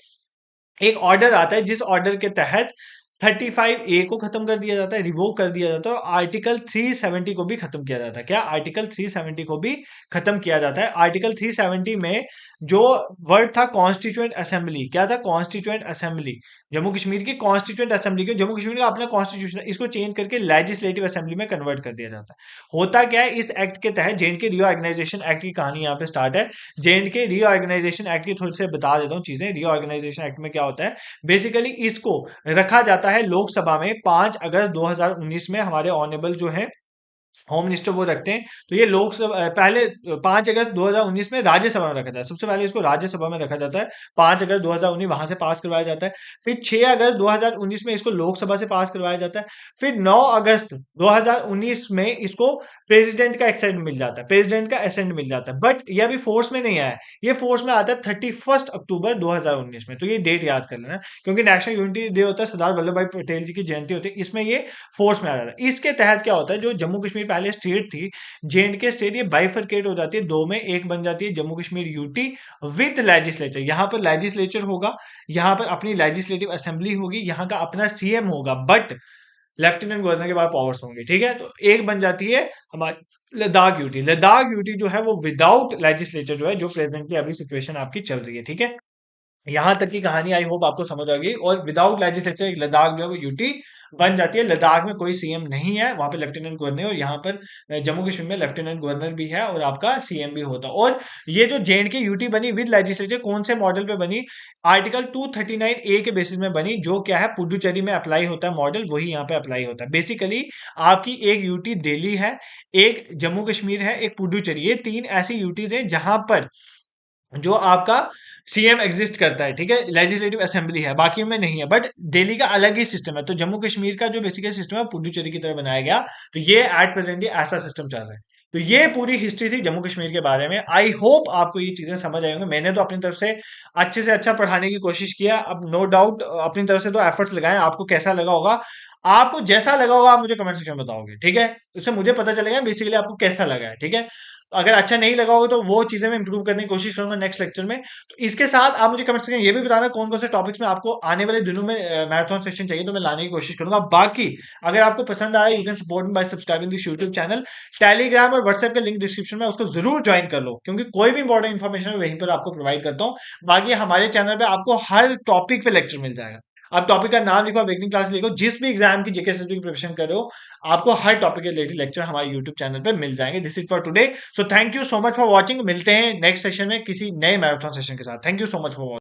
एक ऑर्डर आता है, जिस ऑर्डर के तहत 35A को खत्म कर दिया जाता है, रिवोक कर दिया जाता है, और आर्टिकल 370 को भी खत्म किया जाता है। क्या? आर्टिकल 370 को भी खत्म किया जाता है। आर्टिकल 370 में जो वर्ड था कॉन्स्टिट्यूएंट असेंबली, क्या था? Constituent assembly. जम्मू कश्मीर की कॉन्स्टिट्यूएंट असेंबली को, जम्मू कश्मीर का अपना कॉन्स्टिट्यूशन है, इसको चेंज करके लेजिस्लेटिव असेंबली में कन्वर्ट कर दिया जाता है। होता क्या है, इस एक्ट के तहत जेएंडके रीऑर्गेनाइजेशन एक्ट की कहानी यहाँ पे स्टार्ट है। जेएंडके रीऑर्गेनाइजेशन एक्ट की थोड़ी सी बता देता हूँ चीजें। रीऑर्गेनाइजेशन एक्ट में क्या होता है, बेसिकली इसको रखा जाता है लोकसभा में 5 अगस्त 2019 में, हमारे ऑनरेबल जो है होम मिनिस्टर वो रखते हैं। तो ये लोकसभा पहले 5 अगस्त 2019 में राज्यसभा में रखा था, सबसे पहले इसको राज्यसभा में रखा जाता है। 5 अगस्त 2019 वहां से पास करवाया जाता है। फिर 6 अगस्त 2019 में इसको लोकसभा से पास करवाया जाता है। फिर 9 अगस्त 2019 में इसको प्रेसिडेंट का एक्सेंट मिल जाता है, प्रेसिडेंट का असेंट मिल जाता है। बट ये अभी फोर्स में नहीं आया है, ये फोर्स में आता है 31 अक्टूबर 2019 में। तो ये डेट याद कर लेना, क्योंकि नेशनल यूनिटी डे होता है, सरदार वल्लभ भाई पटेल जी की जयंती होती है, इसमें ये फोर्स में आ जाता है। इसके तहत क्या होता है, जो जम्मू कश्मीर पहले स्टेट थी, जेएंडके स्टेट, ये बाइफरकेट हो जाती है दो में, एक बन जाती है Jammu Kashmir UT with legislature. यहाँ पर लेजिस्लेचर होगा, यहाँ पर अपनी लेजिस्लेटिव असेंबली होगी, यहाँ का अपना सीएम होगा, बट लेफ्टिनेंट गवर्नर के पास पावर्स होंगे, ठीक है। तो एक बन जाती है हमारी लद्दाख यूटी। लद्दाख यूटी जो है वो विदाउट लेजिस्लेचर जो है, जो प्रेजेंटली अभी सिचुएशन आपकी चल रही है, ठीक है। यहां तक की कहानी आई होप आपको समझ आ गई। और विदाउट लेजिस्लेचर एक लद्दाख जो है वो यूटी बन जाती है। लद्दाख में कोई सीएम नहीं है, वहां पे लेफ्टिनेंट गवर्नर है, और यहाँ पर जम्मू कश्मीर में लेफ्टिनेंट गवर्नर भी है और आपका सीएम भी होता है। और ये जो जेएंडके यूटी बनी विद लेजिस्लेचर, कौन से मॉडल पे बनी? आर्टिकल 239A के बेसिस में बनी, जो क्या है पुडुचेरी में अप्लाई होता है मॉडल, वही यहाँ पे अप्लाई होता है। बेसिकली आपकी एक यूटी दिल्ली है, एक जम्मू कश्मीर है, एक पुडुचेरी, ये तीन ऐसी यूटीज हैं जहां पर जो आपका सीएम एग्जिस्ट करता है, ठीक है, लेजिस्लेटिव असेंबली है, बाकी में नहीं है। बट दिल्ली का अलग ही सिस्टम है। तो जम्मू कश्मीर का जो बेसिकली सिस्टम है पुडुचेरी की तरह बनाया गया। तो ये एट प्रेजेंट ऐसा सिस्टम चल रहा है। तो ये पूरी हिस्ट्री थी जम्मू कश्मीर के बारे में। आई होप आपको ये चीजें समझ आई होंगी। मैंने तो अपनी तरफ से अच्छा पढ़ाने की कोशिश किया। अब नो डाउट अपनी तरफ से तो एफर्ट्स लगाए, आपको कैसा लगा होगा, आपको जैसा लगा होगा आप मुझे कमेंट सेक्शन में बताओगे, ठीक है। उससे मुझे पता चलेगा बेसिकली आपको कैसा लगा है, ठीक है। अगर अच्छा नहीं लगा होगा तो वो चीजें मैं इंप्रूव करने की कोशिश करूंगा नेक्स्ट लेक्चर में। तो इसके साथ आप मुझे कमेंट सेक्शन ये भी बताना कौन कौन से टॉपिक्स में आपको आने वाले दिनों में मैराथन सेशन चाहिए, तो मैं लाने की कोशिश करूंगा। बाकी अगर आपको पसंद आया, you can support me bye subscribing this YouTube channel. Telegram और व्हाट्सएप का लिंक डिस्क्रिप्शन में, उसको जरूर ज्वाइन कर लो, क्योंकि कोई भी इंपॉर्टेंट इन्फॉर्मेशन है वहीं पर आपको प्रोवाइड करता हूँ। बाकी हमारे चैनल पे आपको हर टॉपिक पे लेक्चर मिल जाएगा। आप टॉपिक का नाम लिखो, अवेकनिंग क्लास लिखो, जिस भी एग्जाम की जेके की प्रिपरेशन कर रहे हो, आपको हर टॉपिक के रिलेटेड लेक्चर हमारे यूट्यूब चैनल पे मिल जाएंगे। This is for today. So thank you so much for watching. मिलते हैं नेक्स्ट सेशन में किसी नए मैराथन सेशन के साथ। Thank you so much for watching.